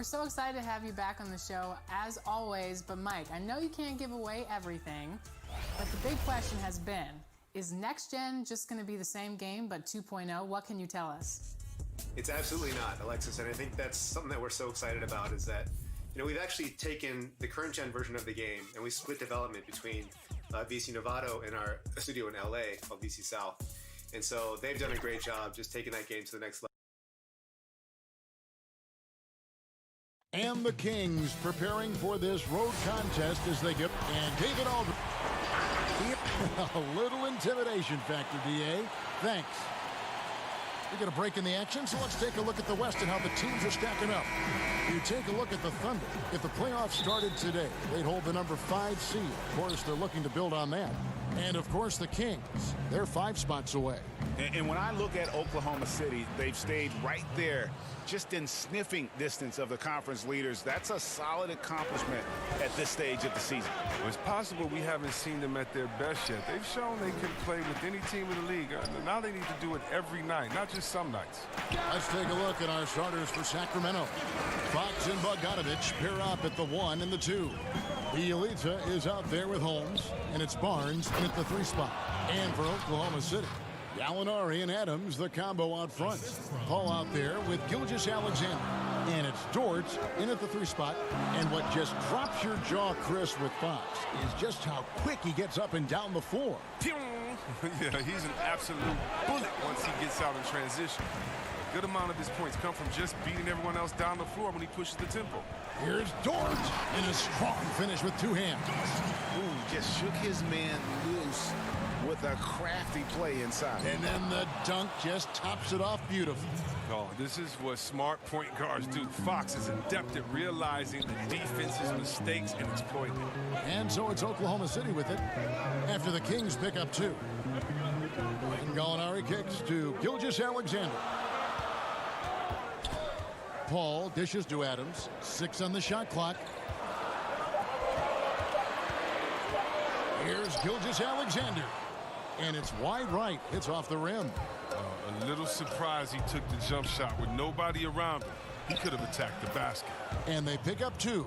we're so excited to have you back on the show as always. But Mike, I know you can't give away everything, but the big question has been, is Next Gen just going to be the same game but 2.0? What can you tell us? It's absolutely not, Alexis, and I think that's something that we're so excited about is that, we've actually taken the current gen version of the game and we split development between VC Novato and our studio in LA called VC South. And so they've done a great job just taking that game to the next level. And the Kings preparing for this road contest as they get, and David Aldridge. A little intimidation factor, DA. Thanks. We get a break in the action, so let's take a look at the West and how the teams are stacking up. You take a look at the Thunder. If the playoffs started today, they'd hold the number 5 seed. Of course, they're looking to build on that. And, of course, the Kings. They're 5 spots away. And when I look at Oklahoma City, they've stayed right there, just in sniffing distance of the conference leaders. That's a solid accomplishment at this stage of the season. Well, it's possible we haven't seen them at their best yet. They've shown they can play with any team in the league. Now they need to do it every night, not just some nights. Let's take a look at our starters for Sacramento. Fox and Bogdanovich pair up at the 1 and the 2. Bielitsa is out there with Holmes, and it's Barnes in at the 3 spot. And for Oklahoma City, Gallinari and Adams, the combo out front. Paul out there with Gilgeous-Alexander. And it's Dort in at the 3 spot. And what just drops your jaw, Chris, with Fox is just how quick he gets up and down the floor. Yeah, he's an absolute bullet once he gets out in transition. A good amount of his points come from just beating everyone else down the floor when he pushes the tempo. Here's Dort in a strong finish with 2 hands. Ooh, just shook his man loose with a crafty play inside. And then the dunk just tops it off beautifully. Oh, this is what smart point guards do. Fox is adept at realizing the defense's mistakes and exploiting it. And so it's Oklahoma City with it after the Kings pick up 2. And Gallinari kicks to Gilgeous-Alexander. Paul dishes to Adams. 6 on the shot clock. Here's Gilgeous-Alexander. And it's wide right. It's off the rim. A little surprised he took the jump shot with nobody around him. He could have attacked the basket. And they pick up 2.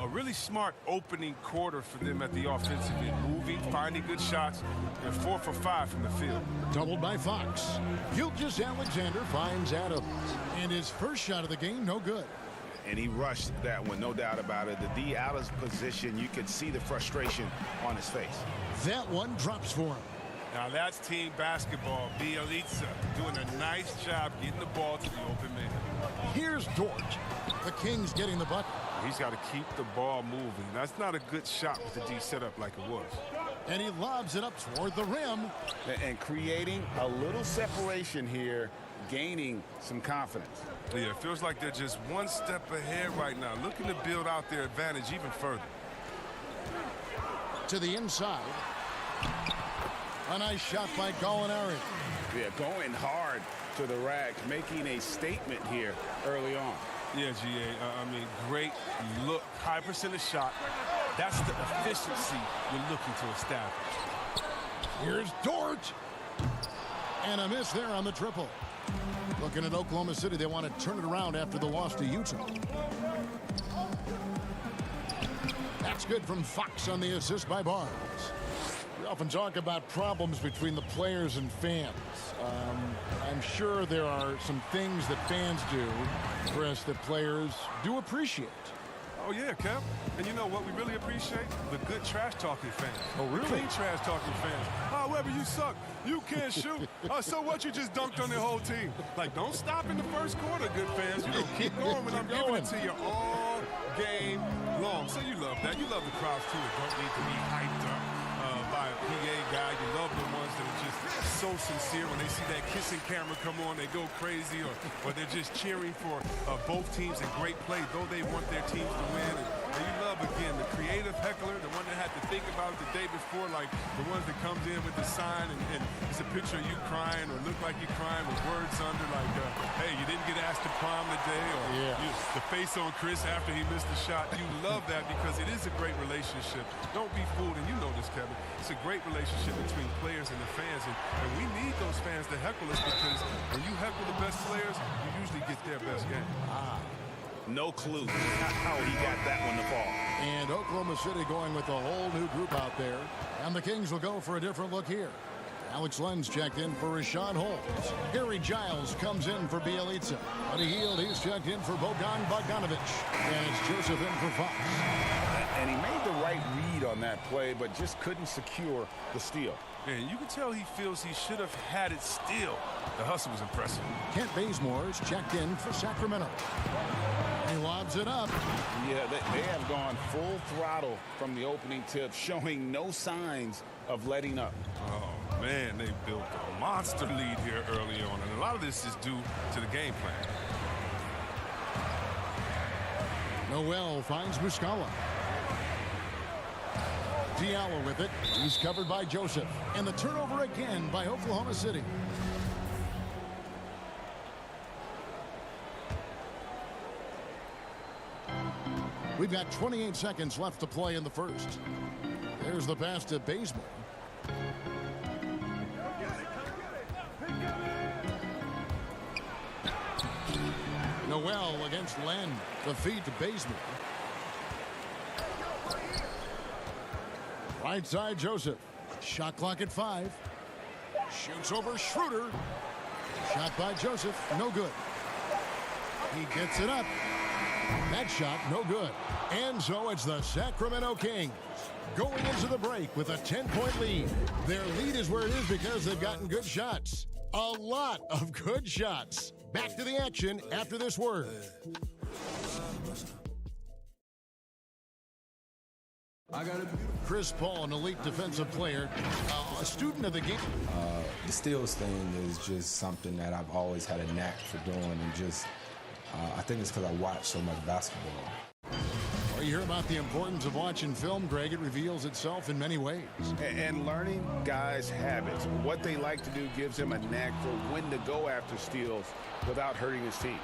A really smart opening quarter for them at the offensive end. Moving, finding good shots, and 4 for 5 from the field. Doubled by Fox. Gilgeous-Alexander finds Adams. And his first shot of the game, no good. And he rushed that one, no doubt about it. The D out of position, you could see the frustration on his face. That one drops for him. Now that's team basketball. Bielitsa doing a nice job getting the ball to the open man. Here's Dort. The Kings getting the bucket. He's got to keep the ball moving. That's not a good shot with the D set up like it was. And he lobs it up toward the rim. And creating a little separation here, gaining some confidence. Yeah, it feels like they're just one step ahead right now, looking to build out their advantage even further. To the inside. A nice shot by Gallinari. Yeah, going hard to the rack, making a statement here early on. Yeah, GA, great look, high percentage shot. That's the efficiency we're looking to establish. Here's Dort. And a miss there on the triple. Looking at Oklahoma City, they want to turn it around after the loss to Utah. That's good from Fox on the assist by Barnes. We often talk about problems between the players and fans. I'm sure there are some things that fans do, Chris, that players do appreciate. Oh, yeah, Kev. And you know what we really appreciate? The good trash-talking fans. Oh, really? Clean trash-talking fans. Oh, Webber, you suck. You can't shoot. So what? You just dunked on their whole team. Like, don't stop in the first quarter, good fans. You know, keep going when I'm giving it to you all game long. So you love that. You love the crowds, too. It don't need to be hyped up by a PA guy. You love the ones that are just so sincere. When they see that kissing camera come on, they go crazy, or they're just cheering for both teams in great play, though they want their teams to win. And you love, again, the creative heckler, the one that had to think about it the day before, like the ones that comes in with the sign and it's a picture of you crying or look like you're crying with words under like, hey, you didn't get asked to prom today, or the face on Chris after he missed the shot. You love that because it is a great relationship. Don't be fooled, and you know this, Kevin. It's a great relationship between players and the fans, and we need those fans to heckle us because when you heckle the best players, you usually get their best game. No clue how he got that one to fall. And Oklahoma City going with a whole new group out there. And the Kings will go for a different look here. Alex Lenz checked in for Rashawn Holmes. Harry Giles comes in for Bielitsa. Buddy Hield, he's checked in for Bogdan Bogdanovic. And it's Joseph in for Fox. And he made the right read on that play, but just couldn't secure the steal. And you can tell he feels he should have had it still. The hustle was impressive. Kent Bazemore is checked in for Sacramento. He lobs it up. Yeah, they have gone full throttle from the opening tip, showing no signs of letting up. Oh, man, they built a monster lead here early on, and a lot of this is due to the game plan. Noel finds Muscala. Diallo with it. He's covered by Joseph. And the turnover again by Oklahoma City. We've got 28 seconds left to play in the first. There's the pass to Bazemore. Noel against Len. The feed to Bazemore. Right side, Joseph. Shot clock at 5. Shoots over Schroeder. Shot by Joseph. No good. He gets it up. That shot, no good. And so it's the Sacramento Kings going into the break with a 10-point lead. Their lead is where it is because they've gotten good shots. A lot of good shots. Back to the action after this word. Chris Paul, an elite defensive player, a student of the game. The steals thing is just something that I've always had a knack for doing, and just I think it's because I watch so much basketball. Well, you hear about the importance of watching film, Greg. It reveals itself in many ways. And learning guys' habits, what they like to do, gives him a knack for when to go after steals without hurting his team.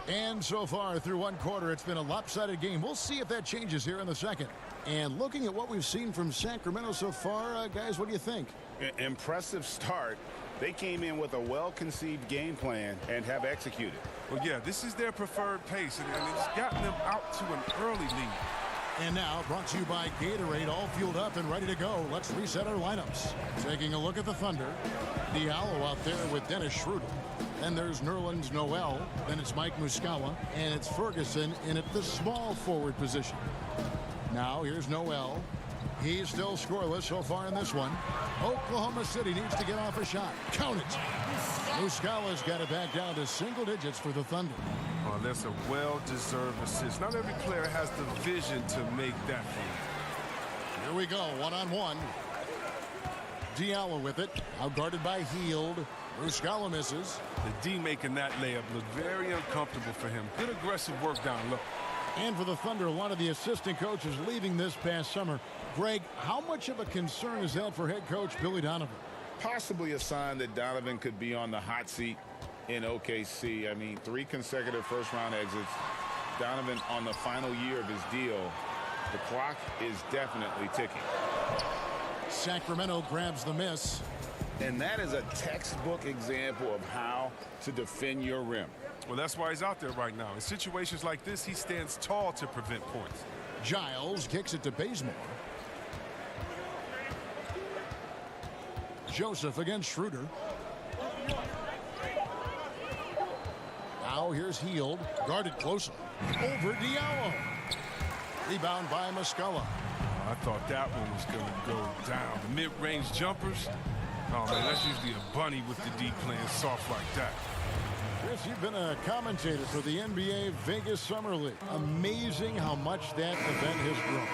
And so far through one quarter, it's been a lopsided game. We'll see if that changes here in the second. And looking at what we've seen from Sacramento so far, guys, what do you think? Impressive start. They came in with a well-conceived game plan and have executed. Well, yeah, this is their preferred pace, and it's gotten them out to an early lead. And now, brought to you by Gatorade, all fueled up and ready to go. Let's reset our lineups. Taking a look at the Thunder. Diallo out there with Dennis Schroeder. Then there's Nerlens Noel. Then it's Mike Muscala. And it's Ferguson in at the small forward position. Now, here's Noel. He's still scoreless so far in this one. Oklahoma City needs to get off a shot. Count it. Muscala's got it back down to single digits for the Thunder. Oh, that's a well-deserved assist. Not every player has the vision to make that feed. Here we go, one-on-one. Diallo with it. Outguarded by Hield. Muscala misses. The D making that layup looked very uncomfortable for him. Good aggressive work down low. And for the Thunder, a lot of the assistant coaches leaving this past summer. Greg, how much of a concern is that for head coach Billy Donovan? Possibly a sign that Donovan could be on the hot seat in OKC. I mean, 3 consecutive first-round exits. Donovan on the final year of his deal. The clock is definitely ticking. Sacramento grabs the miss. And that is a textbook example of how to defend your rim. Well, that's why he's out there right now. In situations like this, he stands tall to prevent points. Giles kicks it to Bazemore. Joseph against Schroeder. Now here's Hield, guarded closely. Over Diallo. Rebound by Muscala. I thought that one was going to go down. The mid-range jumpers. Oh, man, that's usually a bunny with the D playing soft like that. Chris, you've been a commentator for the NBA Vegas Summer League. Amazing how much that event has grown.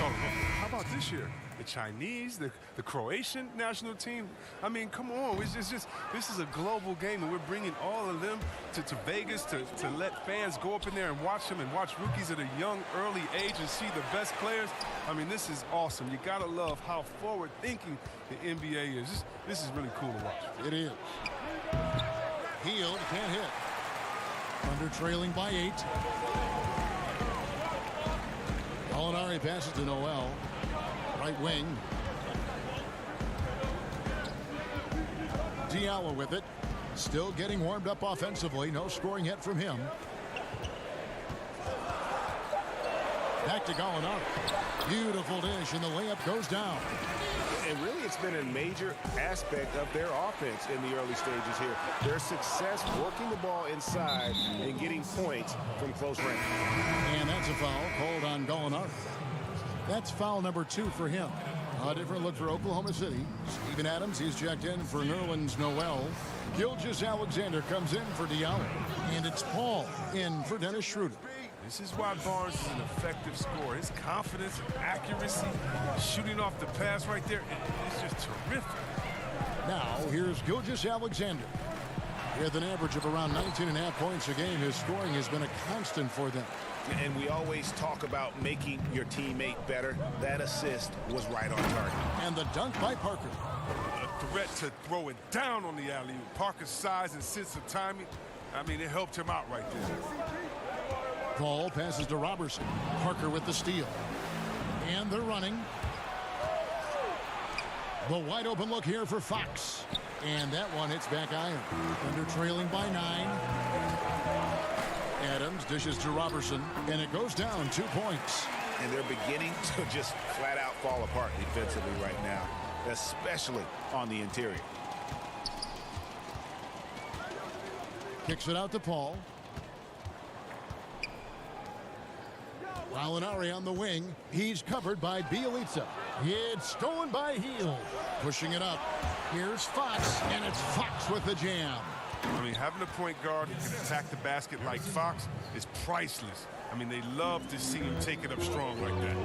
Oh, how about this year? The Chinese, the Croatian national team. I mean, come on. It's just this is a global game, and we're bringing all of them to Vegas to let fans go up in there and watch them and watch rookies at a young, early age and see the best players. I mean, this is awesome. You got to love how forward-thinking the NBA is. This is really cool to watch. It is. Hield can't hit. Thunder trailing by 8. Gallinari passes to Noel. Right wing. Diallo with it. Still getting warmed up offensively. No scoring yet from him. Back to Gallinari. Beautiful dish, and the layup goes down. And really, it's been a major aspect of their offense in the early stages here. Their success working the ball inside and getting points from close range. And that's a foul called on Gallinari. That's foul number 2 for him. A different look for Oklahoma City. Steven Adams, he's checked in for Nerlens Noel. Gilgeous-Alexander comes in for Diallo. And it's Paul in for Dennis Schroeder. This is why Barnes is an effective scorer. His confidence, accuracy, shooting off the pass right there, it's just terrific. Now, here's Gilgeous-Alexander. With an average of around 19.5 points a game, his scoring has been a constant for them. And we always talk about making your teammate better. That assist was right on target. And the dunk by Parker. A threat to throw it down on the alley-oop. Parker's size and sense of timing, I mean, it helped him out right there. Paul passes to Robertson. Parker with the steal. And they're running. The wide open look here for Fox. And that one hits back iron. Thunder trailing by 9. Adams dishes to Robertson, and it goes down 2 points. And they're beginning to just flat out fall apart defensively right now, especially on the interior. Kicks it out to Paul. Gallinari on the wing. He's covered by Bjelica. It's stolen by Hield. Pushing it up. Here's Fox, and it's Fox with the jam. I mean, having a point guard who can attack the basket like Fox is priceless. I mean, they love to see him take it up strong like that.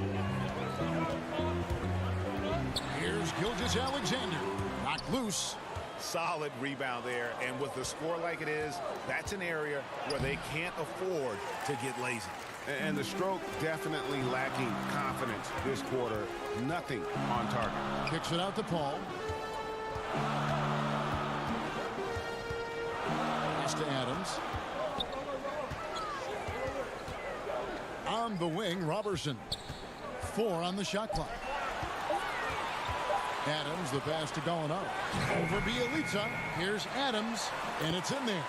Here's Gilgeous-Alexander. Knocked loose. Solid rebound there, and with the score like it is, that's an area where they can't afford to get lazy. And the stroke definitely lacking confidence this quarter. Nothing on target. Kicks it out to Paul. Pass to Adams. On the wing, Robertson. 4 on the shot clock. Adams, the pass to Gallinari. Over Bjelica. Here's Adams, and it's in there.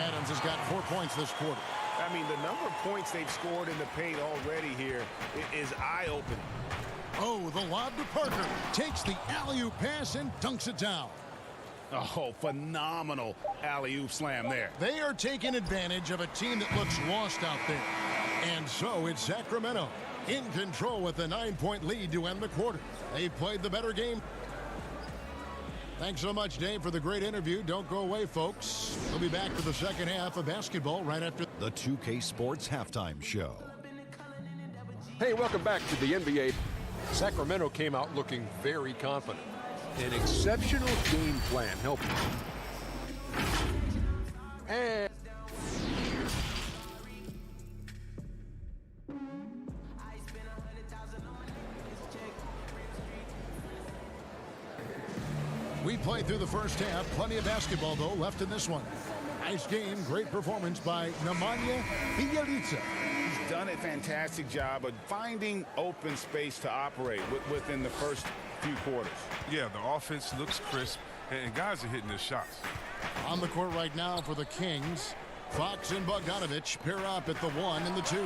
Adams has got 4 points this quarter. I mean, the number of points they've scored in the paint already here is eye-opening. Oh, the lob to Parker. Takes the alley-oop pass and dunks it down. Oh, phenomenal alley-oop slam there. They are taking advantage of a team that looks lost out there. And so it's Sacramento in control with a 9-point lead to end the quarter. They played the better game. Thanks so much, Dave, for the great interview. Don't go away, folks. We'll be back for the second half of basketball right after the 2K Sports Halftime Show. Hey, welcome back to the NBA. Sacramento came out looking very confident. An exceptional game plan helped. And we played through the first half. Plenty of basketball, though, left in this one. Nice game. Great performance by Nemanja Bjelica. He's done a fantastic job of finding open space to operate within the first few quarters. Yeah, the offense looks crisp, and guys are hitting their shots. On the court right now for the Kings, Fox and Bogdanovich pair up at the 1 and the 2.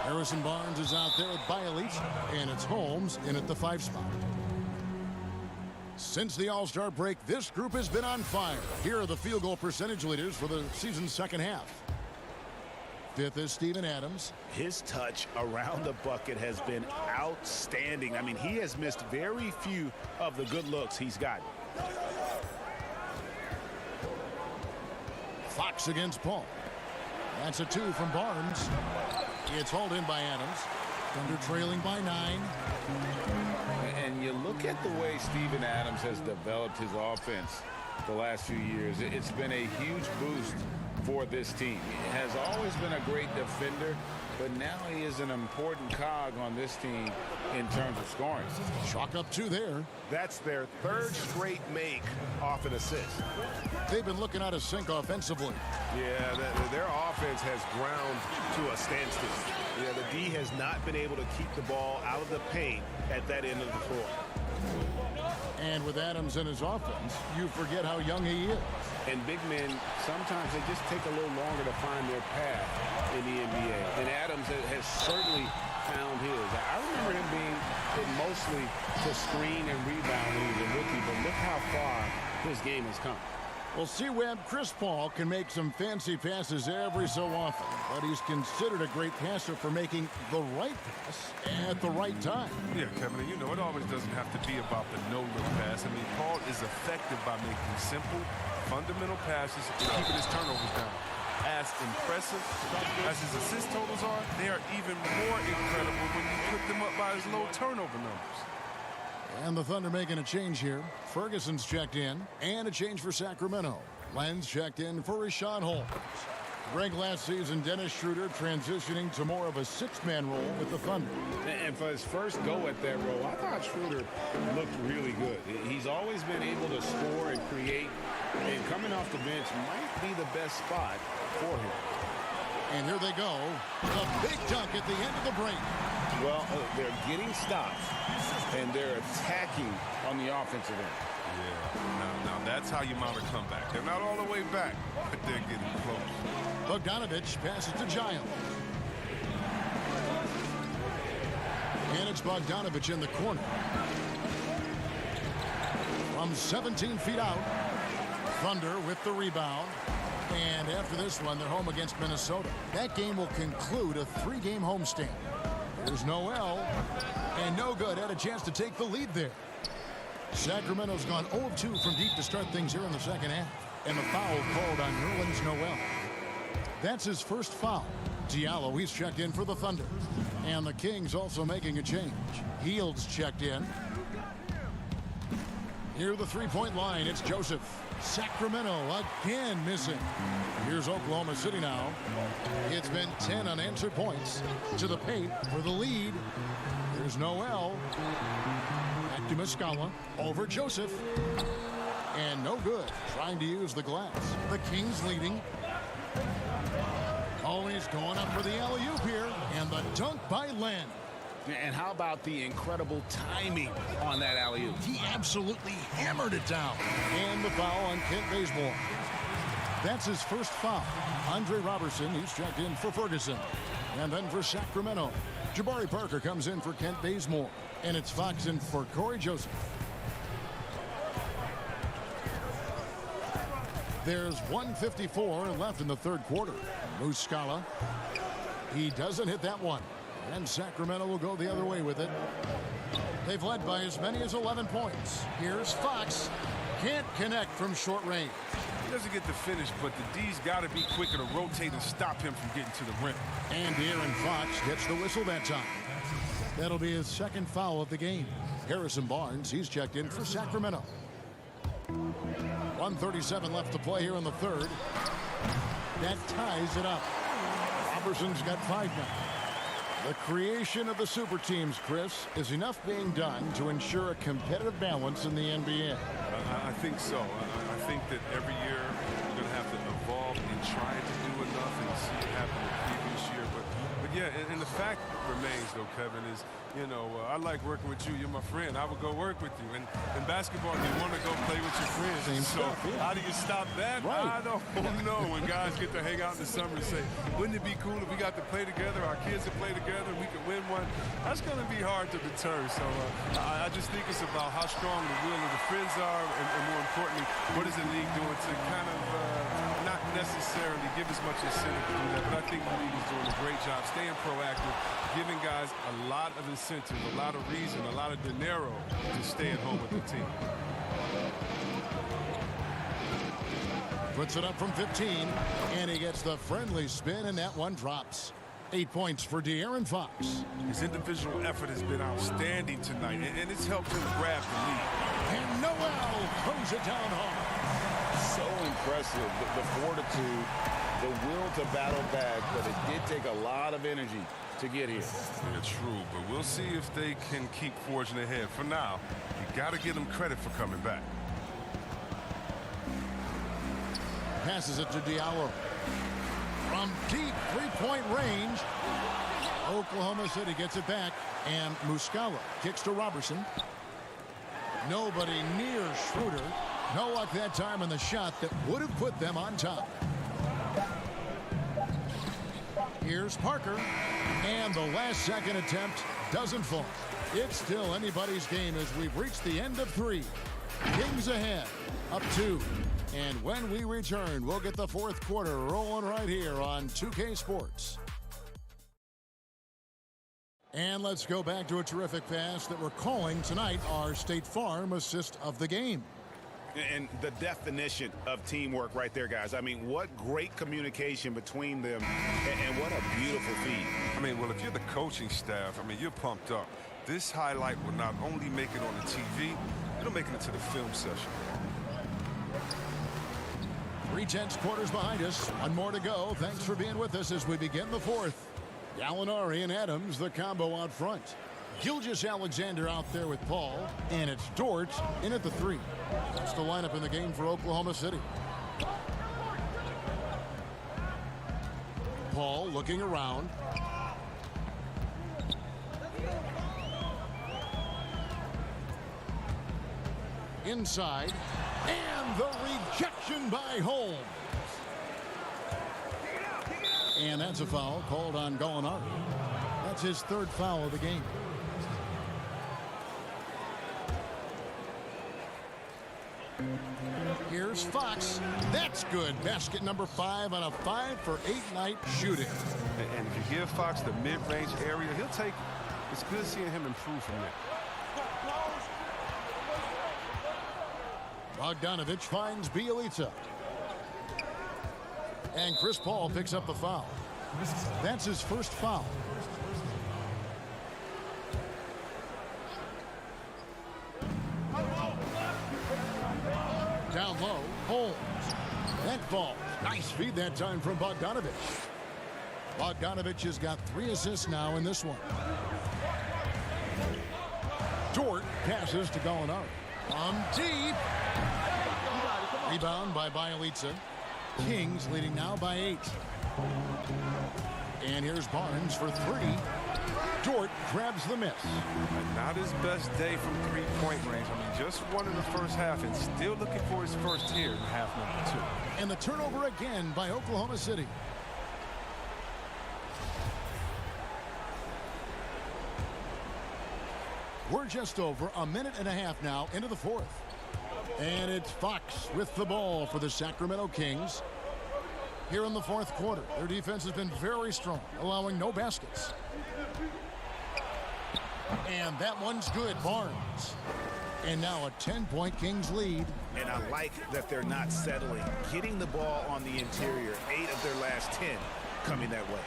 Harrison Barnes is out there with Bjelica, and it's Holmes in at the 5 spot. Since the All-Star break, this group has been on fire. Here are the field goal percentage leaders for the season's second half. 5th is Steven Adams. His touch around the bucket has been outstanding. I mean, he has missed very few of the good looks he's gotten. Fox against Paul. That's a 2 from Barnes. It's hauled in by Adams. Thunder trailing by 9. And you look at the way Steven Adams has developed his offense the last few years. It's been a huge boost for this team. He has always been a great defender, but now he is an important cog on this team in terms of scoring. Chalk up 2 there. That's their 3rd straight make off an assist. They've been looking out of sync offensively. Yeah, their offense has ground to a standstill. Yeah, the D has not been able to keep the ball out of the paint at that end of the floor. And with Adams in his offense, you forget how young he is. And big men, sometimes they just take a little longer to find their path in the NBA. And Adams has certainly found his. I remember him being mostly to screen and rebound when he was a rookie, but look how far his game has come. Well, C-Web, Chris Paul can make some fancy passes every so often, but he's considered a great passer for making the right pass at the right time. Yeah, Kevin, you know, it always doesn't have to be about the no-look pass. I mean, Paul is effective by making simple, fundamental passes and keeping his turnovers down. As impressive as his assist totals are, they are even more incredible when you put them up by his low turnover numbers. And the Thunder making a change here. Ferguson's checked in, and a change for Sacramento. Lenz checked in for Richaun Holmes. Greg last season, Dennis Schroeder transitioning to more of a six-man role with the Thunder. And for his first go at that role, I thought Schroeder looked really good. He's always been able to score and create, and coming off the bench might be the best spot for him. And here they go. A big dunk at the end of the break. Well, they're getting stops, and they're attacking on the offensive end. Yeah, now that's how you mount a comeback. They're not all the way back, but they're getting close. Bogdanovich passes to Giles. And it's Bogdanovich in the corner. From 17 feet out, Thunder with the rebound. And after this one, they're home against Minnesota. That game will conclude a three-game homestand. There's Noel, and no good. Had a chance to take the lead there. Sacramento's gone 0 of 2 from deep to start things here in the second half. And the foul called on Nerlens Noel. That's his first foul. Diallo, he's checked in for the Thunder. And the Kings also making a change. Heald's checked in. Near the three-point line, it's Joseph. Sacramento again missing. Here's Oklahoma City now. It's been 10 unanswered points. To the paint for the lead. Here's Noel. Back to Muscala. Over Joseph. And no good. Trying to use the glass. The Kings leading. Oh, he's going up for the alley-oop here. And the dunk by Len. And how about the incredible timing on that alley-oop? He absolutely hammered it down. And the foul on Kent Bazemore. That's his first foul. Andre Robertson, he's checked in for Ferguson. And then for Sacramento, Jabari Parker comes in for Kent Bazemore. And it's Fox in for Corey Joseph. There's 1:54 left in the third quarter. Muscala, he doesn't hit that one. And Sacramento will go the other way with it. They've led by as many as 11 points. Here's Fox. Can't connect from short range. He doesn't get the finish, but the D's got to be quicker to rotate and stop him from getting to the rim. And De'Aaron Fox gets the whistle that time. That'll be his second foul of the game. Harrison Barnes, he's checked in for Sacramento. 1:37 left to play here in the third. That ties it up. Robertson's got 5 now. The creation of the super teams, Chris, is enough being done to ensure a competitive balance in the NBA. I think so. I think that every year you're going to have to evolve and try to do enough and see what happened the previous year. But yeah, and the fact remains, though, Kevin, is, you know, I like working with you. You're my friend. I would go work with you. And in basketball, you want to go play with your friends. Same so stuff, yeah. How do you stop that? Right. I don't know. When guys get to hang out in the summer and say, wouldn't it be cool if we got to play together, our kids to play together, and we could win one? That's going to be hard to deter. So I just think it's about how strong the will of the friends are, and more importantly, what is the league doing to kind of not necessarily give as much incentive to do that, but I think the league is doing a great job staying proactive, giving guys a lot of incentive, a lot of reason, a lot of dinero to stay at home with the team. Puts it up from 15, and he gets the friendly spin, and that one drops. 8 points for De'Aaron Fox. His individual effort has been outstanding tonight, and it's helped him grab the lead. And Noel throws it down hard. So impressive, the fortitude, the will to battle back, but it did take a lot of energy to get here. Yeah, true, but we'll see if they can keep forging ahead. For now, you got to give them credit for coming back. Passes it to Diallo. From deep three-point range, Oklahoma City gets it back, and Muscala kicks to Robertson. Nobody near Schroeder. No luck that time on the shot that would have put them on top. Here's Parker. And the last second attempt doesn't fall. It's still anybody's game as we've reached the end of 3. Kings ahead, up 2. And when we return, we'll get the fourth quarter rolling right here on 2K Sports. And let's go back to a terrific pass that we're calling tonight our State Farm assist of the game. And the definition of teamwork right there, guys. I mean, what great communication between them, and what a beautiful feed. I mean, well, if you're the coaching staff, I mean, you're pumped up. This highlight will not only make it on the TV, it'll make it into the film session. 3/10 quarters behind us. One more to go. Thanks for being with us as we begin the fourth. Gallinari and Adams, the combo out front. Gilgeous-Alexander out there with Paul. And it's Dort in at the 3. That's the lineup in the game for Oklahoma City. Paul looking around. Inside. And the rejection by Holmes. And that's a foul called on Gallinari. That's his 3rd foul of the game. Here's Fox. That's good. Basket number 5 on a 5-for-8 night shooting. And if you give Fox the mid-range area, he'll take it. It's good seeing him improve from there. Bogdanovich finds Bielitsa. And Chris Paul picks up the foul. That's his 1st foul. Down low, Holmes. That falls. Nice feed that time from Bogdanovich. Bogdanovich has got 3 assists now in this one. Dort passes to Gallinari. Deep. Rebound by Bielitsa. Kings leading now by 8. And here's Barnes for 3. Dort grabs the miss. Not his best day from 3-point range. I mean, just won in the first half and still looking for his first here in half number 2. And the turnover again by Oklahoma City. We're just over a minute and a half now into the fourth. And it's Fox with the ball for the Sacramento Kings. Here in the fourth quarter, their defense has been very strong, allowing no baskets. And that one's good, Barnes. And now a 10-point Kings lead. And I like that they're not settling. Getting the ball on the interior, 8 of their last 10 coming that way.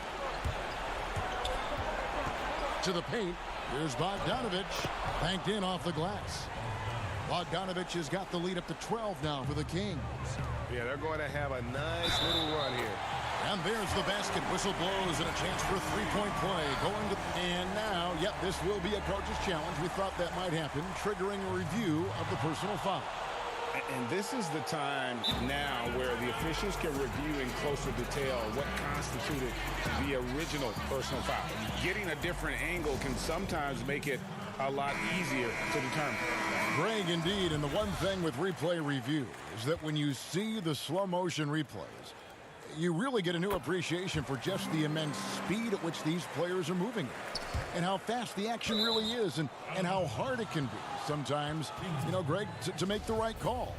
To the paint, here's Bogdanovich, banked in off the glass. Bogdanovich has got the lead up to 12 now for the Kings. Yeah, they're going to have a nice little run here. And there's the basket. Whistle blows and a chance for a three-point play. And now, yep, this will be a coach's challenge. We thought that might happen, triggering a review of the personal foul. And this is the time now where the officials can review in closer detail what constituted the original personal foul. Getting a different angle can sometimes make it a lot easier to determine. Greg, indeed, and the one thing with replay review is that when you see the slow motion replays, you really get a new appreciation for just the immense speed at which these players are moving and how fast the action really is and how hard it can be sometimes, you know, Greg, to make the right call.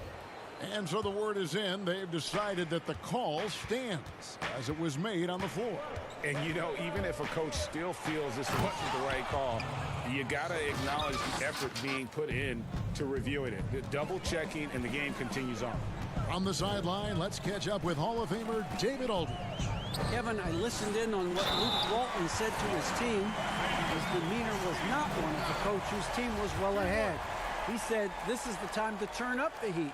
And so the word is in. They've decided that the call stands as it was made on the floor. And, you know, even if a coach still feels this wasn't the right call, you got to acknowledge the effort being put in to reviewing it. The double checking, and the game continues on. On the sideline, let's catch up with Hall of Famer David Aldridge. Kevin, I listened in on what Luke Walton said to his team. His demeanor was not one of the coach whose team was well ahead. He said, this is the time to turn up the heat,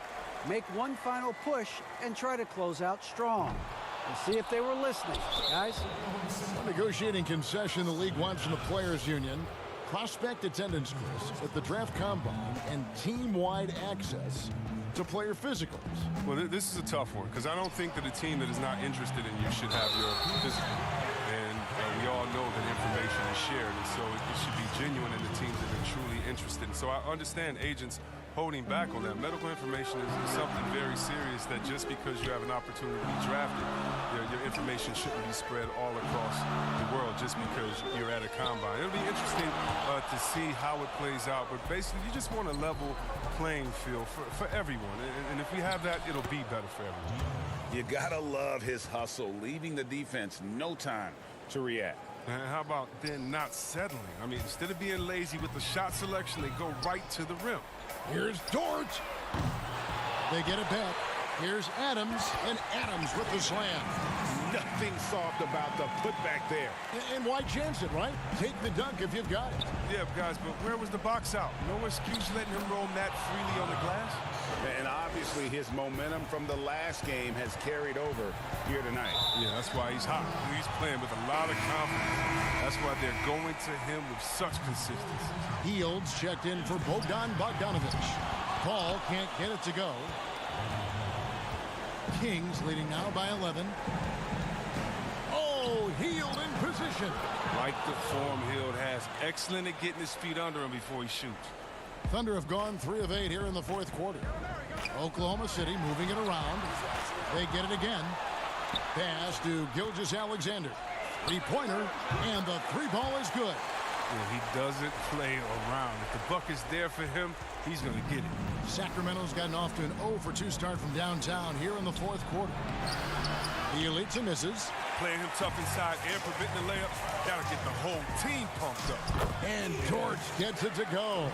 make one final push, and try to close out strong. We'll see if they were listening, guys. A negotiating concession the league wants from the Players Union. Prospect attendance, Chris, at the draft combine and team-wide access to player physicals. Well, this is a tough one because I don't think that a team that is not interested in you should have your physical. And we all know that information information is shared, and so it should be genuine in the teams that are truly interested. And so I understand agents holding back on that. Medical information is something very serious that just because you have an opportunity to be drafted, your information shouldn't be spread all across the world just because you're at a combine. It'll be interesting to see how it plays out, but basically you just want a level playing field for everyone, and if we have that, it'll be better for everyone. You gotta love his hustle, leaving the defense no time to react. And how about then not settling? I mean, instead of being lazy with the shot selection, they go right to the rim. Here's Dort. They get it back. Here's Adams, and Adams with the slam. Nothing soft about the putback there. And why chance it, right? Take the dunk if you've got it. Yeah, guys, but where was the box out? No excuse letting him roam that freely on the glass? And obviously his momentum from the last game has carried over here tonight. Yeah, that's why he's hot. He's playing with a lot of confidence. That's why they're going to him with such consistency. Fields checked in for Bogdan Bogdanovic. Paul can't get it to go. Kings leading now by 11. Oh, Hield in position. Like the form Hield has. Excellent at getting his feet under him before he shoots. Thunder have gone 3 of 8 here in the fourth quarter. Oklahoma City moving it around. They get it again. Pass to Gilgeous-Alexander. Three-pointer, and the three ball is good. Yeah, he doesn't play around. If the buck is there for him, he's going to get it. Sacramento's gotten off to an 0-for-2 start from downtown here in the fourth quarter. Bjelica misses. Playing him tough inside and preventing the layup. Got to get the whole team pumped up. And George gets it to go.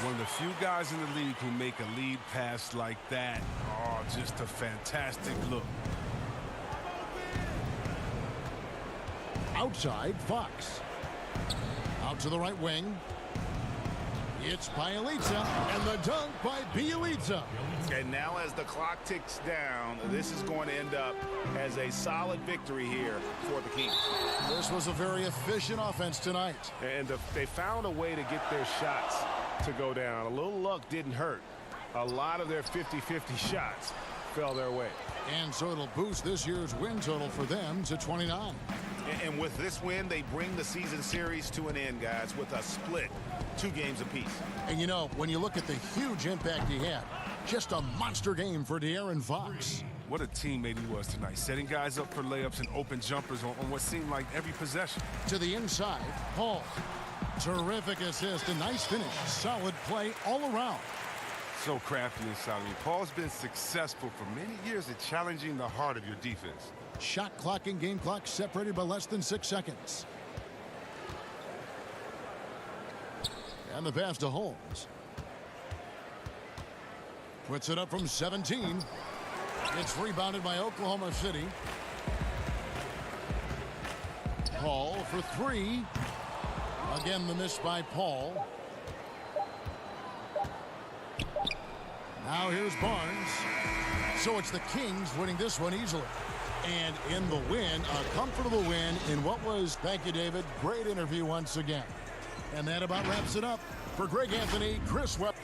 One of the few guys in the league who make a lead pass like that. Oh, just a fantastic look. Outside, Fox. Out to the right wing. It's Bjelica, and the dunk by Bjelica. And now as the clock ticks down, this is going to end up as a solid victory here for the Kings. This was a very efficient offense tonight. And they found a way to get their shots to go down. A little luck didn't hurt. A lot of their 50-50 shots fell their way. And so it'll boost this year's win total for them to 29. And with this win, they bring the season series to an end, guys, with a split 2 games apiece. And you know, when you look at the huge impact he had, just a monster game for De'Aaron Fox. What a teammate he was tonight, setting guys up for layups and open jumpers on what seemed like every possession. To the inside, Paul. Terrific assist, a nice finish. Solid play all around. So crafty inside. I mean, Paul's been successful for many years at challenging the heart of your defense. Shot clock and game clock separated by less than 6 seconds. And the pass to Holmes. Puts it up from 17. It's rebounded by Oklahoma City. Paul for 3. Again, the miss by Paul. Now here's Barnes. So it's the Kings winning this one easily. And in the win, a comfortable win in what was, thank you, David, great interview once again. And that about wraps it up. For Greg Anthony, Chris Webb.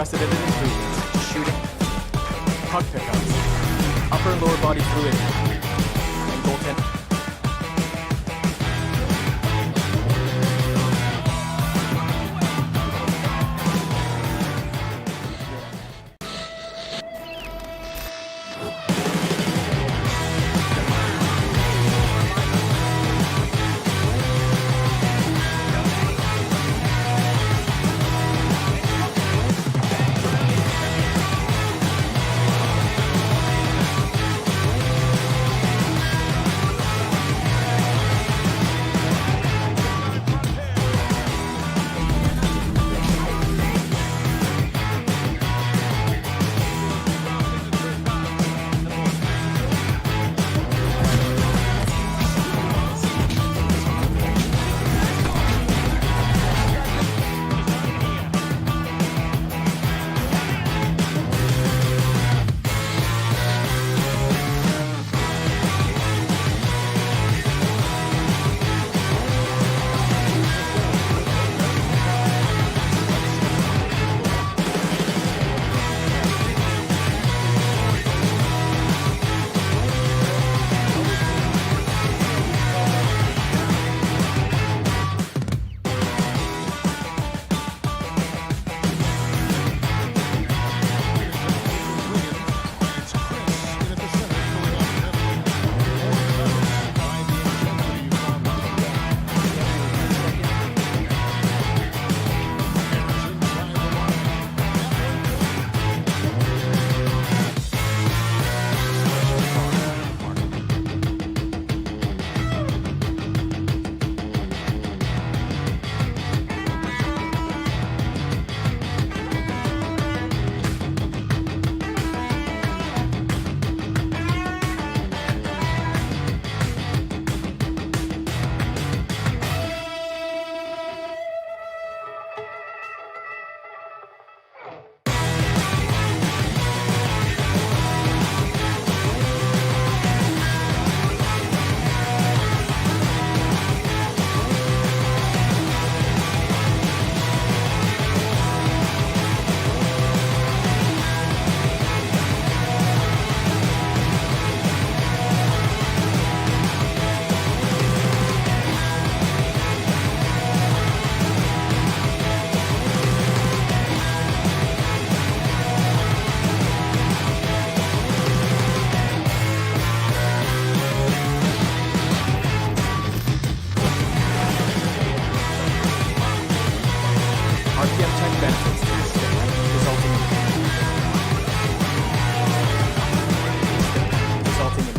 unprecedented improvements to shooting, puck pickups, upper and lower body fluidity, and goaltending.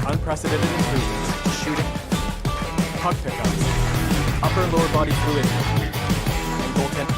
Unprecedented improvements to shooting, puck pickups, upper and lower body fluidity, and goaltending.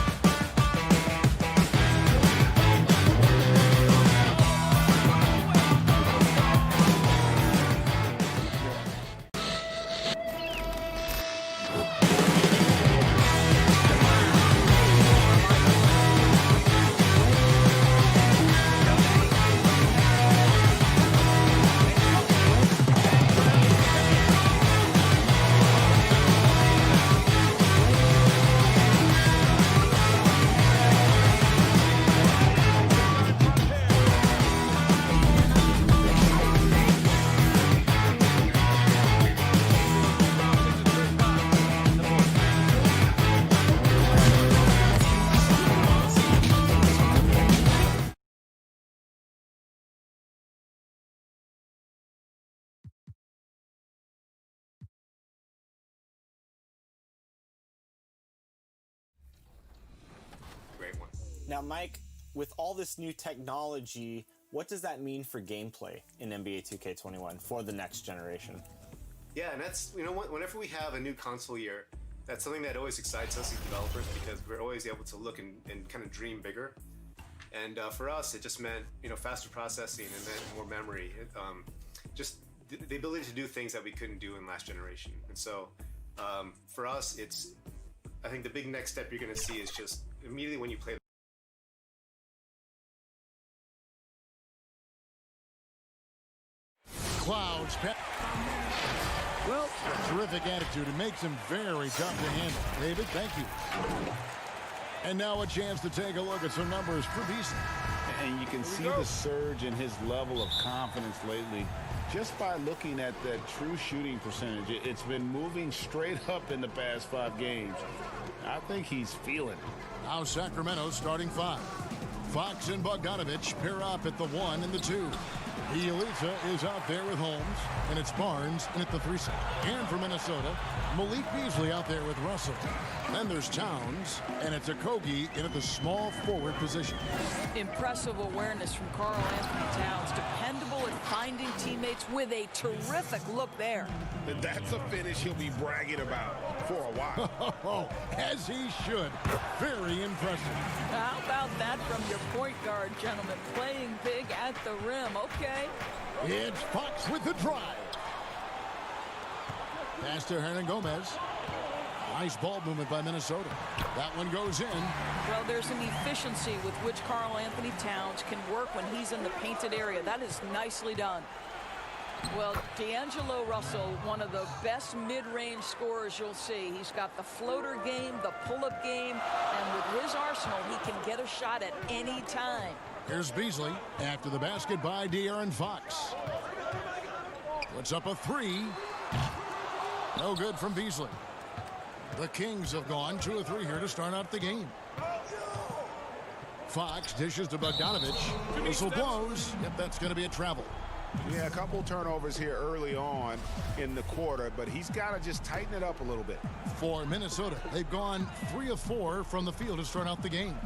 Now, Mike, with all this new technology, what does that mean for gameplay in NBA 2K21 for the next generation? Yeah, and that's, whenever we have a new console year, that's something that always excites us as developers because we're always able to look and kind of dream bigger. And for us, it just meant, faster processing and then more memory. Just the ability to do things that we couldn't do in last generation. And so for us, I think the big next step you're going to see is just immediately when you play Clouds. Well, terrific attitude. It makes him very tough to handle. David, thank you. And now a chance to take a look at some numbers for Beasley. And you can see the surge in his level of confidence lately just by looking at that true shooting percentage. It's been moving straight up in the past 5 games. I think he's feeling it. Now Sacramento starting 5. Fox and Bogdanovich pair up at the 1 and the 2. Bielitsa is out there with Holmes, and it's Barnes in at the 3 slot. And for Minnesota, Malik Beasley out there with Russell. Then there's Towns, and it's Okogie in at the small forward position. Impressive awareness from Karl Anthony Towns. Dependable at finding teammates with a terrific look there. That's a finish he'll be bragging about for a while. As he should. Very impressive. How about that from your point guard, gentlemen? Playing big at the rim. Okay. It's Fox with the drive. Pass to Hernangomez. Nice ball movement by Minnesota. That one goes in. Well, there's an efficiency with which Karl Anthony Towns can work when he's in the painted area. That is nicely done. Well, D'Angelo Russell, one of the best mid-range scorers you'll see. He's got the floater game, the pull-up game, and with his arsenal, he can get a shot at any time. Here's Beasley after the basket by De'Aaron Fox. Puts up a 3. No good from Beasley. The Kings have gone 2 of 3 here to start out the game. Fox dishes to Bogdanovich. Whistle blows. Yep, that's going to be a travel. Yeah, a couple turnovers here early on in the quarter, but he's got to just tighten it up a little bit. For Minnesota, they've gone 3 of 4 from the field to start out the game.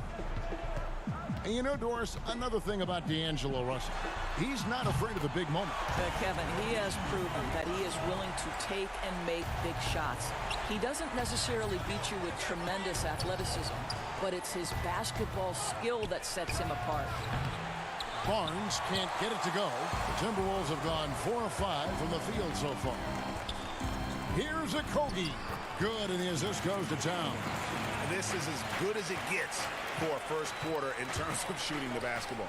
And you know, Doris, another thing about D'Angelo Russell, he's not afraid of the big moment. Kevin, he has proven that he is willing to take and make big shots. He doesn't necessarily beat you with tremendous athleticism, but it's his basketball skill that sets him apart. Barnes can't get it to go. The Timberwolves have gone 4 of 5 from the field so far. Here's Okogie. Good, and the assist goes to Towns. This is as good as it gets for a first quarter in terms of shooting the basketball.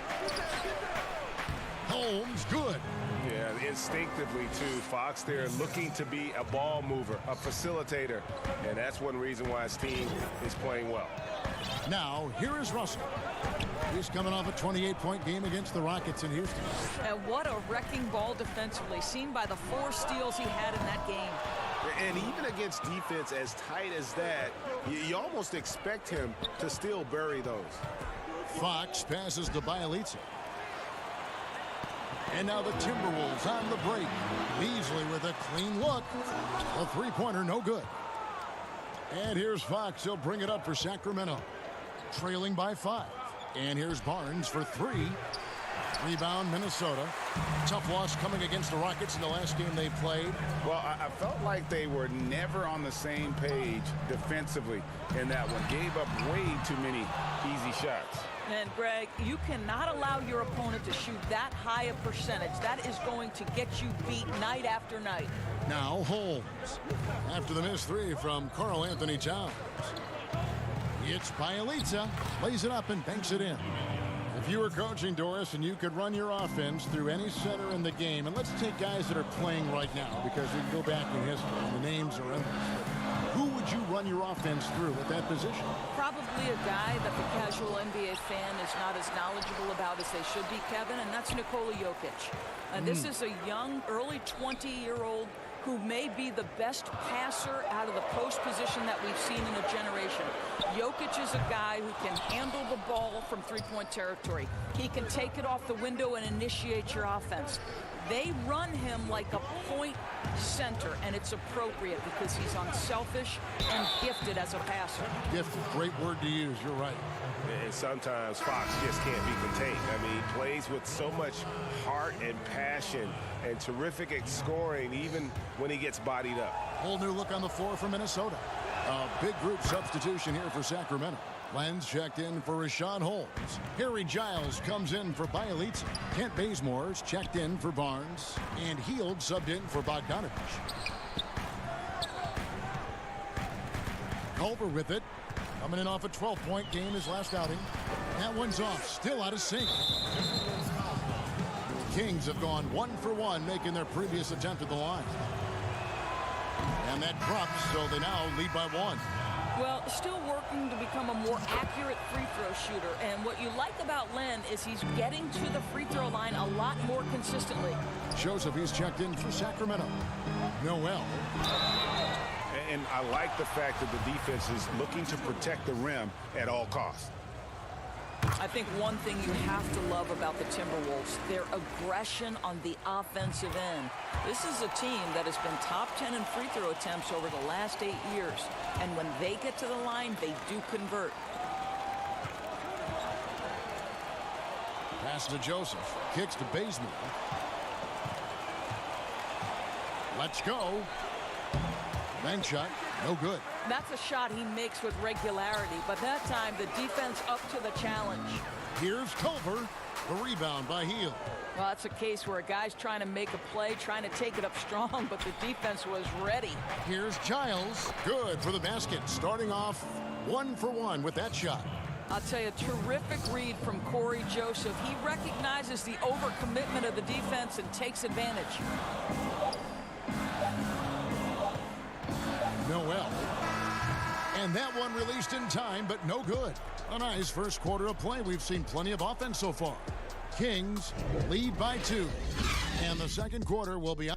Holmes, good. Yeah, instinctively, too. Fox there looking to be a ball mover, a facilitator, and that's one reason why his team is playing well. Now, here is Russell. He's coming off a 28-point game against the Rockets in Houston. And what a wrecking ball defensively, seen by the 4 steals he had in that game. And even against defense as tight as that, you almost expect him to still bury those. Fox passes to Bielitsa. And now the Timberwolves on the break. Beasley with a clean look. A 3-pointer, no good. And here's Fox. He'll bring it up for Sacramento. Trailing by 5. And here's Barnes for 3. Rebound, Minnesota. Tough loss coming against the Rockets in the last game they played. Well, I felt like they were never on the same page defensively in that one. Gave up way too many easy shots. And, Greg, you cannot allow your opponent to shoot that high a percentage. That is going to get you beat night after night. Now Holmes. After the missed 3 from Karl Anthony Towns. It's Bielitsa. Lays it up and banks it in. If you were coaching, Doris, and you could run your offense through any center in the game, and let's take guys that are playing right now because we can go back in history and the names are endless. Who would you run your offense through at that position? Probably a guy that the casual NBA fan is not as knowledgeable about as they should be, Kevin, and that's Nikola Jokic. This is a young, early 20-year-old who may be the best passer out of the post position that we've seen in a generation. Jokic is a guy who can handle the ball from three-point territory. He can take it off the window and initiate your offense. They run him like a point center, and it's appropriate because he's unselfish and gifted as a passer. Gifted, great word to use, you're right. And sometimes Fox just can't be contained. I mean, he plays with so much heart and passion and terrific at scoring even when he gets bodied up. Whole new look on the floor for Minnesota. A big group substitution here for Sacramento. Lenz checked in for Richaun Holmes. Harry Giles comes in for Bielitsa. Kent Bazemore's checked in for Barnes. And Hield subbed in for Bogdanovich. Culver with it. Coming in off a 12-point game his last outing. That one's off. Still out of sync. Kings have gone 1 for 1, making their previous attempt at the line. And that drops, so they now lead by 1. Well, still working to become a more accurate free throw shooter. And what you like about Len is he's getting to the free throw line a lot more consistently. Joseph, he's checked in for Sacramento. Noel. And I like the fact that the defense is looking to protect the rim at all costs. I think one thing you have to love about the Timberwolves, their aggression on the offensive end. This is a team that has been top 10 in free throw attempts over the last 8 years. And when they get to the line, they do convert. Pass to Joseph. Kicks to Bazemore. Let's go. Bank shot. No good. That's a shot he makes with regularity, but that time the defense up to the challenge. Here's Culver. The rebound by Hield. Well, that's a case where a guy's trying to make a play, trying to take it up strong, but the defense was ready. Here's Giles. Good for the basket. Starting off 1 for 1 with that shot. I'll tell you, terrific read from Corey Joseph. He recognizes the overcommitment of the defense and takes advantage. Noel. And that one released in time, but no good. A nice first quarter of play. We've seen plenty of offense so far. Kings lead by 2. And the second quarter will be...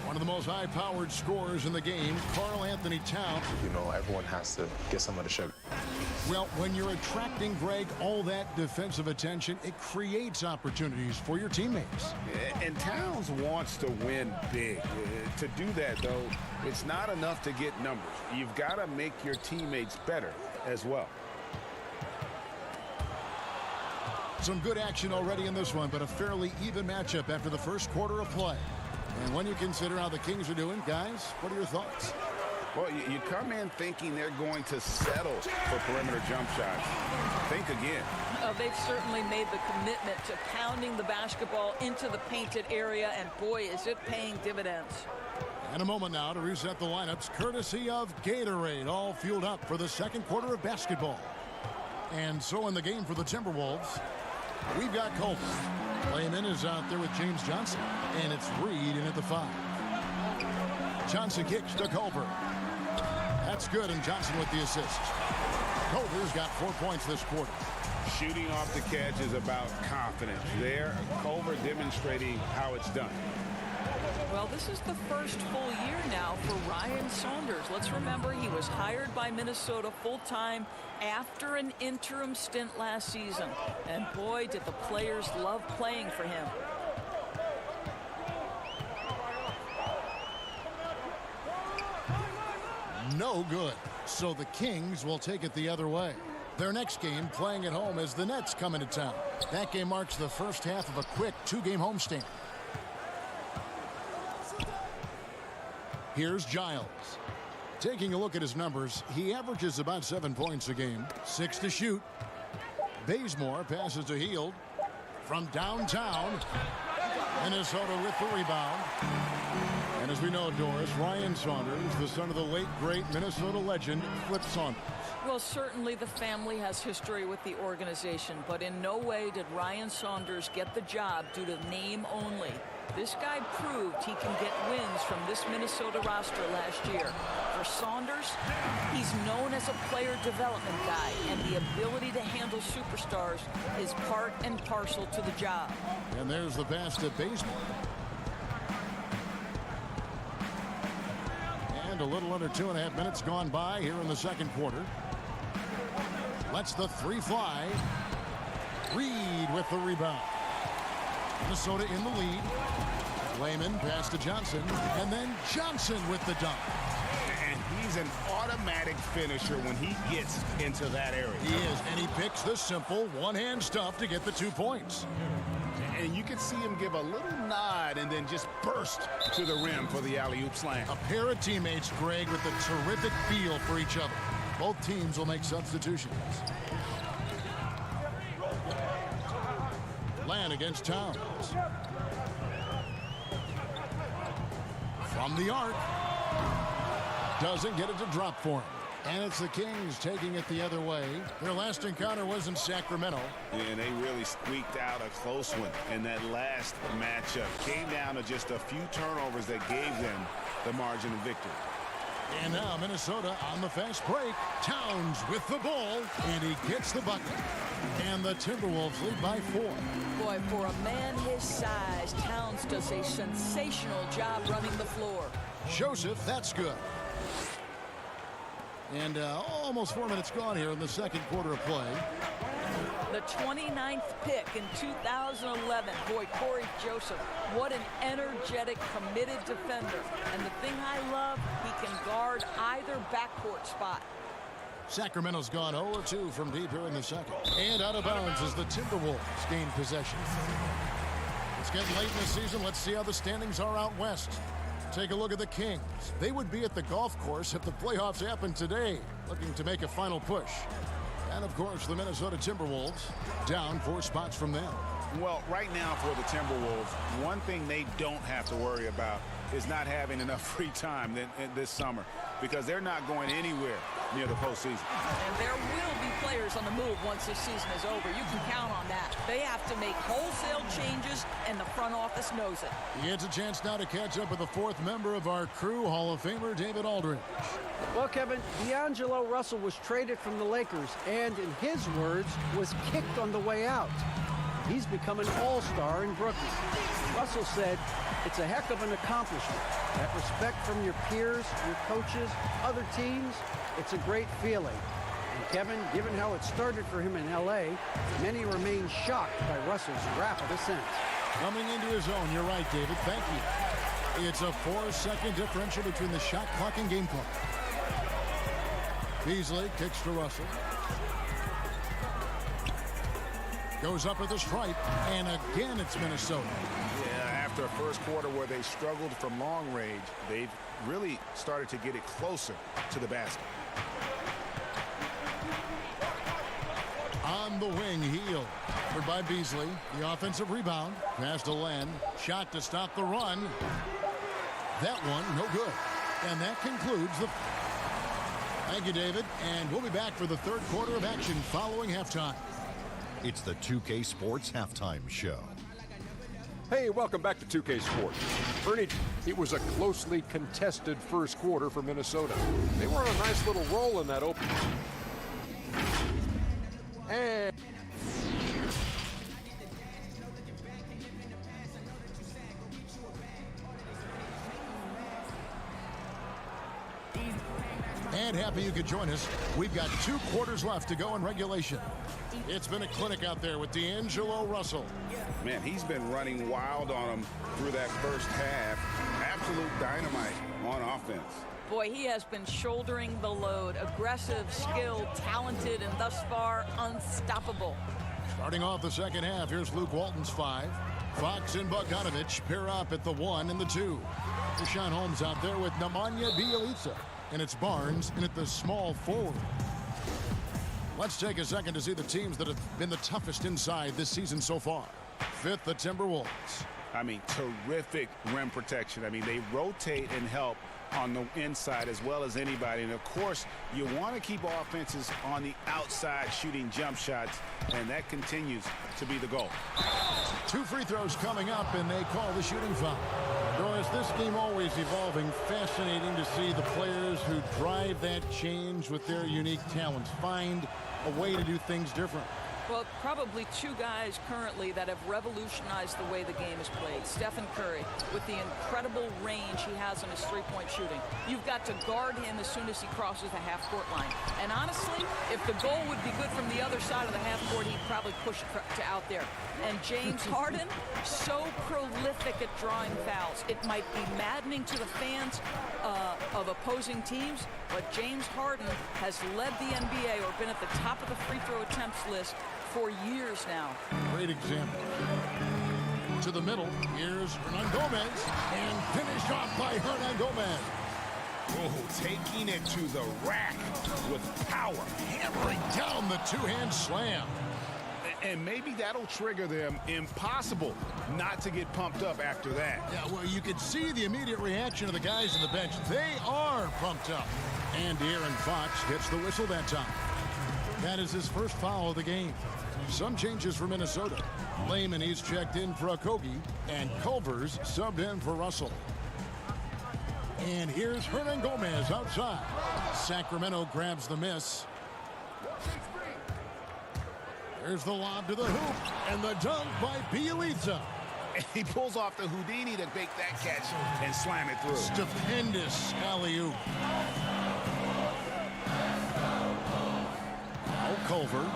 One of the most high-powered scorers in the game, Karl Anthony Towns. You know, everyone has to get some of the sugar. Well, when you're attracting, Greg, all that defensive attention, it creates opportunities for your teammates. And Towns wants to win big. To do that, though, it's not enough to get numbers. You've got to make your teammates better as well. Some good action already in this one, but a fairly even matchup after the first quarter of play. And when you consider how the Kings are doing, guys, what are your thoughts? Well, you come in thinking they're going to settle for perimeter jump shots. Think again. They've certainly made the commitment to pounding the basketball into the painted area, and boy, is it paying dividends. And a moment now to reset the lineups, courtesy of Gatorade, all fueled up for the second quarter of basketball. And so in the game for the Timberwolves, we've got Culver. Layman is out there with James Johnson, and it's Reed in at the 5. Johnson kicks to Culver. That's good, and Johnson with the assist. Culver's got 4 points this quarter. Shooting off the catch is about confidence. There, Culver demonstrating how it's done. Well, this is the first full year now for Ryan Saunders. Let's remember he was hired by Minnesota full-time after an interim stint last season. And boy, did the players love playing for him. No good. So the Kings will take it the other way. Their next game playing at home as the Nets come into town. That game marks the first half of a quick 2-game homestand. Here's Giles. Taking a look at his numbers, he averages about 7 points a game, 6 to shoot. Bazemore passes to Hield from downtown. Minnesota with the rebound. And as we know, Doris, Ryan Saunders, the son of the late, great Minnesota legend, Flip Saunders. Well, certainly the family has history with the organization, but in no way did Ryan Saunders get the job due to name only. This guy proved he can get wins from this Minnesota roster last year. For Saunders, he's known as a player development guy, and the ability to handle superstars is part and parcel to the job. And there's the pass to Bazemore. And a little under 2.5 minutes gone by here in the second quarter. Lets the 3 fly. Reed with the rebound. Minnesota in the lead. Layman pass to Johnson, and then Johnson with the dunk. And he's an automatic finisher when he gets into that area. He is, and he picks the simple one-hand stuff to get the 2 points. And you can see him give a little nod and then just burst to the rim for the alley-oop slam. A pair of teammates, Greg, with a terrific feel for each other. Both teams will make substitutions. Land against Towns. From the arc. Doesn't get it to drop for him. And it's the Kings taking it the other way. Their last encounter was in Sacramento. And they really squeaked out a close one in that last matchup. Came down to just a few turnovers that gave them the margin of victory. And now Minnesota on the fast break. Towns with the ball, and he gets the bucket. And the Timberwolves lead by 4. Boy, for a man his size, Towns does a sensational job running the floor. Joseph, that's good. And almost 4 minutes gone here in the second quarter of play. The 29th pick in 2011. Boy, Corey Joseph, what an energetic, committed defender. And the thing I love, he can guard either backcourt spot. Sacramento's gone 0-2 from deep here in the second. And out of bounds as the Timberwolves gain possession. It's getting late in the season. Let's see how the standings are out west. Take a look at the Kings. They would be at the golf course if the playoffs happened today, looking to make a final push. And, of course, the Minnesota Timberwolves down 4 spots from them. Well, right now for the Timberwolves, one thing they don't have to worry about is not having enough free time this summer, because they're not going anywhere near the postseason. And there will be players on the move once this season is over. You can count on that. They have to make wholesale changes, and the front office knows it. He gets a chance now to catch up with the 4th member of our crew, Hall of Famer David Aldridge. Well, Kevin, D'Angelo Russell was traded from the Lakers and, in his words, was kicked on the way out. He's become an all-star in Brooklyn. Russell said, it's a heck of an accomplishment. That respect from your peers, your coaches, other teams, it's a great feeling. And Kevin, given how it started for him in L.A., many remain shocked by Russell's rapid ascent. Coming into his own, you're right, David. Thank you. It's a 4-second differential between the shot clock and game clock. Beasley kicks to Russell. Goes up at the stripe, and again it's Minnesota. Yeah, after a first quarter where they struggled from long range, they've really started to get it closer to the basket. On the wing, Hield. Covered by Beasley. The offensive rebound. Pass to Len. Shot to stop the run. That one, no good. And that concludes the... Thank you, David. And we'll be back for the third quarter of action following halftime. It's the 2K Sports Halftime Show. Hey, welcome back to 2K Sports. Ernie, it was a closely contested first quarter for Minnesota. They were on a nice little roll in that open. And happy you could join us. We've got 2 quarters left to go in regulation. It's been a clinic out there with D'Angelo Russell. Man, he's been running wild on them through that first half. Absolute dynamite on offense. Boy, he has been shouldering the load. Aggressive, skilled, talented, and thus far unstoppable. Starting off the second half, here's Luke Walton's 5. Fox and Bogdanovich pair up at the 1 and the 2. Richaun Holmes out there with Nemanja Bjelica. And it's Barnes in at the small forward. Let's take a second to see the teams that have been the toughest inside this season so far. 5th, the Timberwolves. I mean, terrific rim protection. I mean, they rotate and help on the inside as well as anybody. And, of course, you want to keep offenses on the outside shooting jump shots, and that continues to be the goal. 2 free throws coming up, and they call the shooting foul. Doris, this game always evolving. Fascinating to see the players who drive that change with their unique talents find a way to do things different. Well, probably 2 guys currently that have revolutionized the way the game is played. Stephen Curry, with the incredible range he has on his three-point shooting. You've got to guard him as soon as he crosses the half-court line. And honestly, if the goal would be good from the other side of the half-court, he'd probably push it to out there. And James Harden, so prolific at drawing fouls. It might be maddening to the fans of opposing teams, but James Harden has led the NBA or been at the top of the free throw attempts list for years now. Great example. To the middle, here's Hernan Gomez, and finished off by Hernan Gomez. Oh, taking it to the rack with power. Hammering down the 2-hand slam. And maybe that'll trigger them. Impossible not to get pumped up after that. Yeah, well, you could see the immediate reaction of the guys on the bench. They are pumped up. And De'Aaron Fox gets the whistle that time. That is his first foul of the game. Some changes for Minnesota. Layman, he's checked in for Okogie, and Culver's subbed in for Russell. And here's Hernan Gomez outside. Sacramento grabs the miss. There's the lob to the hoop, and the dunk by Bjelica. And he pulls off the Houdini to make that catch and slam it through. Stupendous alley-oop. Now Culver,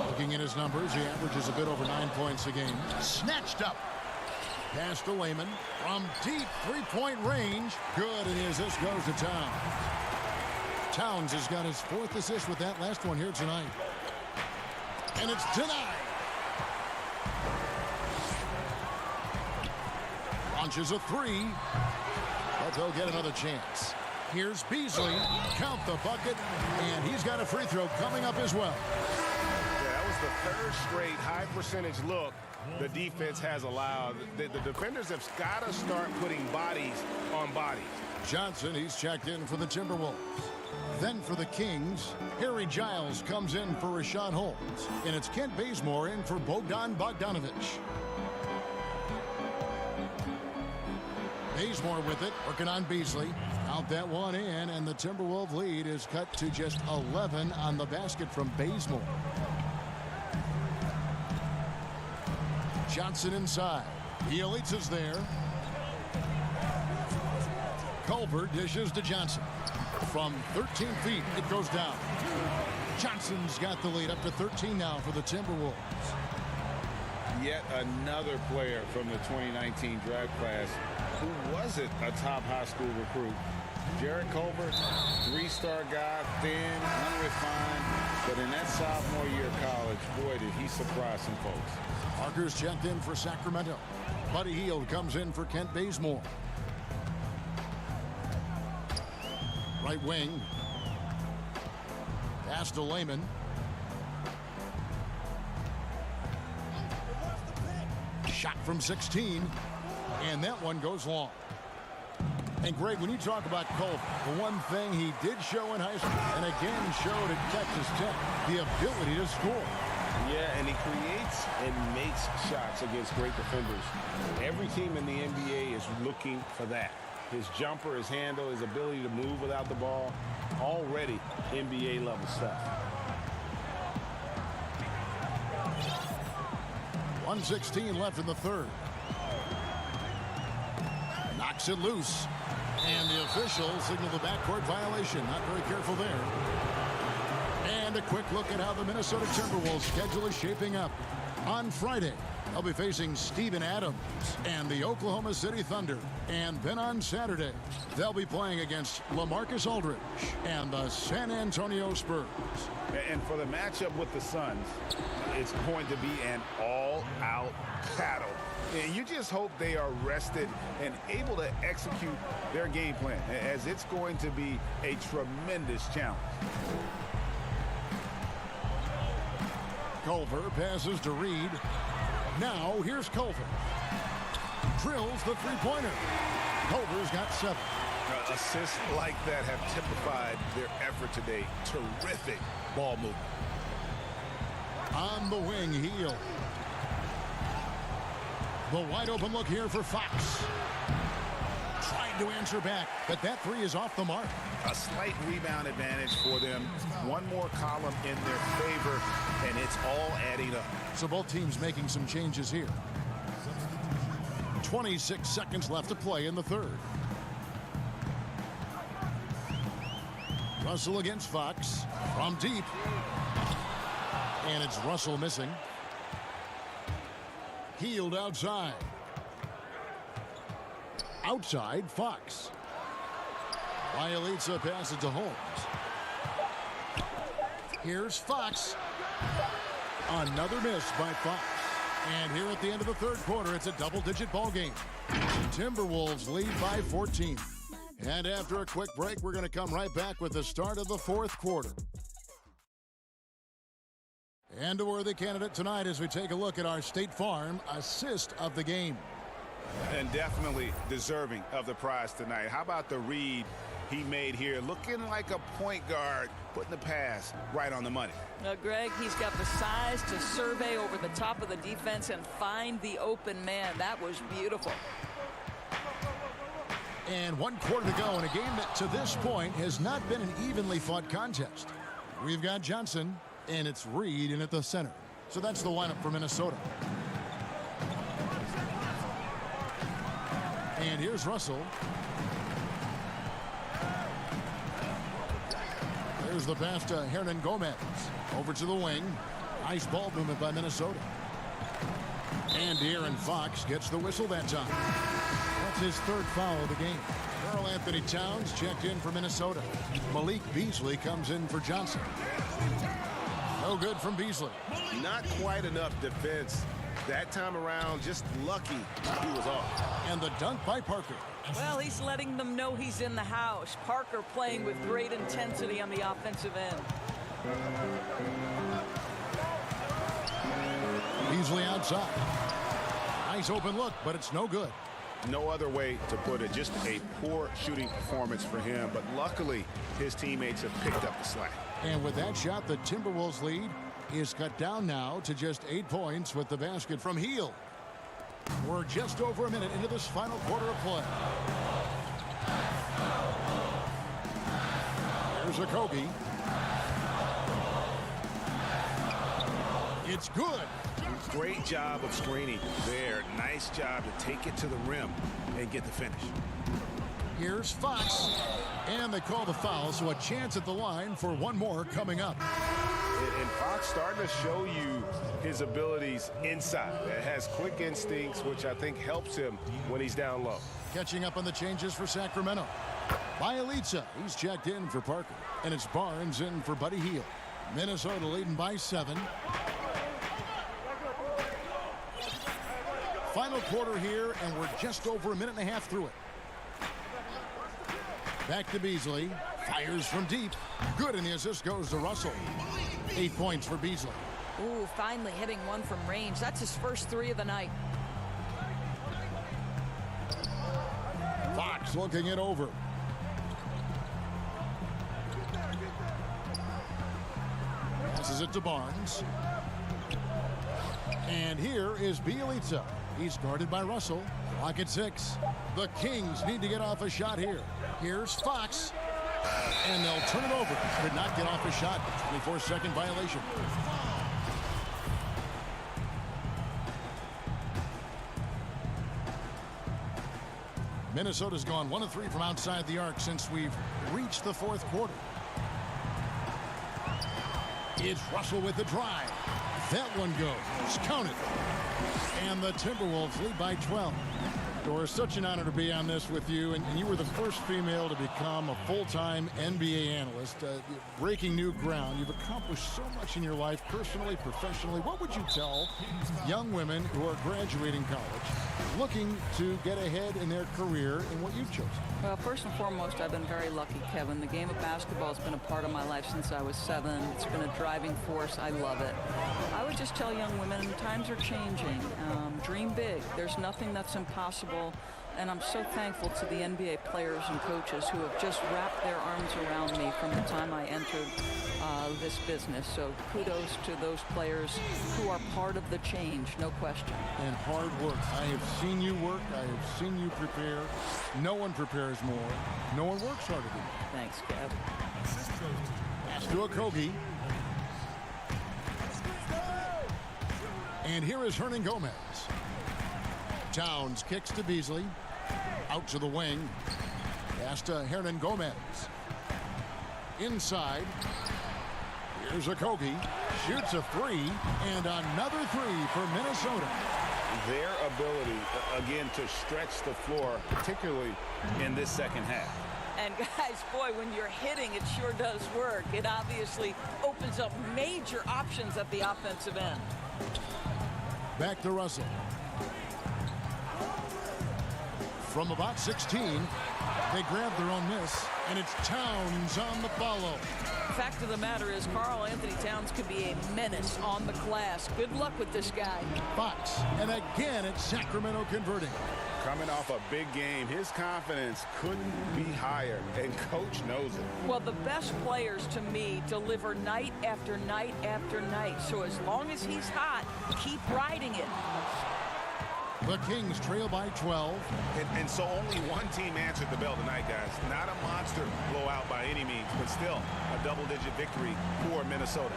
looking at his numbers, he averages a bit over 9 points a game. Snatched up. Pass to Layman from deep three-point range. Good, and his assist goes to Towns. Towns has got his 4th assist with that last one here tonight. And it's denied. Launches a three, but they'll get another chance. Here's Beasley. Count the bucket, and he's got a free throw coming up as well. Yeah, that was the 3rd straight high-percentage look the defense has allowed. The defenders have got to start putting bodies on bodies. Johnson, he's checked in for the Timberwolves. Then for the Kings, Harry Giles comes in for Rashawn Holmes. And it's Kent Bazemore in for Bogdan Bogdanovic. Bazemore with it, working on Beasley. Out that one in, and the Timberwolves lead is cut to just 11 on the basket from Bazemore. Johnson inside. Bjelica's there. Culver dishes to Johnson. From 13 feet, it goes down. Johnson's got the lead up to 13 now for the Timberwolves. Yet another player from the 2019 draft class who wasn't a top high school recruit. Jarrett Culver, 3-star guy, thin, unrefined, but in that sophomore year of college, boy, did he surprise some folks. Parker's checked in for Sacramento. Buddy Hield comes in for Kent Bazemore. Right wing. Pass to Layman. Shot from 16. And that one goes long. And Greg, when you talk about Culver, the one thing he did show in high school, and again showed at Texas Tech, the ability to score. Yeah, and he creates and makes shots against great defenders. Every team in the NBA is looking for that. His jumper, his handle, his ability to move without the ball, already NBA level stuff. 1:16 left in the third. Knocks it loose. And the officials signal the backcourt violation. Not very careful there. And a quick look at how the Minnesota Timberwolves schedule is shaping up. On Friday, they'll be facing Steven Adams and the Oklahoma City Thunder. And then on Saturday, they'll be playing against LaMarcus Aldridge and the San Antonio Spurs. And for the matchup with the Suns, it's going to be an all-out battle. And you just hope they are rested and able to execute their game plan, as it's going to be a tremendous challenge. Culver passes to Reed. Now here's Culver. Drills the three-pointer. Culver's got 7. Assists like that have typified their effort today. Terrific ball movement. On the wing, Hield. The wide open look here for Fox. Trying to answer back, but that three is off the mark. A slight rebound advantage for them. One more column in their favor, and it's all adding up. So both teams making some changes here. 26 seconds left to play in the third. Russell against Fox from deep. And it's Russell missing. Hield outside. Outside, Fox. Bjelica passes to Holmes. Here's Fox. Another miss by Fox. And here at the end of the third quarter, it's a double-digit ball game. Timberwolves lead by 14. And after a quick break, we're going to come right back with the start of the fourth quarter. And a worthy candidate tonight as we take a look at our State Farm assist of the game. And definitely deserving of the prize tonight. How about the read he made here? Looking like a point guard, putting the pass right on the money. Greg, he's got the size to survey over the top of the defense and find the open man. That was beautiful. And 1 quarter to go in a game that to this point has not been an evenly fought contest. We've got Johnson, and it's Reed in at the center. So that's the lineup for Minnesota. And here's Russell. There's the pass to Hernan Gomez. Over to the wing. Nice ball movement by Minnesota. And De'Aaron Fox gets the whistle that time. That's his 3rd foul of the game. Karl Anthony Towns checked in for Minnesota. Malik Beasley comes in for Johnson. No good from Beasley. Not quite enough defense that time around. Just lucky he was off. And the dunk by Parker. Well, he's letting them know he's in the house. Parker playing with great intensity on the offensive end. Beasley outside. Nice open look, but it's no good. No other way to put it. Just a poor shooting performance for him. But luckily, his teammates have picked up the slack. And with that shot, the Timberwolves lead is cut down now to just 8 points with the basket from Hield. We're just over a minute into this final quarter of play. There's a Kobe. It's good. Great job of screening there. Nice job to take it to the rim and get the finish. Here's Fox. And they call the foul, so a chance at the line for one more coming up. And Fox starting to show you his abilities inside. It has quick instincts, which I think helps him when he's down low. Catching up on the changes for Sacramento. Bielitsa, he's checked in for Parker. And it's Barnes in for Buddy Hield. Minnesota leading by 7. Final quarter here, and we're just over a minute and a half through it. Back to Beasley. Fires from deep. Good, and the assist goes to Russell. 8 points for Beasley. Ooh, finally hitting one from range. That's his first 3 of the night. Fox looking it over. Passes it to Barnes. And here is Bielitsa. He's guarded by Russell. Clock at 6. The Kings need to get off a shot here. Here's Fox. And they'll turn it over. Could not get off a shot. 24-second violation. Minnesota's gone 1 of 3 from outside the arc since we've reached the 4th quarter. It's Russell with the drive. That one goes. Counted. And the Timberwolves lead by 12. Doris, such an honor to be on this with you, and you were the first female to become a full-time NBA analyst, breaking new ground. You've accomplished so much in your life, personally, professionally. What would you tell young women who are graduating college, looking to get ahead in their career in what you've chosen? Well, first and foremost, I've been very lucky, Kevin. The game of basketball has been a part of my life since I was 7. It's been a driving force. I love it. I would just tell young women, times are changing. Dream big. There's nothing that's impossible. And I'm so thankful to the NBA players and coaches who have just wrapped their arms around me from the time I entered this business. So kudos to those players who are part of the change, no question. And hard work. I have seen you work. I have seen you prepare. No one prepares more. No one works harder than you. Thanks, Kev. Pass to Okogie. And here is Hernan Gomez. Towns kicks to Beasley. Out to the wing. Pass to Hernan Gomez. Inside. Here's Okogie. Shoots a 3. And another 3 for Minnesota. Their ability, again, to stretch the floor, particularly in this second half. And guys, boy, when you're hitting, it sure does work. It obviously opens up major options at the offensive end. Back to Russell. From about 16, they grab their own miss, and it's Towns on the follow. fact of the matter is Karl Anthony Towns could be a menace on the glass. Good luck with this guy. Fox, and again it's Sacramento converting. Coming off a big game, his confidence couldn't be higher, and coach knows it. Well, the best players to me deliver night after night after night. So as long as he's hot, keep riding it. The Kings trail by 12. And so only one team answered the bell tonight, guys. Not a monster blowout by any means, but still a double-digit victory for Minnesota.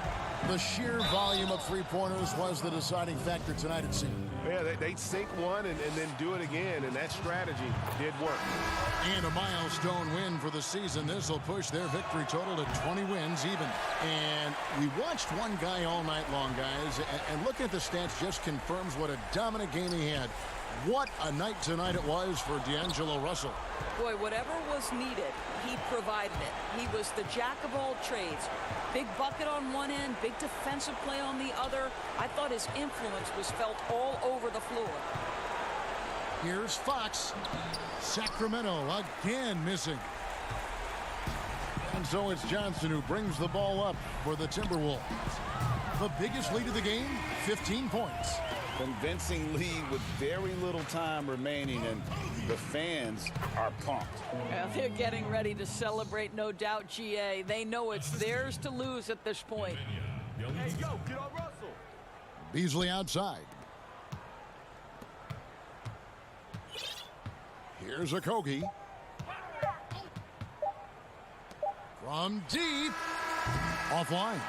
The sheer volume of three-pointers was the deciding factor tonight, it seemed. Yeah, they sink one and then do it again, and that strategy did work. And a milestone win for the season. This will push their victory total to 20 wins even. And we watched one guy all night long, guys, and looking at the stats just confirms what a dominant game he had. What a night tonight it was for D'Angelo Russell. Boy, whatever was needed, he provided it. He was the jack of all trades. Big bucket on one end, big defensive play on the other. I thought his influence was felt all over the floor. Here's Fox. Sacramento again missing. And so it's Johnson who brings the ball up for the Timberwolves. The biggest lead of the game, 15 points. Convincing lead with very little time remaining, and the fans are pumped. Well, they're getting ready to celebrate, no doubt, GA. They know it's theirs to lose at this point. Hey, yo, get on Russell. Beasley outside. Here's Okogie. From deep. Offline.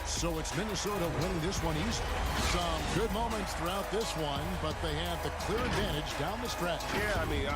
So it's Minnesota winning this one easy. Some good moments throughout this one, but they have the clear advantage down the stretch. Yeah, I mean,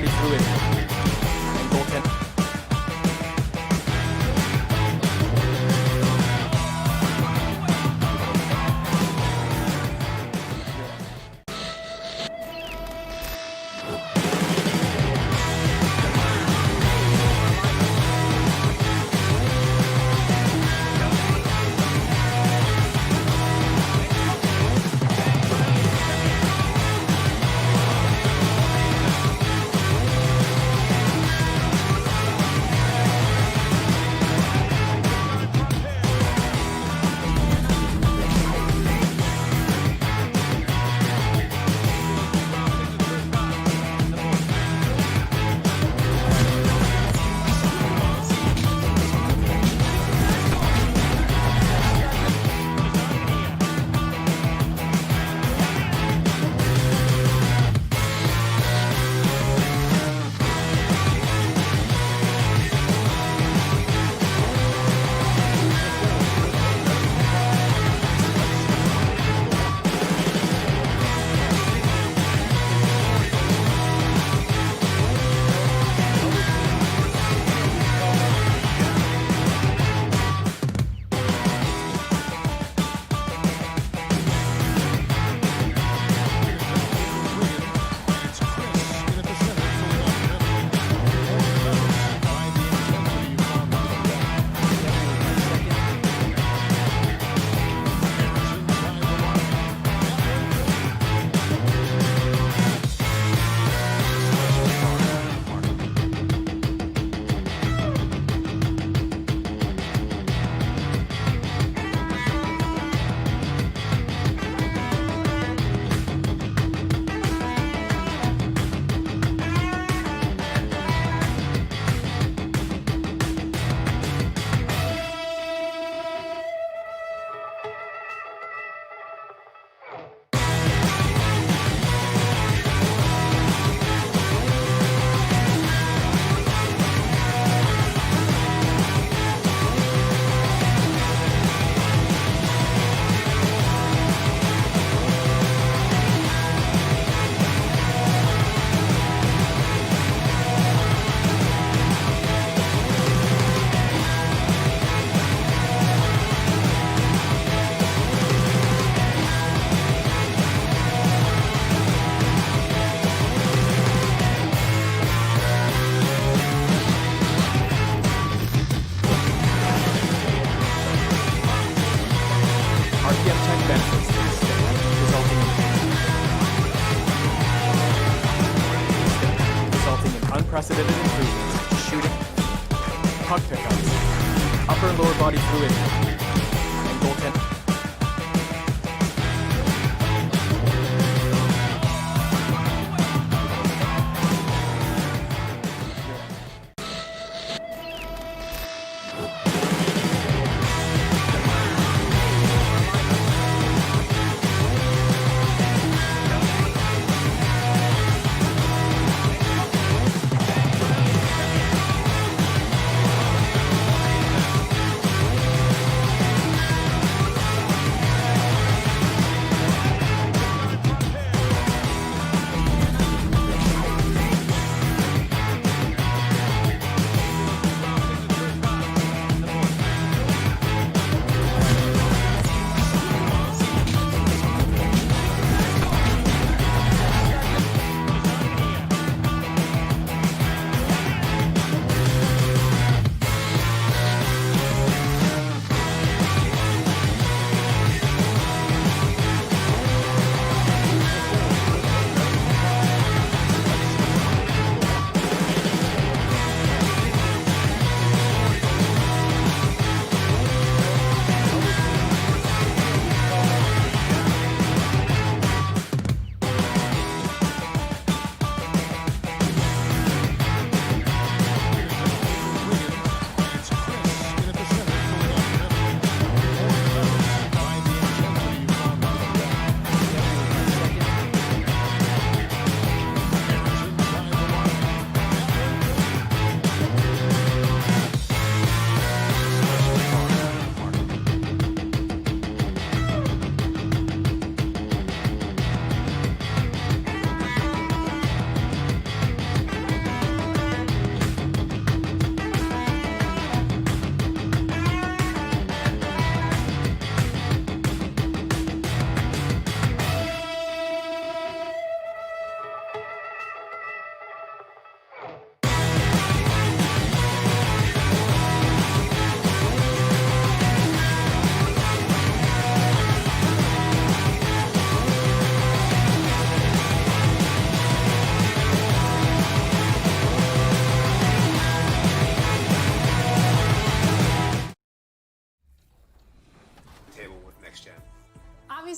body fluid, and goaltend. Unprecedented improvements, shooting, puck pickups, upper and lower body fluid, and goaltending.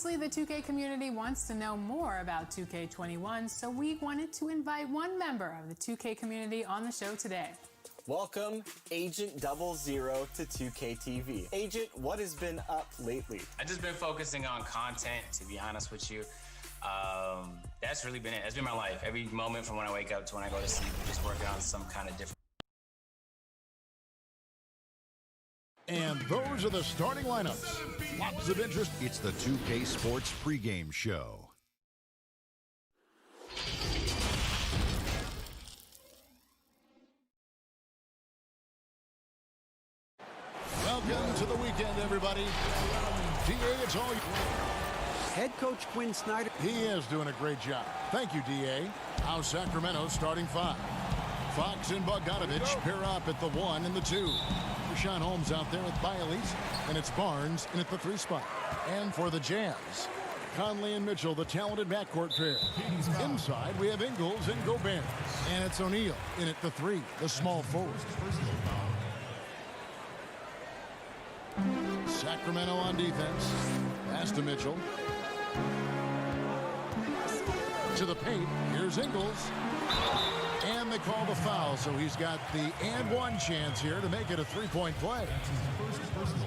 Obviously, the 2K community wants to know more about 2K21, so we wanted to invite one member of the 2K community on the show today. Welcome, Agent 00 to 2K TV. Agent, what has been up lately? I've just been focusing on content, to be honest with you. That's really been it. That's been my life. Every moment from when I wake up to when I go to sleep, just working on some kind of different. And those are the starting lineups. Lots of interest. It's the 2K Sports pregame show. Welcome to the weekend, everybody. DA, it's all you. Head coach Quinn Snyder. He is doing a great job. Thank you, DA. Now Sacramento starting 5. Fox and Bogdanovich pair up at the 1 and the 2. Richaun Holmes out there with Bialys, and it's Barnes in at the 3 spot. And for the Jazz, Conley and Mitchell, the talented backcourt pair. Inside, we have Ingles and Gobert. And it's O'Neal in at the 3, the small forward. Sacramento on defense. Pass to Mitchell. To the paint. Here's Ingles. And they call the foul, so he's got the and one chance here to make it a 3-point play.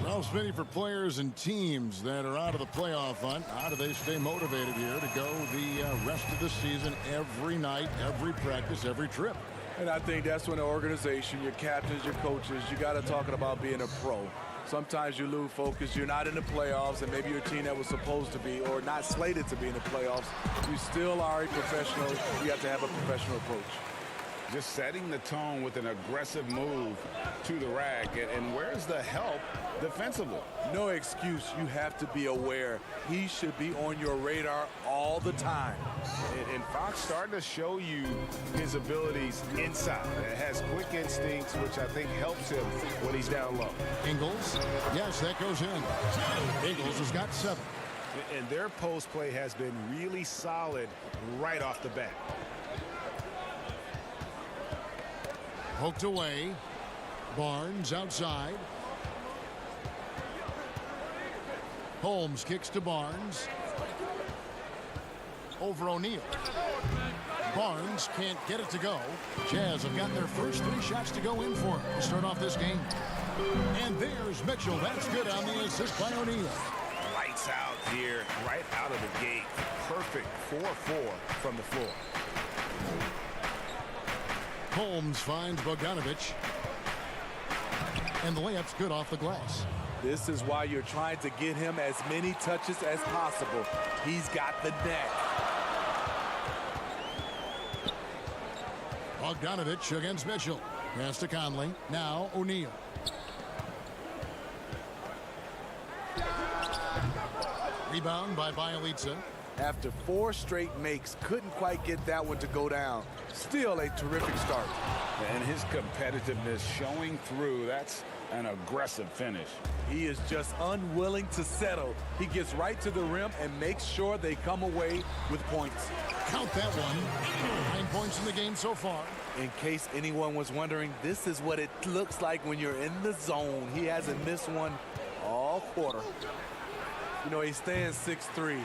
Well, Smitty, for players and teams that are out of the playoff hunt, how do they stay motivated here to go the rest of the season, every night, every practice, every trip? And I think that's when the organization, your captains, your coaches, you got to talk about being a pro. Sometimes you lose focus. You're not in the playoffs, and maybe your team that was supposed to be or not slated to be in the playoffs. You still are a professional. You have to have a professional approach. Just setting the tone with an aggressive move to the rack. And where's the help defensively? No excuse. You have to be aware. He should be on your radar all the time. And Fox starting to show you his abilities inside. It has quick instincts, which I think helps him when he's down low. Ingles, yes, that goes in. Ingles has got 7. And their post play has been really solid right off the bat. Poked away. Barnes outside. Holmes kicks to Barnes. Over O'Neal. Barnes can't get it to go. Jazz have got their first 3 shots to go in for him to start off this game. And there's Mitchell. That's good on the assist by O'Neal. Lights out here, right out of the gate. Perfect 4-4 from the floor. Holmes finds Bogdanovich. And the layup's good off the glass. This is why you're trying to get him as many touches as possible. He's got the net. Bogdanovich against Mitchell. Pass to Conley. Now O'Neal. Rebound by Bialys. After 4 straight makes, couldn't quite get that one to go down. Still a terrific start. And his competitiveness showing through. That's an aggressive finish. He is just unwilling to settle. He gets right to the rim and makes sure they come away with points. Count that one. 9 points in the game so far. In case anyone was wondering, this is what it looks like when you're in the zone. He hasn't missed one all quarter. You know, he stands 6'3",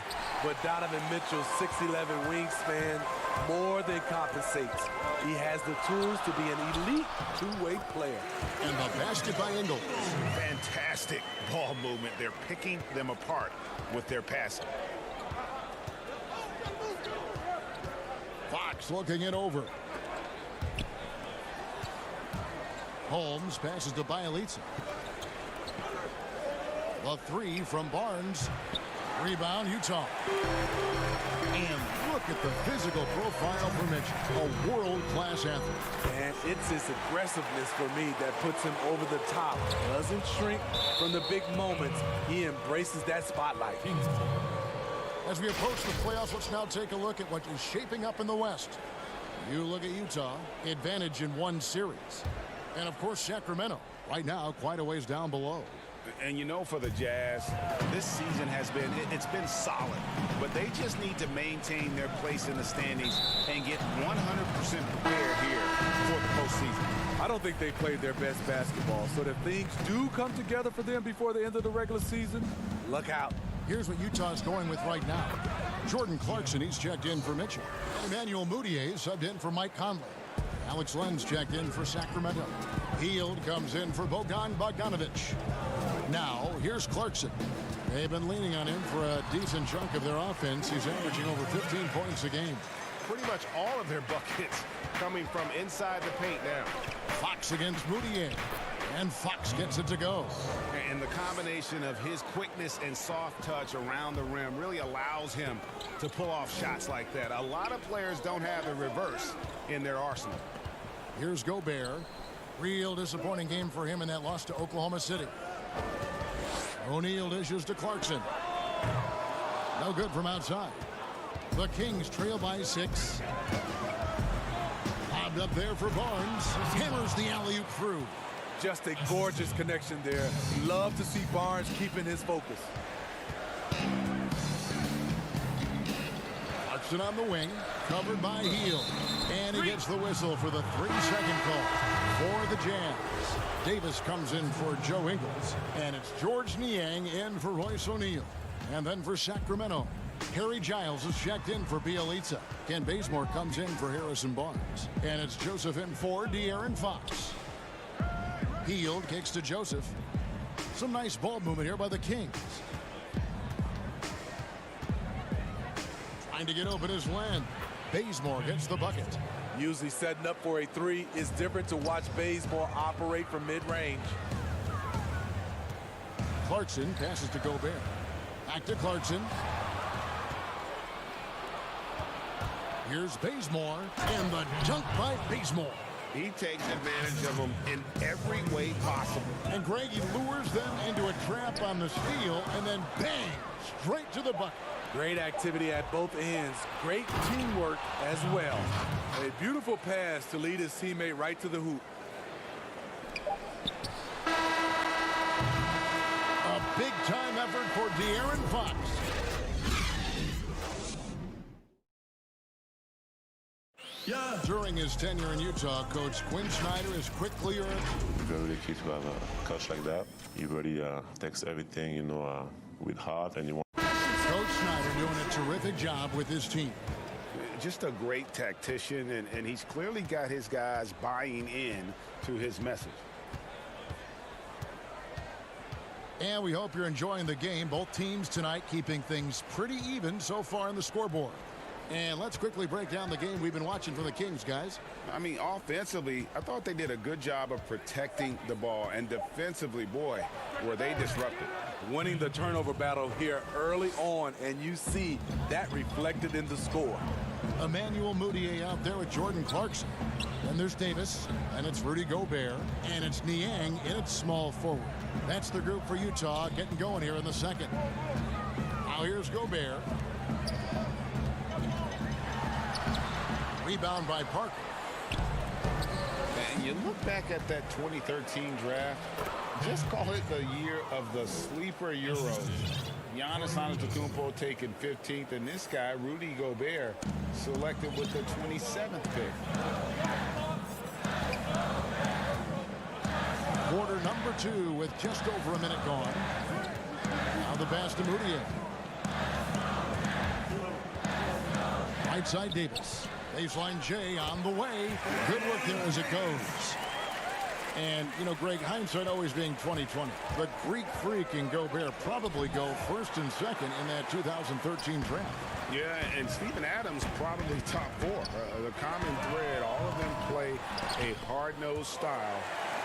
but Donovan Mitchell's 6'11" wingspan more than compensates. He has the tools to be an elite two-way player. And the basket by Ingles. Fantastic ball movement. They're picking them apart with their passing. Fox looking it over. Holmes passes to Bialys. The 3 from Barnes. Rebound, Utah. And look at the physical profile for Mitchell. A world-class athlete. And it's his aggressiveness for me that puts him over the top. Doesn't shrink from the big moments. He embraces that spotlight. As we approach the playoffs, let's now take a look at what is shaping up in the West. You look at Utah, advantage in 1 series. And, of course, Sacramento, right now, quite a ways down below. And you know, for the Jazz, this season has been, it's been solid. But they just need to maintain their place in the standings and get 100% prepared here for the postseason. I don't think they played their best basketball. So if things do come together for them before the end of the regular season, look out. Here's what Utah's going with right now. Jordan Clarkson, he's checked in for Mitchell. Emmanuel Mudiay subbed in for Mike Conley. Alex Lenz checked in for Sacramento. Hield comes in for Bogdan Bogdanovic. Now, here's Clarkson. They've been leaning on him for a decent chunk of their offense. He's averaging over 15 points a game. Pretty much all of their buckets coming from inside the paint now. Fox against Mudiay. And Fox gets it to go. And the combination of his quickness and soft touch around the rim really allows him to pull off shots like that. A lot of players don't have the reverse in their arsenal. Here's Gobert. Real disappointing game for him in that loss to Oklahoma City. O'Neal dishes to Clarkson. No good from outside. The Kings trail by 6. Lobbed up there for Barnes. Hammers the alley-oop through. Just a gorgeous connection there. Love to see Barnes keeping his focus. Clarkson on the wing, covered by Hield. And he gets the whistle for the 3-second call for the Jazz. Davis comes in for Joe Ingles. And it's George Niang in for Royce O'Neal. And then for Sacramento, Harry Giles is checked in for Bielitsa. Ken Bazemore comes in for Harrison Barnes. And it's Joseph in for De'Aaron Fox. Hield kicks to Joseph. Some nice ball movement here by the Kings. Trying to get open is Len. Bazemore gets the bucket. Usually setting up for a 3. It's different to watch Bazemore operate from mid-range. Clarkson passes to Gobert. Back to Clarkson. Here's Bazemore, and the dunk by Bazemore. He takes advantage of them in every way possible. And Greg, he lures them into a trap on the steal, and then bang, straight to the bucket. Great activity at both ends. Great teamwork as well. A beautiful pass to lead his teammate right to the hoop. A big-time effort for De'Aaron Fox. During his tenure in Utah, Coach Quinn Snyder has quickly earned. Very key to have a coach like that. He really takes everything, with heart, and you want. Coach Snyder doing a terrific job with his team. Just a great tactician, and he's clearly got his guys buying in to his message. And we hope you're enjoying the game. Both teams tonight keeping things pretty even so far on the scoreboard. And let's quickly break down the game we've been watching for the Kings, guys. I mean, offensively, I thought they did a good job of protecting the ball. And defensively, boy, were they disrupted. Winning the turnover battle here early on, and you see that reflected in the score. Emmanuel Mudiay out there with Jordan Clarkson. Then there's Davis, and it's Rudy Gobert, and it's Niang in its small forward. That's the group for Utah getting going here in the second. Now here's Gobert. Rebound by Parker. And you look back at that 2013 draft, just call it the year of the sleeper Euros. Giannis Antetokounmpo taken 15th, and this guy, Rudy Gobert, selected with the 27th pick. Quarter number 2 with just over a minute gone. Now the pass to Mudiay. Right side Davis. Baseline J on the way. Good work there as it goes. And, Greg, hindsight always being 20/20. The Greek Freak and Gobert probably go first and second in that 2013 draft. Yeah, and Steven Adams probably top 4. The common thread, all of them play a hard-nosed style,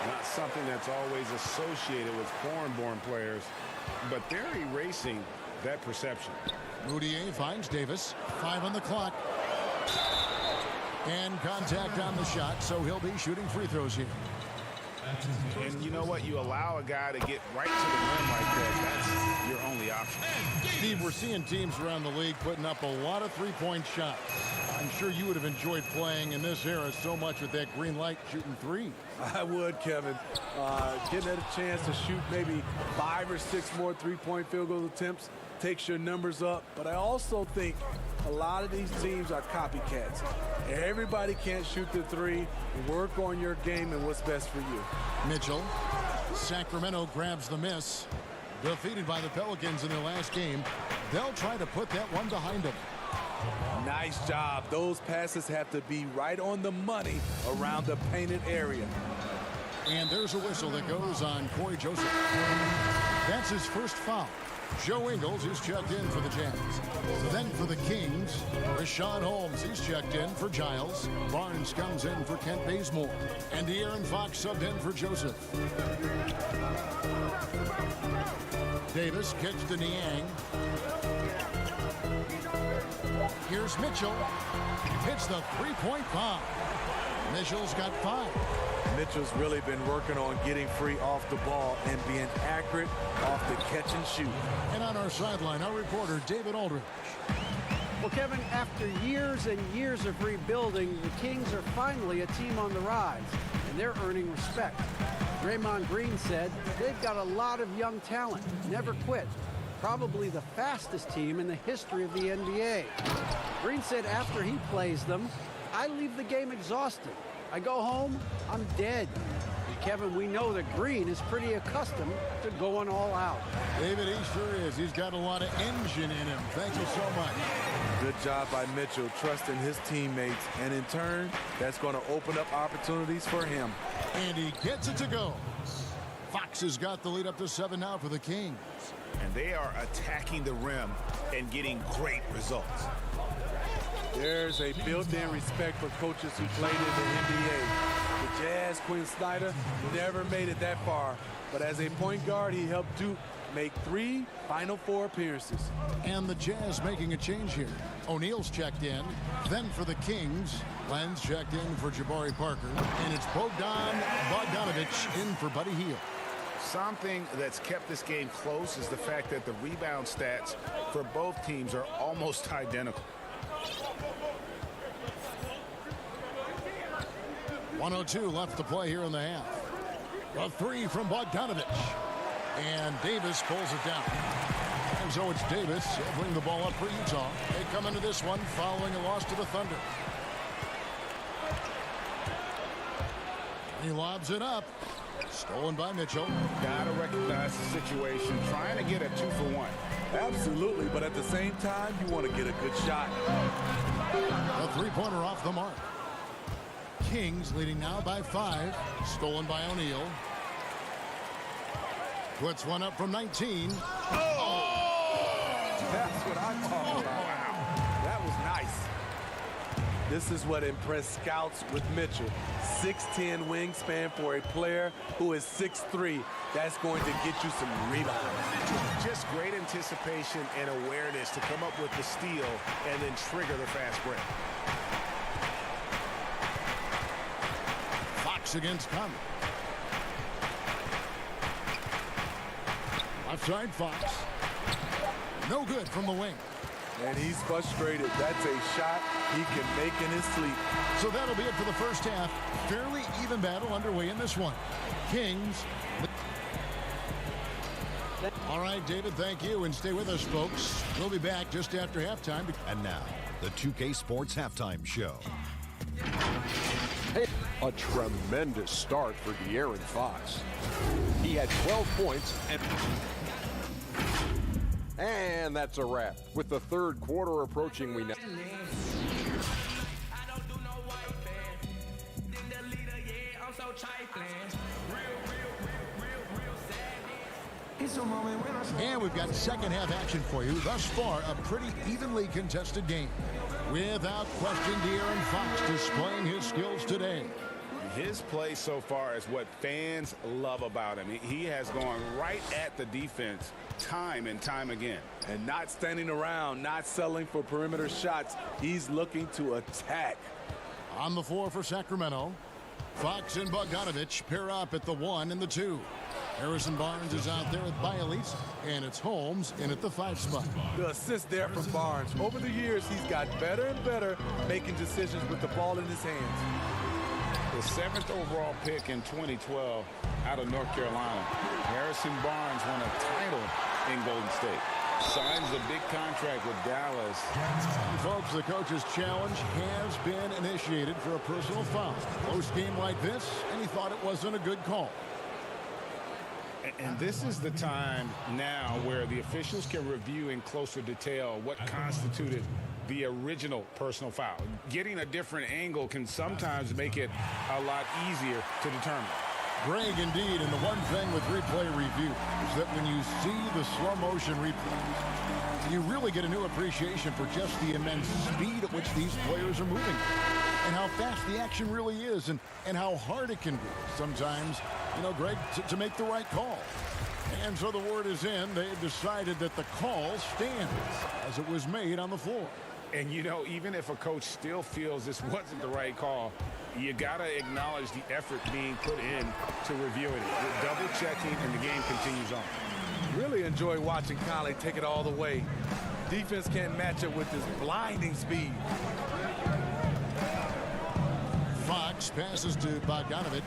not something that's always associated with foreign-born players, but they're erasing that perception. Mudiay finds Davis. 5 on the clock. And contact on the shot, so he'll be shooting free throws here. And you know what? You allow a guy to get right to the rim like that. That's your only option. Steve, we're seeing teams around the league putting up a lot of three-point shots. I'm sure you would have enjoyed playing in this era so much with that green light shooting three. I would, Kevin. Getting a chance to shoot maybe 5 or 6 more three-point field goal attempts takes your numbers up. But I also think a lot of these teams are copycats. Everybody can't shoot the three. Work on your game and what's best for you. Mitchell. Sacramento grabs the miss. Defeated by the Pelicans in their last game, they'll try to put that one behind them. Nice job. Those passes have to be right on the money around the painted area. And there's a whistle that goes on Corey Joseph. That's his first foul. Joe Ingles is checked in for the Jazz. Then for the Kings, Rashawn Holmes, he's checked in for Giles. Barnes comes in for Kent Bazemore. And De'Aaron Fox subbed in for Joseph. Davis kicks to Niang. Here's Mitchell. Hits the three-point bomb. Mitchell's got 5. Mitchell's really been working on getting free off the ball and being accurate off the catch and shoot. And on our sideline, our reporter, David Aldridge. Well, Kevin, after years and years of rebuilding, the Kings are finally a team on the rise, and they're earning respect. Draymond Green said they've got a lot of young talent, never quit. Probably the fastest team in the history of the NBA. Green said after he plays them, I leave the game exhausted. I go home, I'm dead. And Kevin, we know that Green is pretty accustomed to going all out. David, he sure is. He's got a lot of engine in him. Thank you so much. Good job by Mitchell, trusting his teammates. And in turn, that's going to open up opportunities for him. And he gets it to go. Fox has got the lead up to 7 now for the Kings. And they are attacking the rim and getting great results. There's a built-in respect for coaches who played in the NBA. The Jazz, Quinn Snyder, never made it that far. But as a point guard, he helped Duke make 3 Final Four appearances. And the Jazz making a change here. O'Neal's checked in. Then for the Kings, Len's checked in for Jabari Parker. And it's Bogdan Bogdanovic in for Buddy Hield. Something that's kept this game close is the fact that the rebound stats for both teams are almost identical. 1:02 left to play here in the half. A 3 from Bogdanovic. And Davis pulls it down. And so it's Davis. He'll bring the ball up for Utah. They come into this one following a loss to the Thunder. He lobs it up. Stolen by Mitchell. Gotta recognize the situation. Trying to get a 2-for-1. Absolutely, but at the same time, you want to get a good shot. A three-pointer off the mark. Kings leading now by 5. Stolen by O'Neal. Puts one up from 19. Oh! That's what I'm talking about. Wow. That was nice. This is what impressed scouts with Mitchell. 6'10" wingspan for a player who is 6'3". That's going to get you some rebounds. Just great anticipation and awareness to come up with the steal and then trigger the fast break. Fox against Conley. Left side Fox. No good from the wing. And he's frustrated. That's a shot he can make in his sleep. So that'll be it for the first half. Fairly even battle underway in this one. Kings. All right, David, thank you. And stay with us, folks. We'll be back just after halftime. And now, the 2K Sports Halftime Show. Hey, a tremendous start for De'Aaron Fox. He had 12 points and that's a wrap. With the third quarter approaching, we now. And we've got second half action for you. Thus far, a pretty evenly contested game. Without question, De'Aaron Fox displaying his skills today. His play so far is what fans love about him. He has gone right at the defense time and time again. And not standing around, not settling for perimeter shots. He's looking to attack. On the floor for Sacramento, Fox and Bogdanovic pair up at the 1 and the 2. Harrison Barnes is out there with Bialis, and it's Holmes in at the 5 spot. The assist there from Barnes. Over the years, he's got better and better making decisions with the ball in his hands. The 7th overall pick in 2012 out of North Carolina. Harrison Barnes won a title in Golden State. Signs a big contract with Dallas. Folks, the coach's challenge has been initiated for a personal foul. Close game like this, and he thought it wasn't a good call. And this is the time now where the officials can review in closer detail what constituted the original personal foul. Getting a different angle can sometimes make it a lot easier to determine. Greg, indeed, and the one thing with replay review is that when you see the slow motion replays, you really get a new appreciation for just the immense speed at which these players are moving and how fast the action really is and how hard it can be sometimes, Greg, to make the right call. And so the word is in. They decided that the call stands as it was made on the floor. And, even if a coach still feels this wasn't the right call, you got to acknowledge the effort being put in to reviewing it. You're double-checking, and the game continues on. Really enjoy watching Conley take it all the way. Defense can't match it with his blinding speed. Fox passes to Bogdanovich.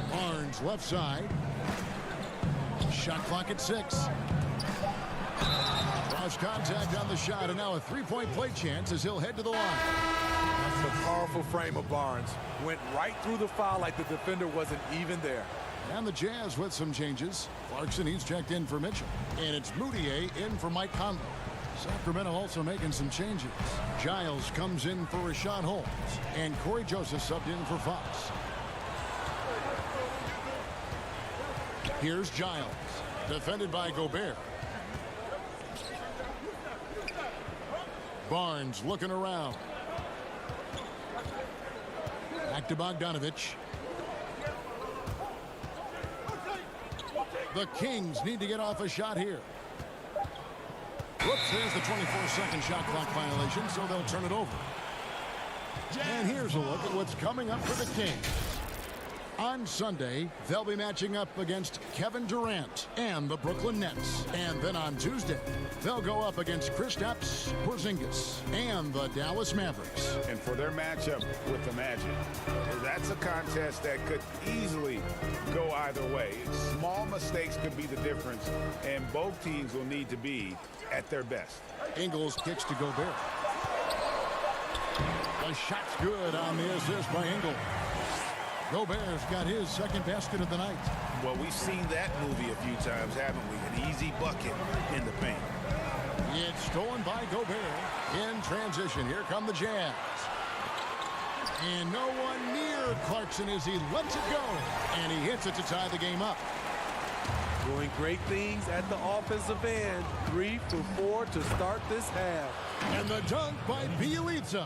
Barnes left side. Shot clock at 6. Cross contact on the shot, and now a three-point play chance as he'll head to the line. That's a powerful frame of Barnes. Went right through the foul like the defender wasn't even there. And the Jazz with some changes. Clarkson, he's checked in for Mitchell. And it's Moutier in for Mike Conley. Sacramento also making some changes. Giles comes in for Rashad Holmes. And Corey Joseph subbed in for Fox. Here's Giles, defended by Gobert. Barnes looking around. Back to Bogdanovich. The Kings need to get off a shot here. Whoops, there's the 24-second shot clock violation, so they'll turn it over. And here's a look at what's coming up for the Kings. On Sunday, they'll be matching up against Kevin Durant and the Brooklyn Nets. And then on Tuesday, they'll go up against Kristaps Porzingis and the Dallas Mavericks. And for their matchup with the Magic, that's a contest that could easily go either way. Small mistakes could be the difference, and both teams will need to be at their best. Ingles kicks to Gobert. The shot's good on the assist by Ingles. Gobert's got his second basket of the night. Well, we've seen that movie a few times, haven't we? An easy bucket in the paint. It's stolen by Gobert. In transition, here come the Jazz. And no one near Clarkson as he lets it go. And he hits it to tie the game up. Doing great things at the offensive end. 3 for 4 to start this half. And the dunk by Bjelica.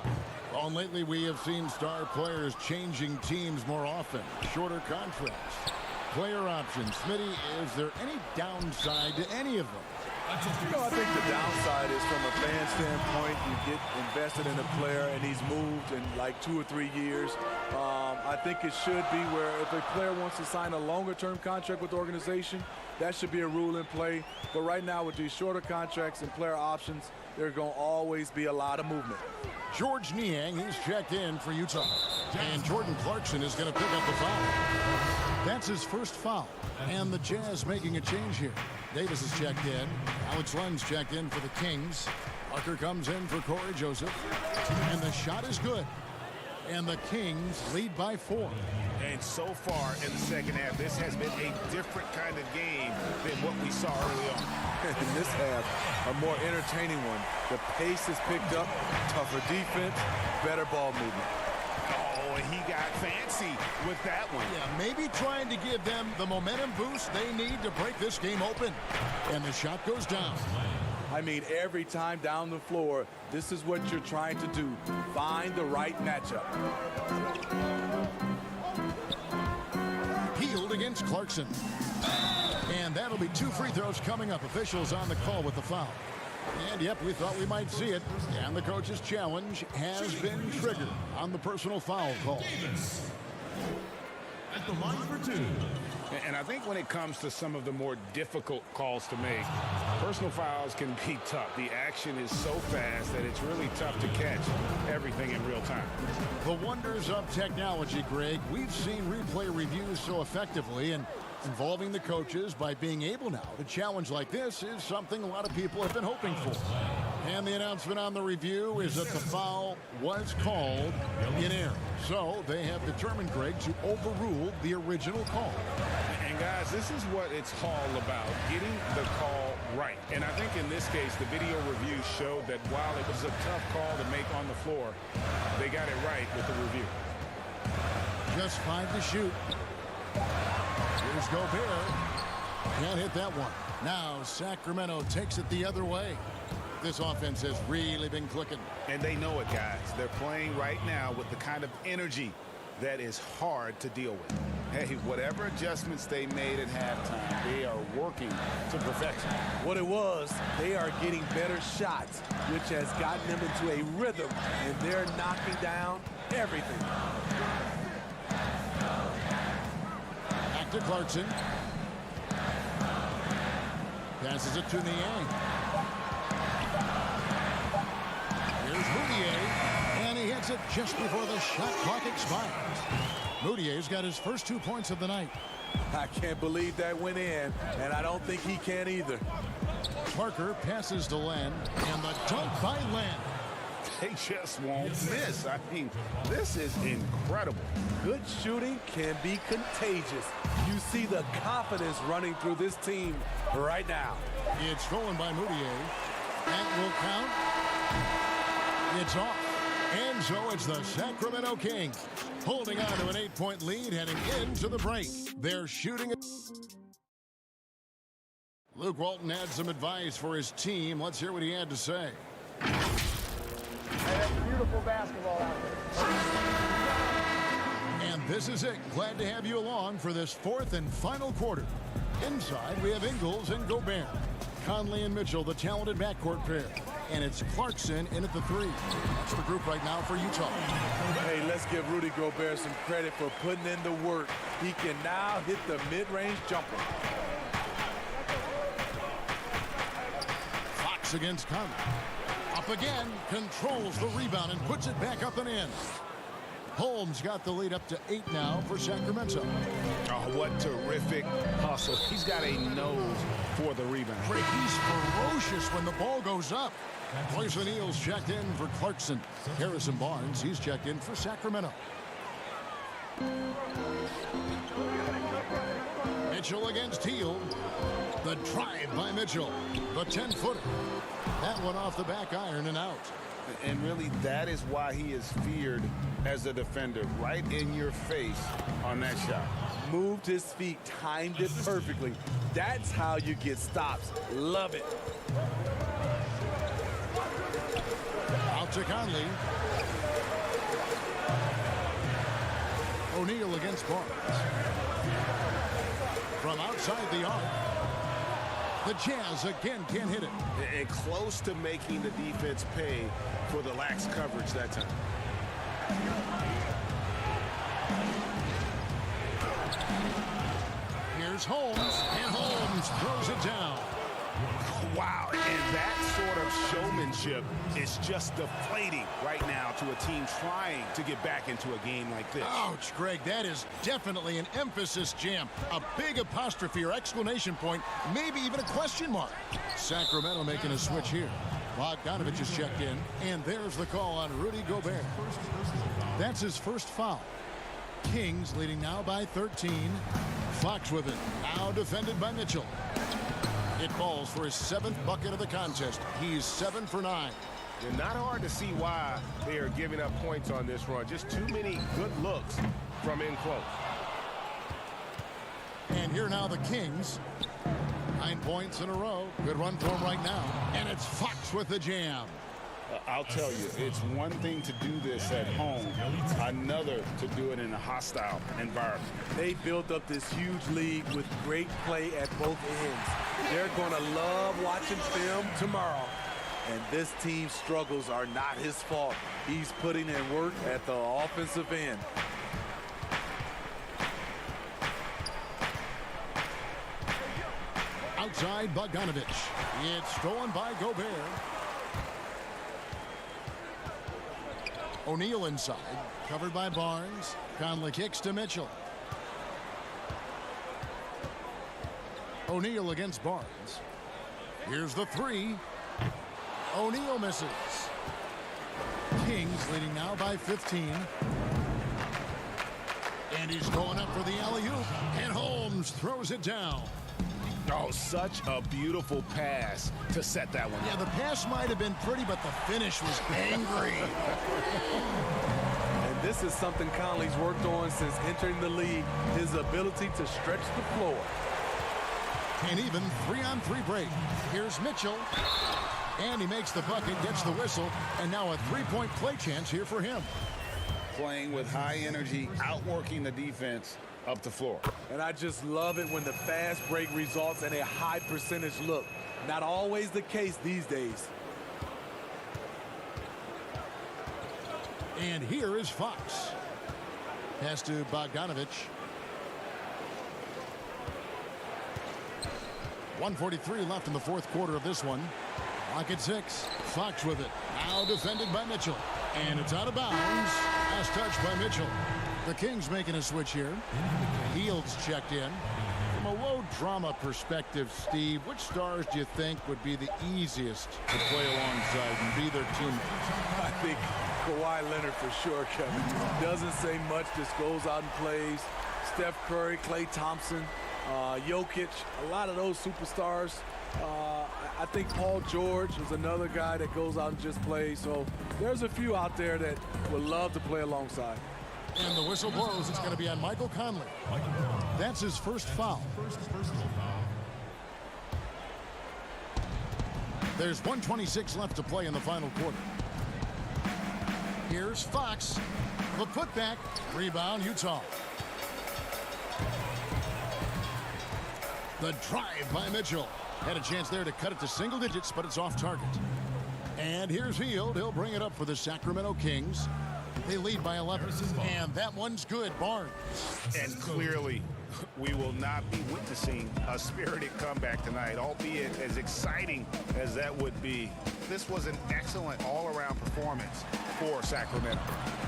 Well, lately we have seen star players changing teams more often. Shorter contracts, player options. Smitty, is there any downside to any of them? I think the downside is from a fan standpoint, you get invested in a player and he's moved in like 2 or 3 years. I think it should be where if a player wants to sign a longer-term contract with the organization, that should be a rule in play. But right now with these shorter contracts and player options, there's going to always be a lot of movement. George Niang, he's checked in for Utah. And Jordan Clarkson is going to pick up the foul. That's his first foul. And the Jazz making a change here. Davis is checked in. Alex Len's checked in for the Kings. Parker comes in for Corey Joseph. And the shot is good. And the Kings lead by 4. And so far in the second half, this has been a different kind of game than what we saw early on. In this half, a more entertaining one. The pace is picked up, tougher defense, better ball movement. Oh, and he got fancy with that one. Yeah, maybe trying to give them the momentum boost they need to break this game open. And the shot goes down. I mean, every time down the floor, this is what you're trying to do. Find the right matchup. Healed against Clarkson. And that'll be 2 free throws coming up. Officials on the call with the foul. And yep, we thought we might see it. And the coach's challenge has been triggered on the personal foul call. At the line for 2. And I think when it comes to some of the more difficult calls to make, personal fouls can be tough. The action is so fast that it's really tough to catch everything in real time. The wonders of technology, Greg. We've seen replay reviews so effectively, and involving the coaches by being able now to challenge like this is something a lot of people have been hoping for. And the announcement on the review is that the foul was called in air. So they have determined, Greg, to overrule the original call. And guys, this is what it's all about, getting the call right. And I think in this case, the video review showed that while it was a tough call to make on the floor, they got it right with the review. Just 5 to shoot. Here's Gobert. Can't hit that one. Now Sacramento takes it the other way. This offense has really been clicking. And they know it, guys. They're playing right now with the kind of energy that is hard to deal with. Hey, whatever adjustments they made at halftime, they are working to perfection. What it was, they are getting better shots, which has gotten them into a rhythm, and they're knocking down everything. Back to Clarkson. Passes it to Niang. Here's Moutier, and he hits it just before the shot clock expires. Moutier's got his first 2 points of the night. I can't believe that went in, and I don't think he can either. Parker passes to Len, and the dunk by Len. They just won't miss. I mean, this is incredible. Good shooting can be contagious. You see the confidence running through this team right now. It's stolen by Moutier. That will count. It's off. And so it's the Sacramento Kings holding on to an 8-point lead heading into the break. They're shooting it. Luke Walton had some advice for his team. Let's hear what he had to say. That's beautiful basketball out there. And this is it. Glad to have you along for this fourth and final quarter. Inside, we have Ingles and Gobert. Conley and Mitchell, the talented backcourt pair. And it's Clarkson in at the 3. That's the group right now for Utah. Hey, let's give Rudy Gobert some credit for putting in the work. He can now hit the mid-range jumper. Fox against Conley. Up again, controls the rebound and puts it back up and in. Holmes got the lead up to 8 now for Sacramento. Oh, what terrific hustle. He's got a nose for the rebound. Greg, he's ferocious when the ball goes up. Royce O'Neal's checked in for Clarkson. Harrison Barnes, he's checked in for Sacramento. Mitchell against Hield. The drive by Mitchell. The 10-footer. That one off the back iron and out. And really, that is why he is feared as a defender. Right in your face on that shot. Moved his feet, timed it perfectly. That's how you get stops. Love it. Out to Conley. O'Neal against Barnes. From outside the arc. The Jazz again can't hit it. And close to making the defense pay for the lax coverage that time. Here's Holmes, and Holmes throws it down. Wow, and that sort of showmanship is just deflating right now to a team trying to get back into a game like this. Ouch, Greg, that is definitely an emphasis jam. A big apostrophe or exclamation point, maybe even a question mark. Sacramento making a switch here. Bogdanovich is checked in, and there's the call on Rudy Gobert. That's his first foul. Kings leading now by 13. Fox with it, now defended by Mitchell. It falls for his 7th bucket of the contest. He's 7 for 9. And not hard to see why they are giving up points on this run. Just too many good looks from in close. And here now the Kings. 9 points in a row. Good run for him right now. And it's Fox with the jam. I'll tell you, it's one thing to do this at home, another to do it in a hostile environment. They built up this huge lead with great play at both ends. They're going to love watching film tomorrow. And this team's struggles are not his fault. He's putting in work at the offensive end. Outside Bogdanovich. It's stolen by Gobert. O'Neal inside, covered by Barnes. Conley kicks to Mitchell. O'Neal against Barnes. Here's the 3. O'Neal misses. Kings leading now by 15. And he's going up for the alley-oop. And Holmes throws it down. Oh, such a beautiful pass to set that one. Yeah, the pass might have been pretty, but the finish was angry. And this is something Conley's worked on since entering the league, his ability to stretch the floor. An even 3-on-3 break. Here's Mitchell. And he makes the bucket, gets the whistle, and now a three-point play chance here for him. Playing with high energy, outworking the defense up the floor. And I just love it when the fast break results in a high percentage look. Not always the case these days. And here is Fox. Pass to Bogdanovich. 1:43 left in the fourth quarter of this one. Clock at 6. Fox with it. Now defended by Mitchell. And it's out of bounds. Last touch by Mitchell. The Kings making a switch here. Fields checked in. From a low drama perspective, Steve, which stars do you think would be the easiest to play alongside and be their teammates? I think Kawhi Leonard for sure, Kevin. Doesn't say much, just goes out and plays. Steph Curry, Klay Thompson, Jokic, a lot of those superstars. I think Paul George is another guy that goes out and just plays. So there's a few out there that would love to play alongside. And the whistle blows. It's going to be on Michael Conley. That's his first foul. There's 1:26 left to play in the final quarter. Here's Fox. The putback. Rebound, Utah. The drive by Mitchell. Had a chance there to cut it to single digits, but it's off target. And here's Hield. He'll bring it up for the Sacramento Kings. They lead by 11. And that one's good, Barnes. And clearly, we will not be witnessing a spirited comeback tonight, albeit as exciting as that would be. This was an excellent all-around performance for Sacramento.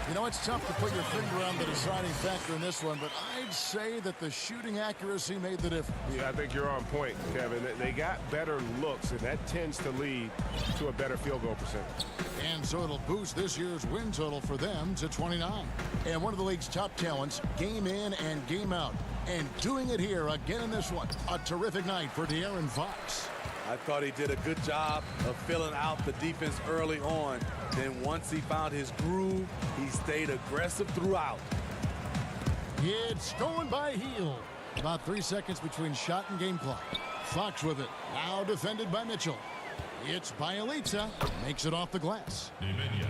You know, it's tough to put your finger on the deciding factor in this one, but I'd say that the shooting accuracy made the difference. Yeah, I think you're on point, Kevin. They got better looks, and that tends to lead to a better field goal percentage. And so it'll boost this year's win total for them to 29. And one of the league's top talents, game in and game out. And doing it here again in this one. A terrific night for De'Aaron Fox. I thought he did a good job of filling out the defense early on. Then once he found his groove, he stayed aggressive throughout. It's stolen by Hield. About 3 seconds between shot and game clock. Fox with it. Now defended by Mitchell. It's Bjelica. Makes it off the glass.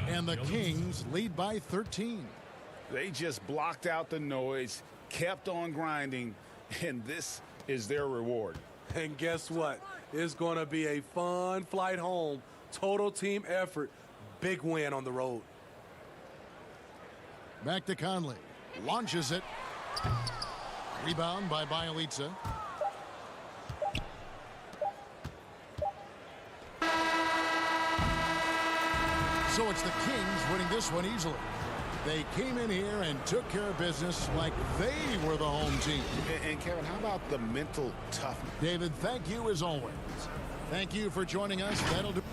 And the Kings lead by 13. They just blocked out the noise, kept on grinding, and this is their reward. And guess what? It's going to be a fun flight home. Total team effort. Big win on the road. Back to Conley. Launches it. Rebound by Bjelica. So it's the Kings winning this one easily. They came in here and took care of business like they were the home team. And Kevin, how about the mental toughness? David, thank you as always. Thank you for joining us. That'll do.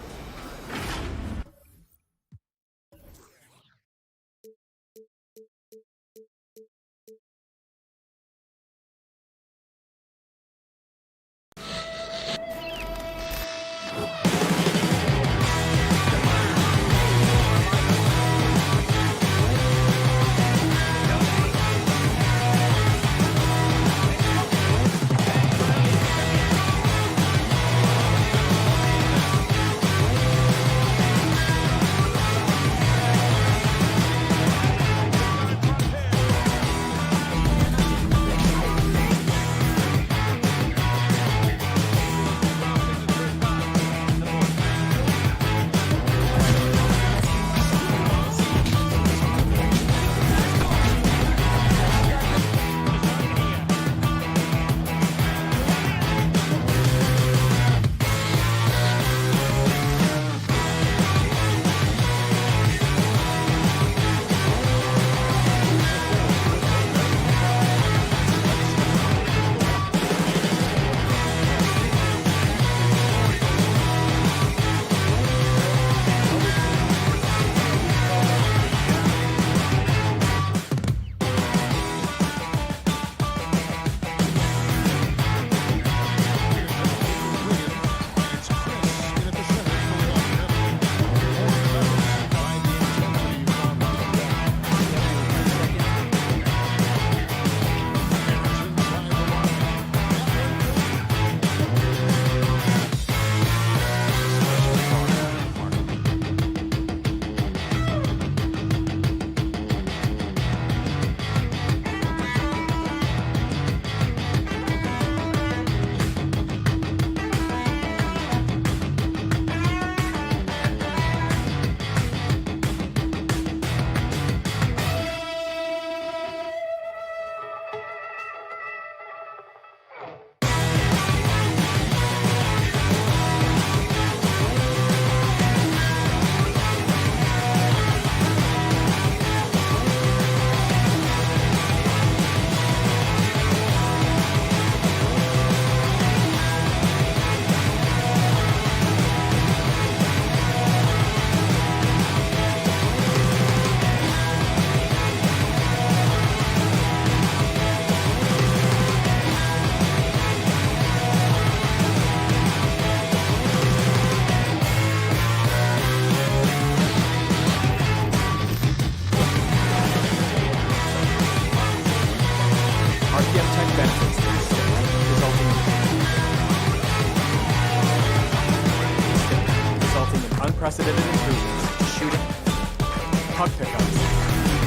puck pickups,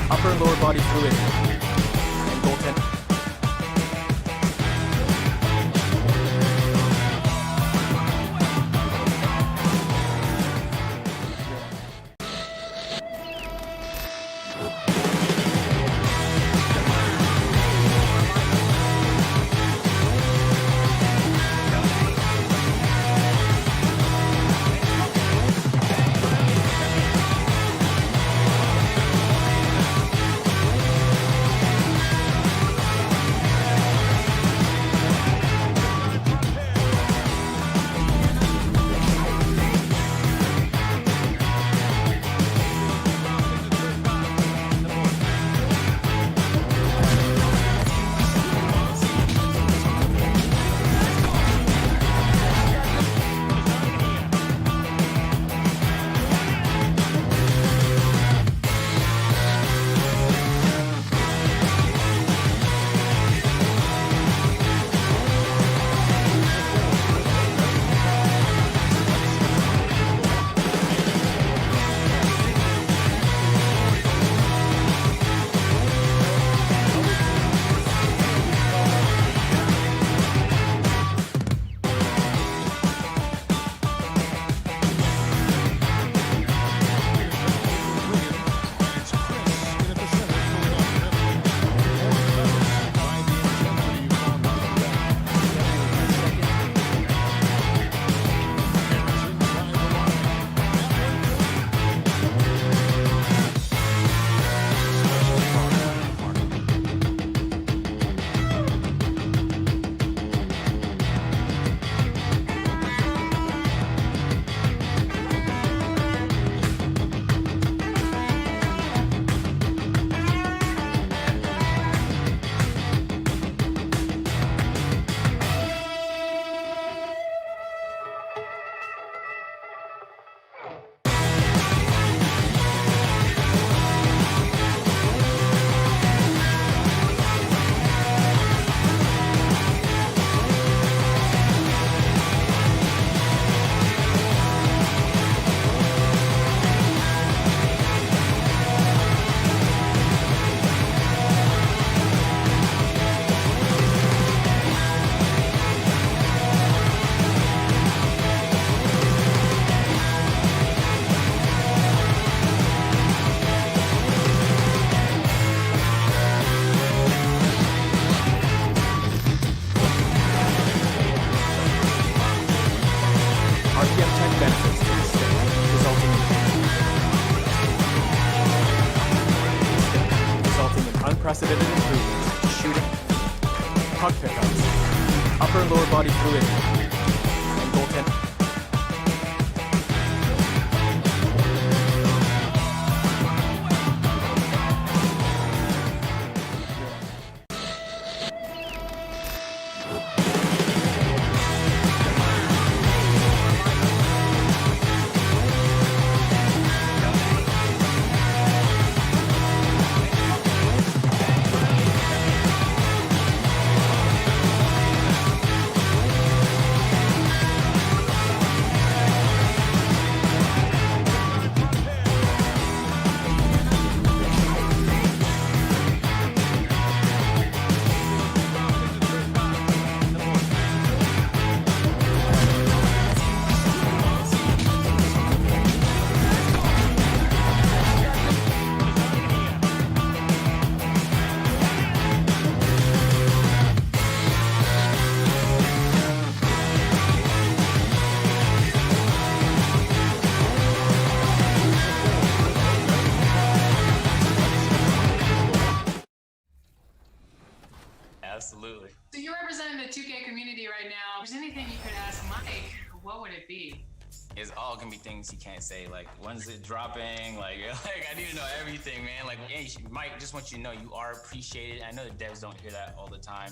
upper and lower body fluidity, and goaltending. Unprecedented improvements to shooting, puck pickups, upper and lower body fluidity, and goaltending. Absolutely. So you're representing the 2K community right now. If there's anything you could ask Mike, what would it be? It's all gonna be things you can't say, like when's it dropping? Like I need to know everything, man. Like, hey, Mike, just want you to know you are appreciated. I know the devs don't hear that all the time,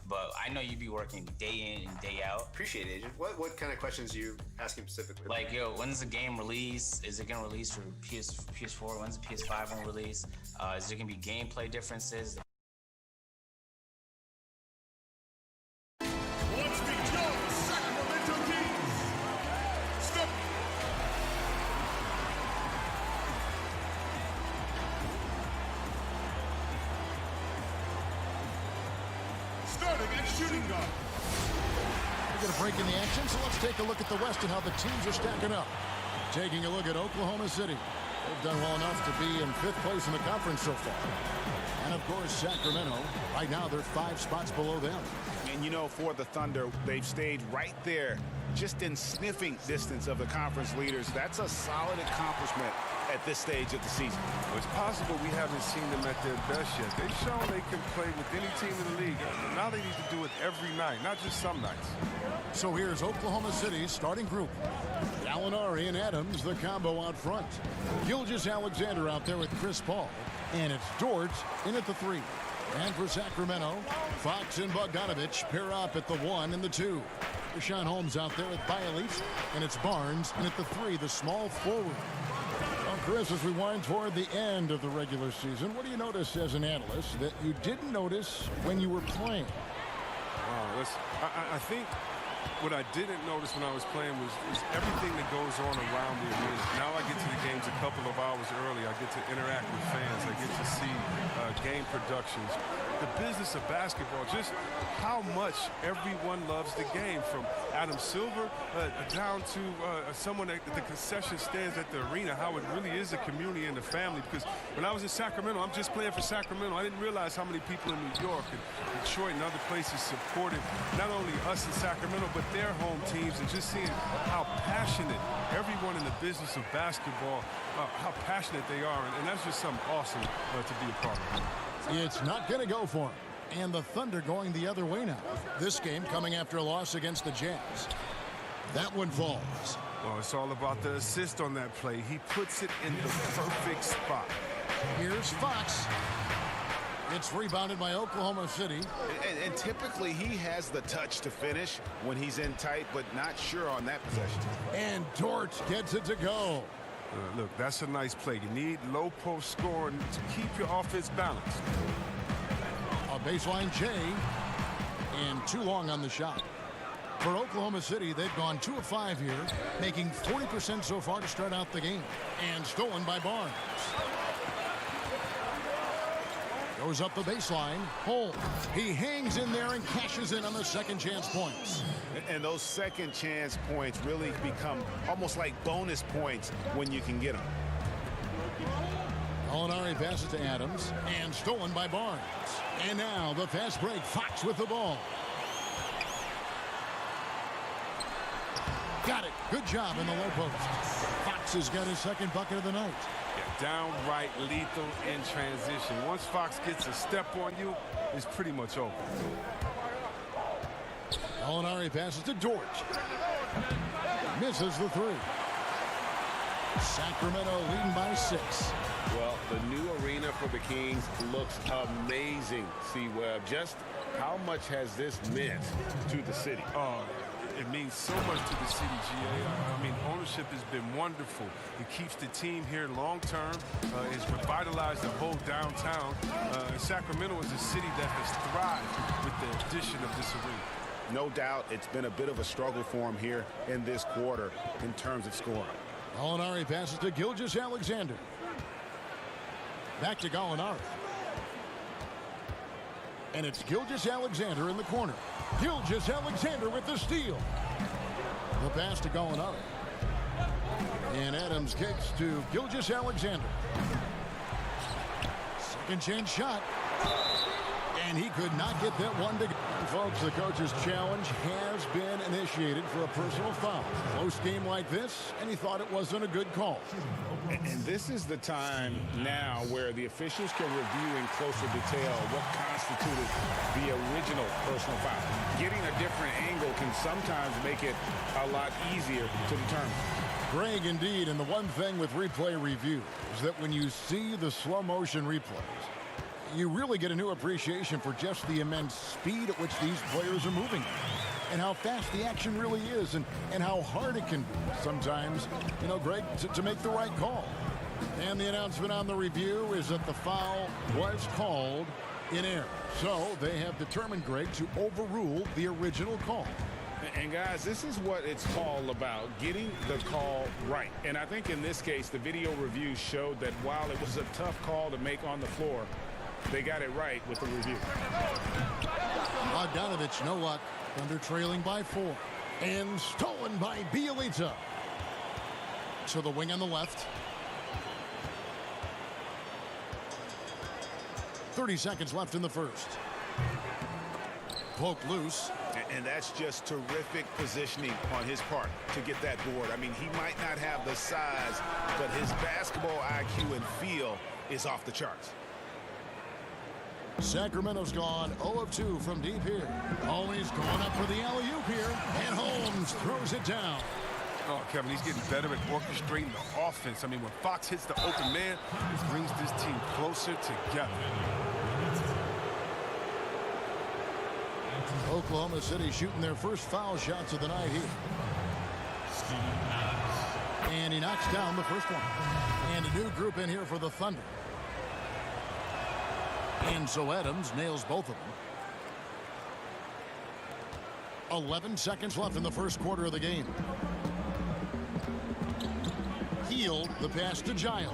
but I know you be working day in and day out. Appreciate it, Agent. What kind of questions are you asking specifically? Like, yo, when's the game release? Is it gonna release for PS4? When's the PS5 gonna release? Is there gonna be gameplay differences? starting at shooting guard. We're going to break in the action, so let's take a look at the West and how the teams are stacking up. Taking a look at Oklahoma City. They've done well enough to be in 5th place in the conference so far. And, of course, Sacramento. Right now, they're 5 spots below them. And, you know, for the Thunder, they've stayed right there, just in sniffing distance of the conference leaders. That's a solid accomplishment at this stage of the season. Well, it's possible we haven't seen them at their best yet. They've shown they can play with any team in the league. Now they need to do it every night, not just some nights. So here's Oklahoma City's starting group. Gallinari and Adams, the combo out front. Gilgeous-Alexander out there with Chris Paul. And it's Dort in at the 3. And for Sacramento, Fox and Bogdanovich pair up at the 1 and the 2. Rashawn Holmes out there with Bialys. And it's Barnes in at the 3, the small forward. Well, Chris, as we wind toward the end of the regular season, what do you notice as an analyst that you didn't notice when you were playing? Wow, I think what I didn't notice when I was playing was everything that goes on around the arena. Now I get to the games a couple of hours early. I get to interact with fans. I get to see game productions. The business of basketball, just how much everyone loves the game, from Adam Silver down to someone at the concession stands at the arena, how it really is a community and a family. Because when I was in Sacramento, I'm just playing for Sacramento. I didn't realize how many people in New York and Detroit and other places supported not only us in Sacramento, but their home teams, and just seeing how passionate everyone in the business of basketball, how passionate they are. And that's just something awesome to be a part of. It's not going to go for him. And the Thunder going the other way now. This game coming after a loss against the Jazz. That one falls. Well, it's all about the assist on that play. He puts it in the perfect spot. Here's Fox. It's rebounded by Oklahoma City. And typically he has the touch to finish when he's in tight, but not sure on that possession. And Dort gets it to go. Look, that's a nice play. You need low post scoring to keep your offense balanced. A baseline J, and too long on the shot. For Oklahoma City, they've gone 2 of 5 here, making 40% so far to start out the game. And stolen by Barnes. Goes up the baseline. Holmes. He hangs in there and cashes in on the second chance points. And those second chance points really become almost like bonus points when you can get them. Gallinari passes to Adams, and stolen by Barnes. And now the fast break. Fox with the ball. Got it. Good job in the low post. Fox has got his second bucket of the night. Downright lethal in transition. Once Fox gets a step on you, it's pretty much over. Gallinari passes to Dort. Misses the 3. Sacramento leading by 6. Well, the new arena for the Kings looks amazing, C-Webb. Just how much has this meant to the city? It means so much to the city, GA. I mean, ownership has been wonderful. It keeps the team here long term. It's revitalized the whole downtown. Sacramento is a city that has thrived with the addition of this arena. No doubt it's been a bit of a struggle for him here in this quarter in terms of scoring. Gallinari passes to Gilgeous-Alexander. Back to Gallinari. And it's Gilgeous-Alexander in the corner. Gilgeous-Alexander with the steal. The pass to Gallinari. And Adams kicks to Gilgeous-Alexander. Second chance shot. And he could not get that one to go. Folks, the coach's challenge has been initiated for a personal foul. Close game like this, and he thought it wasn't a good call. And this is the time now where the officials can review in closer detail what constituted the original personal foul. Getting a different angle can sometimes make it a lot easier to determine. Greg, indeed, and the one thing with replay review is that when you see the slow motion replays, you really get a new appreciation for just the immense speed at which these players are moving and how fast the action really is and how hard it can be sometimes, you know, Greg, to make the right call. And the announcement on the review is that the foul was called in error. So they have determined, Greg, to overrule the original call. And guys, this is what it's all about, getting the call right. And I think in this case, the video review showed that while it was a tough call to make on the floor, they got it right with the review. Bogdanovich, no luck. Thunder trailing by 4. And stolen by Bjelica. To the wing on the left. 30 seconds left in the first. Poke loose. And that's just terrific positioning on his part to get that board. I mean, he might not have the size, but his basketball IQ and feel is off the charts. Sacramento's gone 0 of 2 from deep here. Always going up for the alley-oop here. And Holmes throws it down. Oh, Kevin, he's getting better at orchestrating the offense. I mean, when Fox hits the open man, it brings this team closer together. Oklahoma City shooting their first foul shots of the night here. And he knocks down the first one. And a new group in here for the Thunder. And so Adams nails both of them. 11 seconds left in the first quarter of the game. Hield the pass to Giles.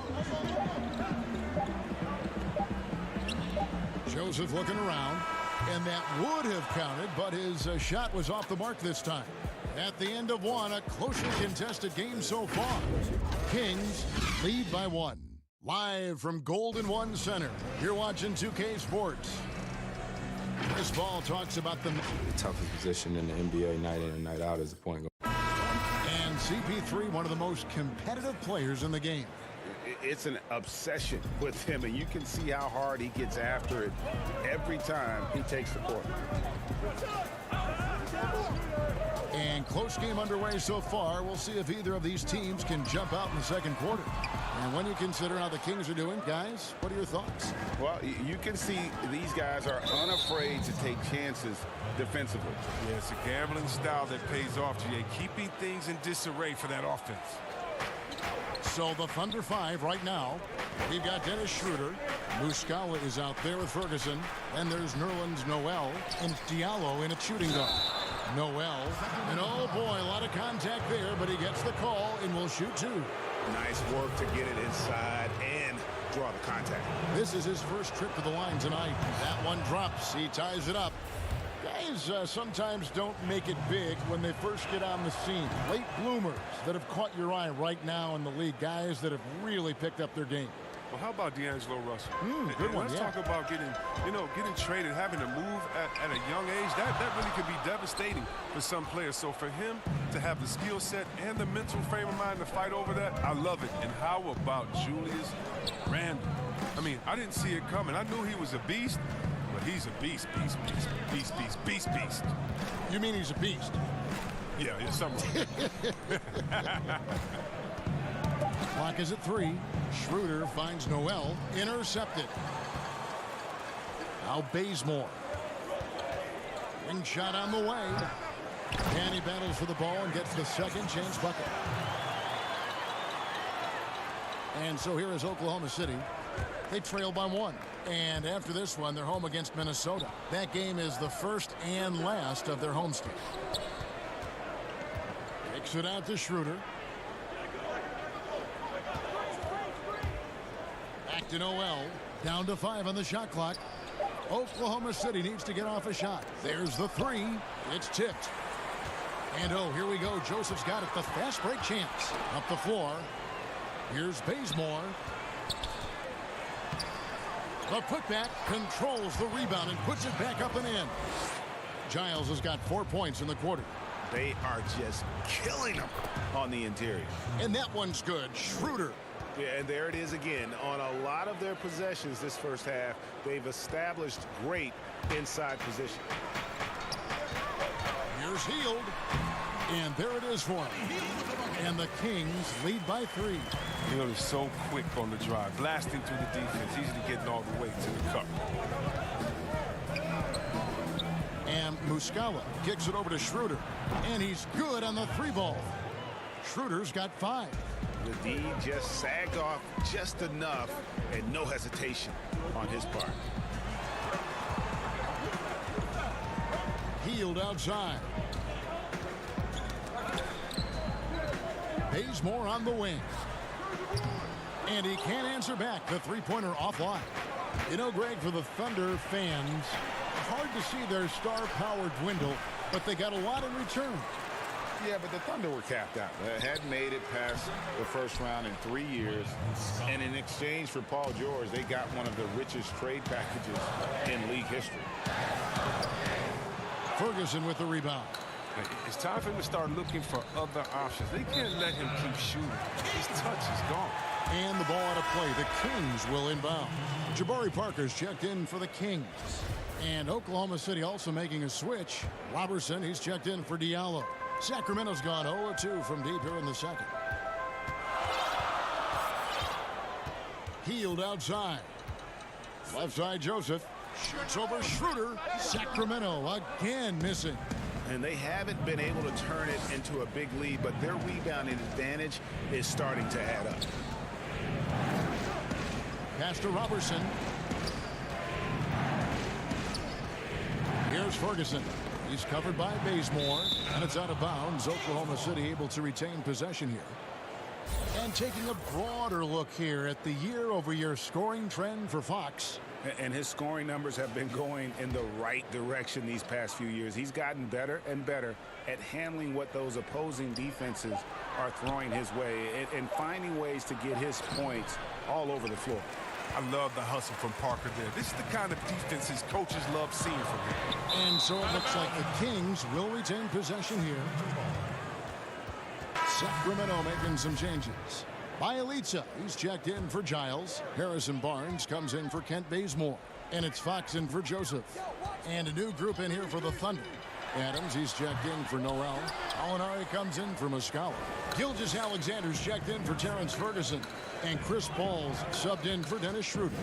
Joseph looking around. And that would have counted, but his shot was off the mark this time. At the end of one, a closely contested game so far. Kings lead by 1. Live from Golden One Center, you're watching 2K Sports. This ball talks about the toughest position in the NBA night in and night out as a point guard. And CP3, one of the most competitive players in the game. It's an obsession with him, and you can see how hard he gets after it every time he takes the court. And close game underway so far. We'll see if either of these teams can jump out in the second quarter. And when you consider how the Kings are doing, guys, what are your thoughts? Well, you can see these guys are unafraid to take chances defensively. Yeah, it's a gambling style that pays off, GA, keeping things in disarray for that offense. So the Thunder 5 right now. We've got Dennis Schroeder. Muscala is out there with Ferguson. And there's Nerlens Noel and Diallo in a shooting guard. Noel. And oh boy, a lot of contact there, but he gets the call and will shoot 2. Nice work to get it inside and draw the contact. This is his first trip to the line tonight. That one drops. He ties it up. Guys sometimes don't make it big when they first get on the scene. Late bloomers that have caught your eye right now in the league. Guys that have really picked up their game. Well, how about D'Angelo Russell? Good one, Let's talk about getting traded, having to move at a young age. That really could be devastating for some players. So for him to have the skill set and the mental frame of mind to fight over that, I love it. And how about Julius Randle? I mean, I didn't see it coming. I knew he was a beast. But he's a beast. You mean he's a beast? Yeah, something. Clock is at 3. Schroeder finds Noel. Intercepted. Now Bazemore. Wing shot on the way. And he battles for the ball and gets the second chance bucket. And so here is Oklahoma City. They trail by 1. And after this one, they're home against Minnesota. That game is the first and last of their homestand. Takes it out to Schroeder. Back to Noel. Down to 5 on the shot clock. Oklahoma City needs to get off a shot. There's the 3. It's tipped. And oh, here we go. Joseph's got it. The fast break chance. Up the floor. Here's Bazemore. The putback controls the rebound and puts it back up and in. Giles has got 4 points in the quarter. They are just killing them on the interior. And that one's good. Schroeder. Yeah, and there it is again. On a lot of their possessions this first half, they've established great inside position. Here's Hield. And there it is for him. And the Kings lead by 3. Hield is so quick on the drive, blasting through the defense, easily getting all the way to the cup. And Muscala kicks it over to Schroeder. And he's good on the 3-ball. Schroeder's got 5. The D just sagged off just enough and no hesitation on his part. Hield outside. Bazemore on the wing. And he can't answer back. The 3-pointer offline. You know, Greg, for the Thunder fans, hard to see their star power dwindle, but they got a lot in return. Yeah, but the Thunder were capped out. They hadn't made it past the first round in 3 years. And in exchange for Paul George, they got one of the richest trade packages in league history. Ferguson with the rebound. It's time for him to start looking for other options. They can't let him keep shooting. His touch is gone. And the ball out of play. The Kings will inbound. Jabari Parker's checked in for the Kings. And Oklahoma City also making a switch. Robertson, he's checked in for Diallo. Sacramento's gone 0-2 from deep here in the second. Healed outside. Left side, Joseph. Shoots over Schroeder. Sacramento again missing. And they haven't been able to turn it into a big lead, but their rebounding advantage is starting to add up. Pass to Robertson. Here's Ferguson. He's covered by Bazemore, and it's out of bounds. Oklahoma City able to retain possession here. And taking a broader look here at the year-over-year scoring trend for Fox. And his scoring numbers have been going in the right direction these past few years. He's gotten better and better at handling what those opposing defenses are throwing his way and finding ways to get his points all over the floor. I love the hustle from Parker there. This is the kind of defense his coaches love seeing from him. And so it looks like the Kings will retain possession here. Sacramento making some changes. Bielitsa, he's checked in for Giles. Harrison Barnes comes in for Kent Bazemore. And it's Fox in for Joseph. And a new group in here for the Thunder. Adams, he's checked in for Noel. Alinari comes in for Muscala. Gilgeous-Alexander's checked in for Terrence Ferguson. And Chris Paul's subbed in for Dennis Schroeder.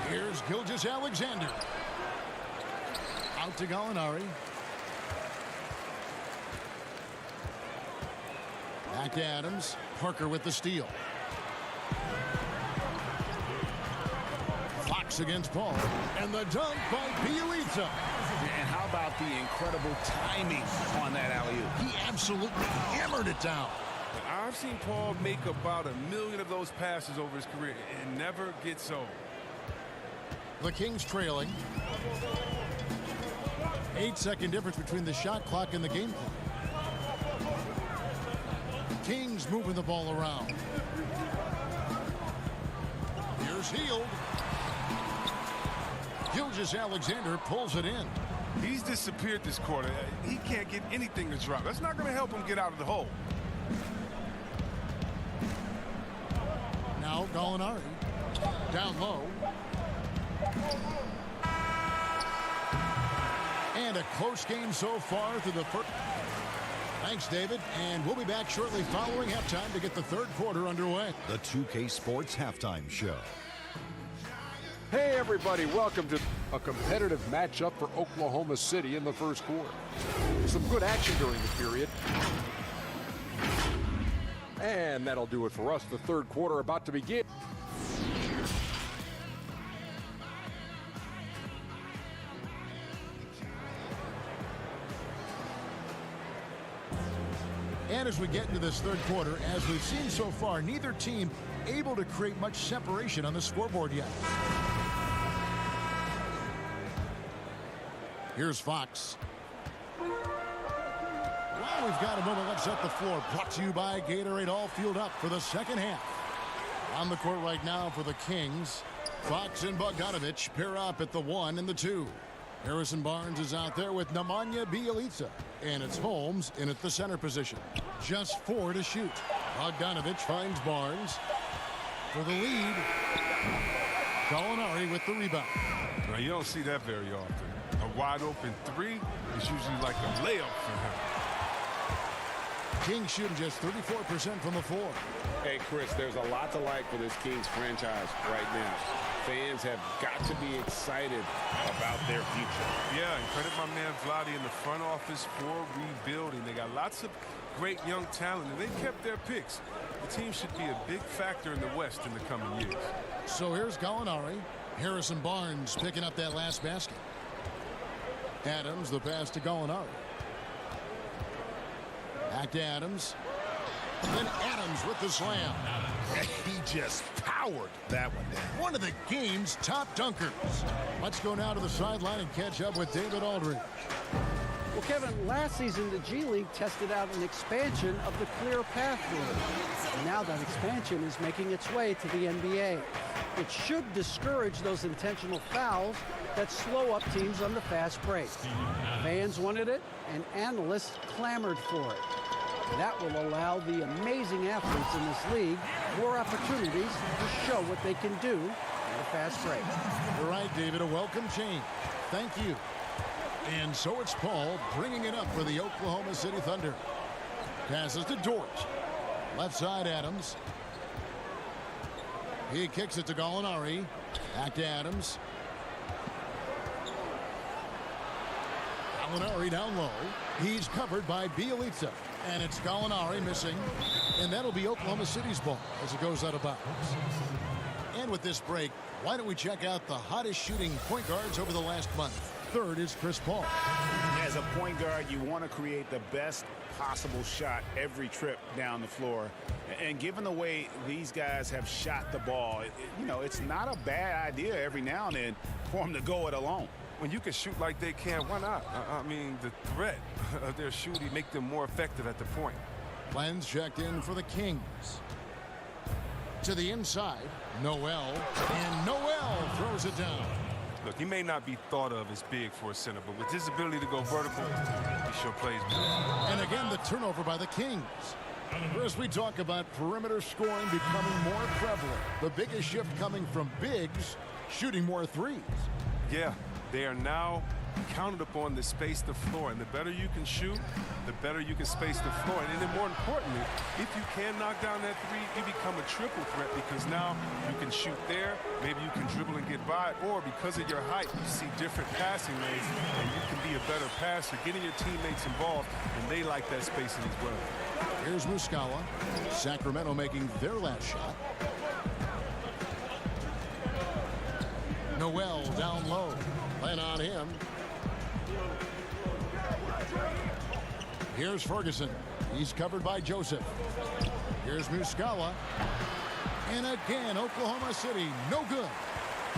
Here's Gilgeous-Alexander. Out to Gallinari. Back to Adams. Parker with the steal. Fox against Paul. And the dunk by Bielitsa. And how about the incredible timing on that alley-oop? He absolutely hammered it down. I've seen Paul make about 1 million of those passes over his career. It never gets old. The Kings trailing. 8-second difference between the shot clock and the game clock. Kings moving the ball around. Here's Hield. Gilgeous-Alexander pulls it in. He's disappeared this quarter. He can't get anything to drop. That's not going to help him get out of the hole. Now Gallinari. Down low. And a close game so far through the first. Thanks, David. And we'll be back shortly following halftime to get the third quarter underway. The 2K Sports Halftime Show. Hey, everybody. Welcome to a competitive matchup for Oklahoma City in the first quarter. Some good action during the period. And that'll do it for us. The third quarter about to begin. And as we get into this third quarter, as we've seen so far, neither team able to create much separation on the scoreboard yet. Here's Fox. Well, we've got a moment. Let's set the floor. Brought to you by Gatorade, all fueled up for the second half. On the court right now for the Kings, Fox and Bogdanovich pair up at the 1 and the 2. Harrison Barnes is out there with Nemanja Bjelica. And it's Holmes in at the center position. Just 4 to shoot. Bogdanovich finds Barnes for the lead. Gallinari with the rebound. Now, you don't see that very often. A wide open 3 is usually like a layup for him. Kings shooting just 34% from the floor. Hey, Chris, there's a lot to like for this Kings franchise right now. Fans have got to be excited about their future. Yeah, and credit my man Vlade in the front office for rebuilding. They got lots of great young talent, and they kept their picks. The team should be a big factor in the West in the coming years. So here's Gallinari. Harrison Barnes picking up that last basket. Adams, the pass to Gallinari. Back to Adams. Then Adams with the slam. He just powered powered that one down. One of the game's top dunkers. Let's go now to the sideline and catch up with David Aldridge. Well, Kevin, last season the G League tested out an expansion of the clear path rule. And now that expansion is making its way to the NBA. It should discourage those intentional fouls that slow up teams on the fast break. Fans wanted it, and analysts clamored for it. That will allow the amazing athletes in this league more opportunities to show what they can do in the fast break. You're right, David. A welcome change. Thank you. And so it's Paul bringing it up for the Oklahoma City Thunder. Passes to Dort. Left side, Adams. He kicks it to Gallinari. Back to Adams. Gallinari down low. He's covered by Bjelica. And it's Gallinari missing. And that'll be Oklahoma City's ball as it goes out of bounds. And with this break, why don't we check out the hottest shooting point guards over the last month? Third is Chris Paul. As a point guard, you want to create the best possible shot every trip down the floor. And given the way these guys have shot the ball, it's not a bad idea every now and then for them to go it alone. When you can shoot like they can, why not? I mean, the threat of their shooting make them more effective at the point. Lenz checked in for the Kings. To the inside, Noel. And Noel throws it down. Look, he may not be thought of as big for a center, but with his ability to go vertical, he sure plays well. And again, the turnover by the Kings. As we talk about perimeter scoring becoming more prevalent, the biggest shift coming from bigs shooting more threes. Yeah, they are now counted upon to space the floor, and the better you can shoot, the better you can space the floor. And then more importantly, if you can knock down that three, you become a triple threat because now you can shoot there, maybe you can dribble and get by, or because of your height, you see different passing lanes, and you can be a better passer, getting your teammates involved, and they like that spacing as well. Here's Muscala. Sacramento making their last shot. Noel down low. Plan on him. Here's Ferguson. He's covered by Joseph. Here's Muscala. And again, Oklahoma City, no good.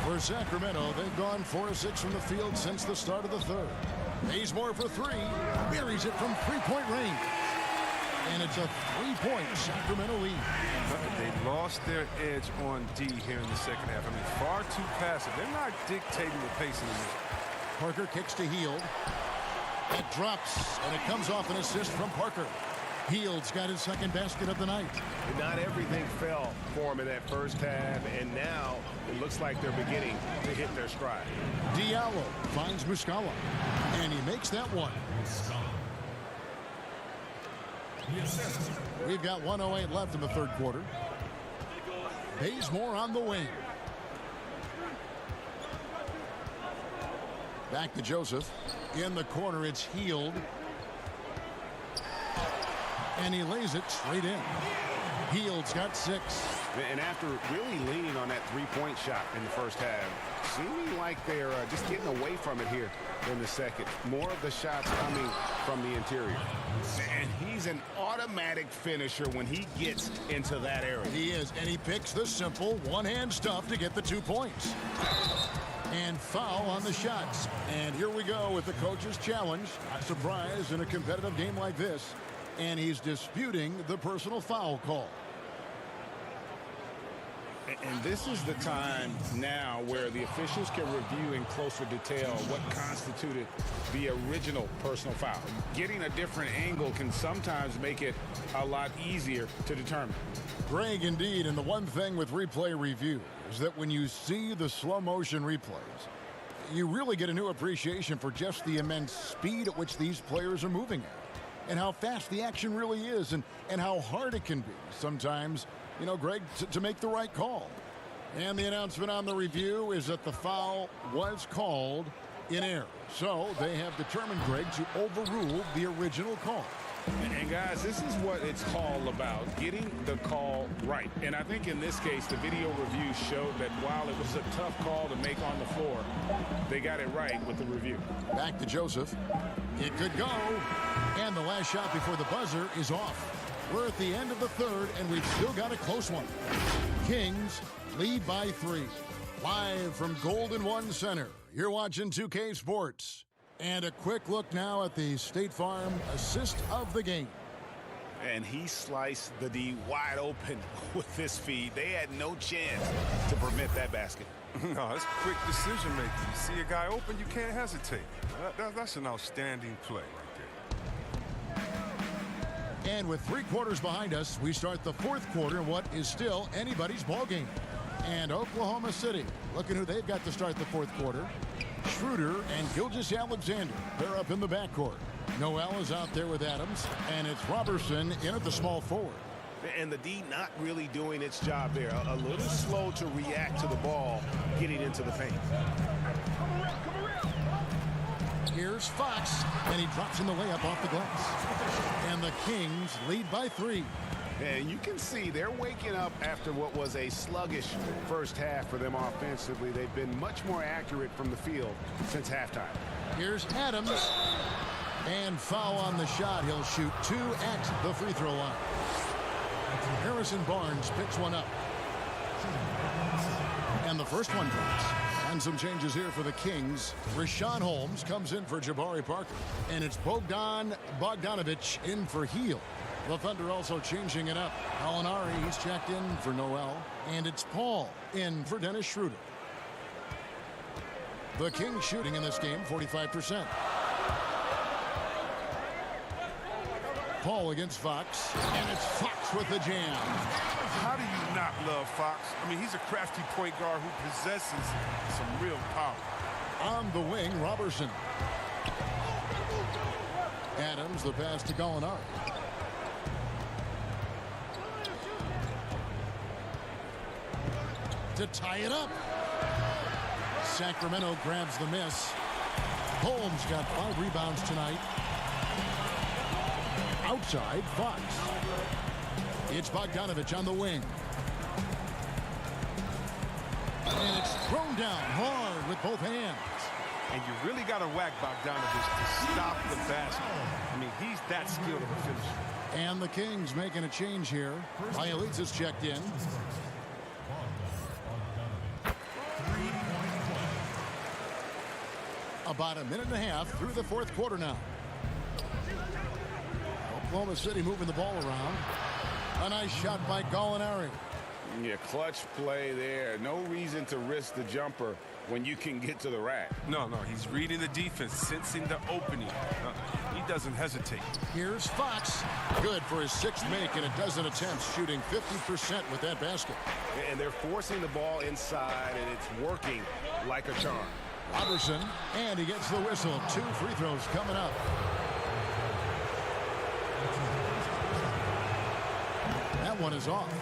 For Sacramento, they've gone 4 of 6 from the field since the start of the third. Bazemore for three. Buries it from three-point range. And it's a 3-point Sacramento lead. They lost their edge on D here in the second half. I mean, far too passive. They're not dictating the pace anymore. Parker kicks to Hield. It drops, and it comes off an assist from Parker. Hield's got his second basket of the night. Not everything fell for him in that first half, and now it looks like they're beginning to hit their stride. Diallo finds Muscala, and he makes that one. We've got 1:08 left in the third quarter. Bazemore on the wing. Back to Joseph. In the corner, it's Hield. And he lays it straight in. Hield's got 6. And after really leaning on that three-point shot in the first half, seeming like they're just getting away from it here in the second. More of the shots coming from the interior. And he's an automatic finisher when he gets into that area. He is, and he picks the simple one-hand stuff to get the 2 points. And foul on the shots. And here we go with the coach's challenge. Not surprised in a competitive game like this. And he's disputing the personal foul call. And this is the time now where the officials can review in closer detail what constituted the original personal foul. Getting a different angle can sometimes make it a lot easier to determine. Greg, indeed, and the one thing with replay review is that when you see the slow motion replays, you really get a new appreciation for just the immense speed at which these players are moving at. And how fast the action really is, and how hard it can be sometimes, you know, Greg, to make the right call. And the announcement on the review is that the foul was called in error. So they have determined, Greg, to overrule the original call. And guys, this is what it's all about, getting the call right. And I think in this case, the video review showed that while it was a tough call to make on the floor, they got it right with the review. Back to Joseph. It could go. And the last shot before the buzzer is off. We're at the end of the third, and we've still got a close one. Kings lead by 3. Live from Golden One Center, you're watching 2K Sports. And a quick look now at the State Farm assist of the game. And he sliced the D wide open with this feed. They had no chance to prevent that basket. No, it's quick decision making. You see a guy open, you can't hesitate. That's an outstanding play right there. And with 3 quarters behind us, we start the 4th quarter in what is still anybody's ball game. And Oklahoma City, looking who they've got to start the 4th quarter. Schroeder and Gilgeous-Alexander, they're up in the backcourt. Noel is out there with Adams, and it's Robertson in at the small forward. And the D not really doing its job there. A little slow to react to the ball getting into the paint. Here's Fox, and he drops in the layup off the glass. And the Kings lead by 3. And you can see they're waking up after what was a sluggish first half for them offensively. They've been much more accurate from the field since halftime. Here's Adams. And foul on the shot. He'll shoot 2 at the free throw line. Harrison Barnes picks one up. And the first one drops. And some changes here for the Kings. Rashawn Holmes comes in for Jabari Parker. And it's Bogdan Bogdanovic in for Heel. The Thunder also changing it up. Alinari, he's checked in for Noel. And it's Paul in for Dennis Schroeder. The Kings shooting in this game 45%. Paul against Fox. And it's Fox with the jam. How do you not love Fox? I mean, he's a crafty point guard who possesses some real power. On the wing, Robertson. Adams, the pass to Gallinari. To tie it up. Sacramento grabs the miss. Holmes got 5 rebounds tonight. Outside, Fox. It's Bogdanovic on the wing. And it's thrown down hard with both hands. And you really got to whack Bogdanovic to stop the basket. I mean, he's that skilled of a finisher. And the Kings making a change here. Bielitz is checked in. About a minute and a half through the 4th quarter now. Oklahoma City moving the ball around. A nice shot by Gallinari. Yeah, clutch play there. No reason to risk the jumper when you can get to the rack. No, he's reading the defense, sensing the opening. He doesn't hesitate. Here's Fox. Good for his 6th make in a dozen attempts, shooting 50% with that basket. And they're forcing the ball inside, and it's working like a charm. Robertson, and he gets the whistle. 2 free throws coming up. That one is off.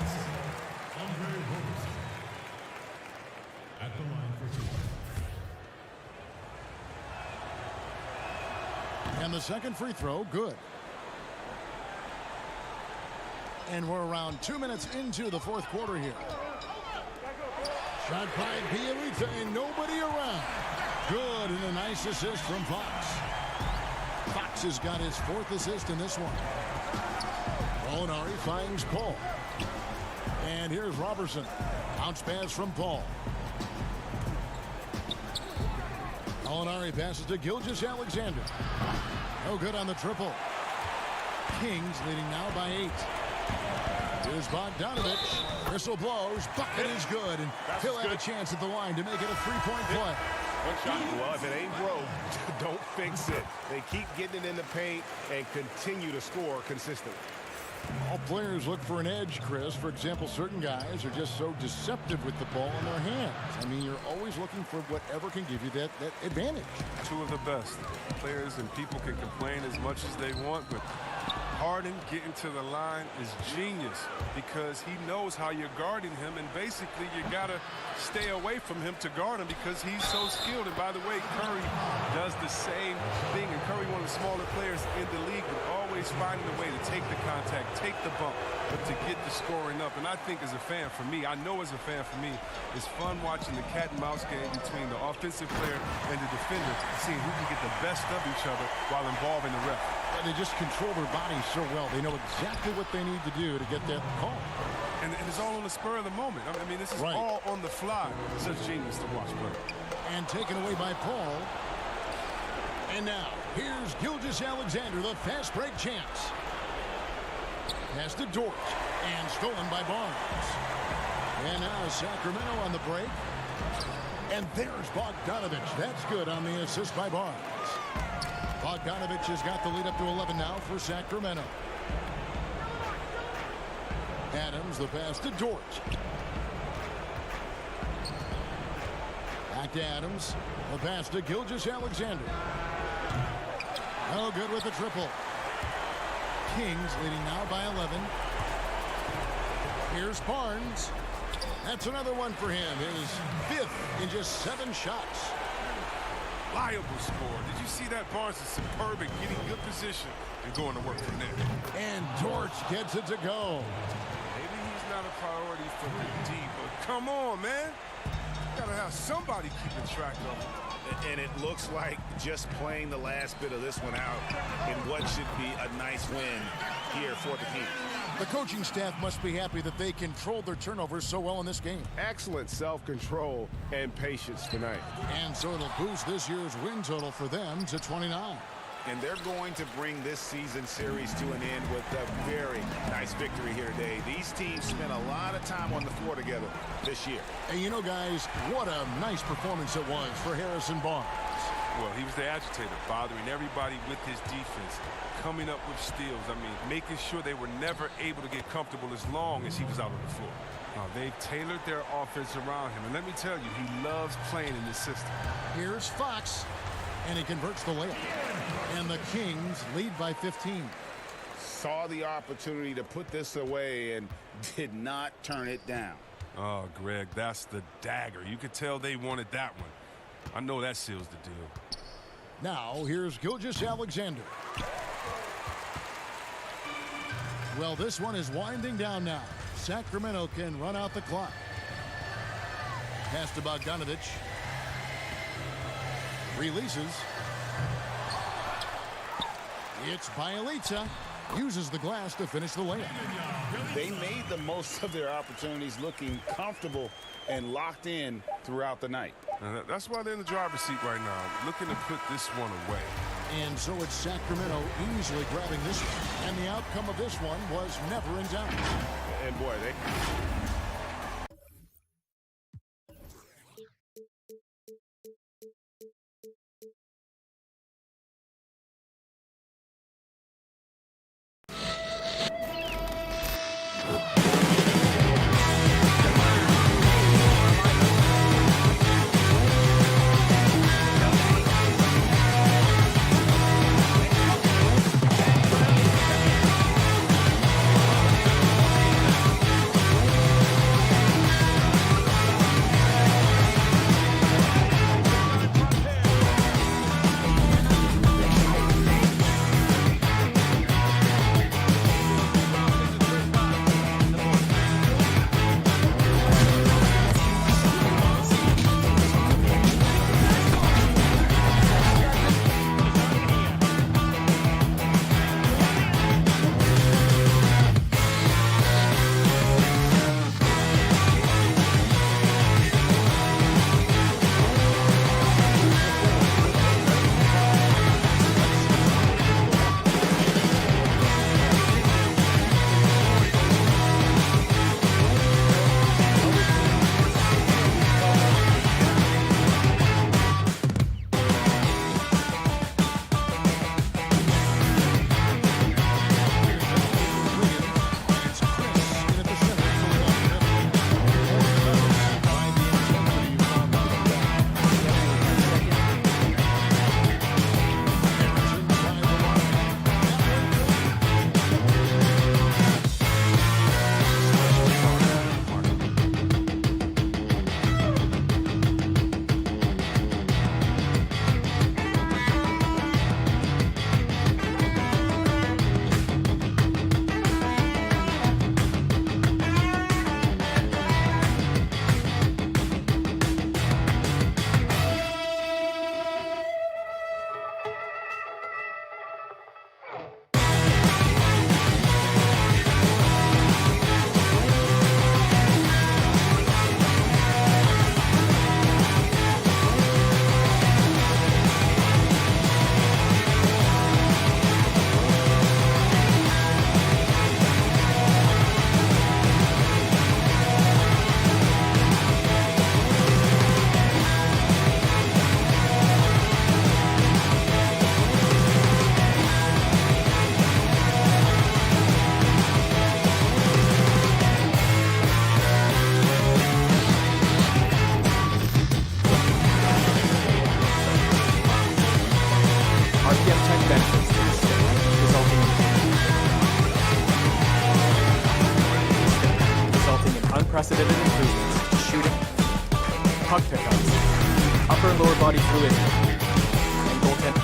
At the line for 2. And the second free throw, good. And we're around 2 minutes into the 4th quarter here. Shot by Bielitz, and nobody around. Good, and a nice assist from Fox. Fox has got his 4th assist in this one. Gallinari finds Paul. And here's Robertson. Bounce pass from Paul. Gallinari passes to Gilgeous-Alexander. No good on the triple. Kings leading now by 8. Here's Bogdanovic. Whistle blows. Bucket is good. And he'll have a chance at the line to make it a 3-point play. Well, if it ain't broke, don't fix it. They keep getting it in the paint and continue to score consistently. All players look for an edge, Chris. For example, certain guys are just so deceptive with the ball in their hands. I mean, you're always looking for whatever can give you that advantage. 2 of the best. Players and people can complain as much as they want, but Harden getting to the line is genius because he knows how you're guarding him, and basically you got to stay away from him to guard him because he's so skilled. And by the way, Curry does the same thing, and Curry, one of the smaller players in the league, but always finding a way to take the contact, take the bump, but to get the scoring up. And I think as a fan, for me, I know as a fan for me, it's fun watching the cat and mouse game between the offensive player and the defender, seeing who can get the best of each other while involving the ref. And they just control their bodies so well. They know exactly what they need to do to get that call. And it's all on the spur of the moment. I mean, this is Right. all on the fly. Such genius to watch play. And taken away by Paul. And now, here's Gilgeous-Alexander, the fast break champs. Pass to Dort, and stolen by Barnes. And now Sacramento on the break. And there's Bogdanovich. That's good on the assist by Barnes. Bogdanovich has got the lead up to 11 now for Sacramento. Adams, the pass to Dort. Back to Adams. The pass to Gilgeous-Alexander. No good with the triple. Kings leading now by 11. Here's Barnes. That's another one for him. His 5th in just 7 shots. Liable score. Did you see that? Barnes is superb at getting good position and going to work from there. And Dort gets it to go. Maybe he's not a priority for the D, but come on, man. Gotta have somebody keeping track of him. And it looks like just playing the last bit of this one out in what should be a nice win here for the Kings. The coaching staff must be happy that they controlled their turnovers so well in this game. Excellent self-control and patience tonight. And so it'll boost this year's win total for them to 29. And they're going to bring this season series to an end with a very nice victory here today. These teams spent a lot of time on the floor together this year. And you know, guys, what a nice performance it was for Harrison Barnes. Well, he was the agitator, bothering everybody with his defense, coming up with steals. I mean, making sure they were never able to get comfortable as long as he was out on the floor. Now, they've tailored their offense around him. And let me tell you, he loves playing in this system. Here's Fox. And he converts the layup. And the Kings lead by 15. Saw the opportunity to put this away and did not turn it down. Oh, Greg, that's the dagger. You could tell they wanted that one. I know that seals the deal. Now, here's Gilgeous-Alexander. Well, this one is winding down now. Sacramento can run out the clock. Pass to Bogdanovich. Releases. It's Bjelica. Uses the glass to finish the layup. They made the most of their opportunities, looking comfortable and locked in throughout the night. That's why they're in the driver's seat right now, looking to put this one away. And so it's Sacramento easily grabbing this one. And the outcome of this one was never in doubt. And boy, they... upper and lower body fluid, and goaltend.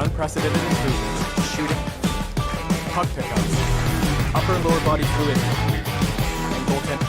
Unprecedented improvements to shooting, puck pickups, upper and lower body fluid, and goaltending.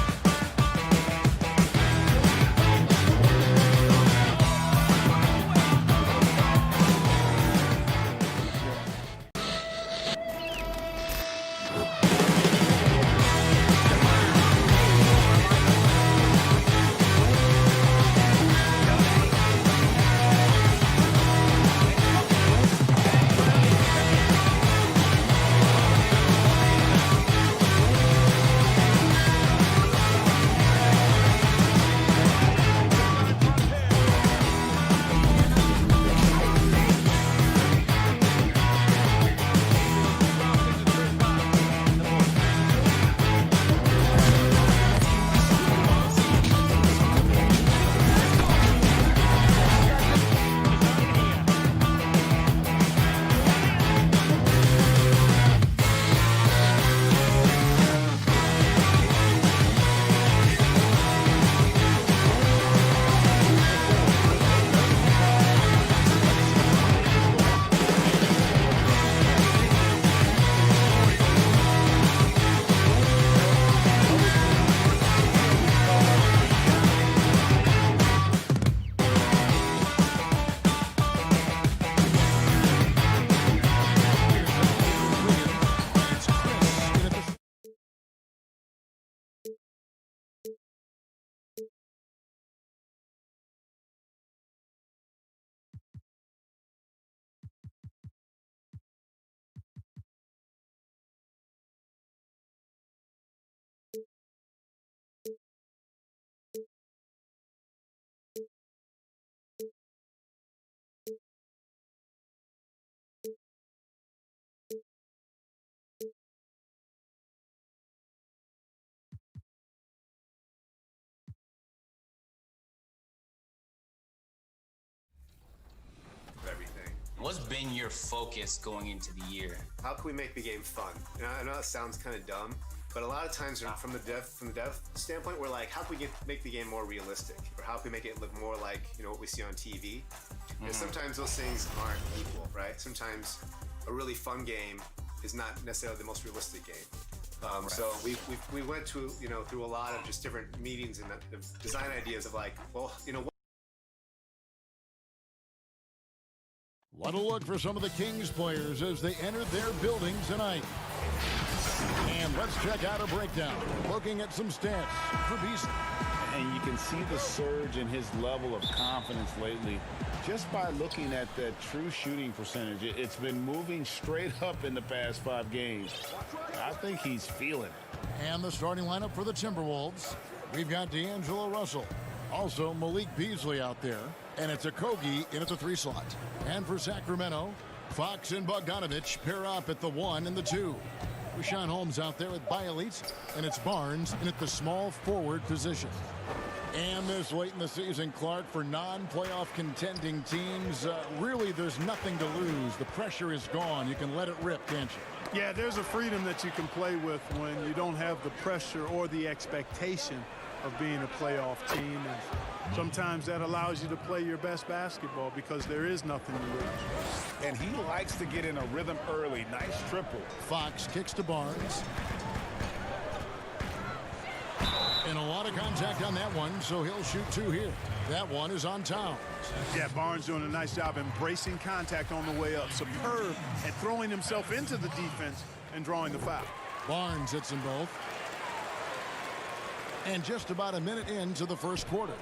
What's been your focus going into the year? How can we make the game fun? You know, I know that sounds kind of dumb, but a lot of times from the dev standpoint, we're like, how can we make the game more realistic, or how can we make it look more like what we see on TV? Because sometimes those things aren't equal, right? Sometimes a really fun game is not necessarily the most realistic game. So we went to through a lot of just different meetings and the design ideas of like, well, What a look for some of the Kings players as they entered their building tonight. And let's check out a breakdown. Looking at some stats for Beasley. And you can see the surge in his level of confidence lately just by looking at that true shooting percentage. It's been moving straight up in the past 5 games. I think he's feeling it. And the starting lineup for the Timberwolves. We've got D'Angelo Russell. Also Malik Beasley out there. And it's Okogie in at the 3 slot. And for Sacramento, Fox and Bogdanovich pair up at the 1 and the 2. Richaun Holmes out there with Bjelica, and it's Barnes in at the small forward position. And this late in the season, Clark, for non-playoff contending teams, really there's nothing to lose. The pressure is gone. You can let it rip, can't you? Yeah, there's a freedom that you can play with when you don't have the pressure or the expectation of being a playoff team. And sometimes that allows you to play your best basketball because there is nothing to lose. And he likes to get in a rhythm early. Nice triple. Fox kicks to Barnes. And a lot of contact on that one, so he'll shoot 2 here. That one is on Towns. Yeah, Barnes doing a nice job embracing contact on the way up. Superb at throwing himself into the defense and drawing the foul. Barnes hits them both. And just about a minute into the first quarter.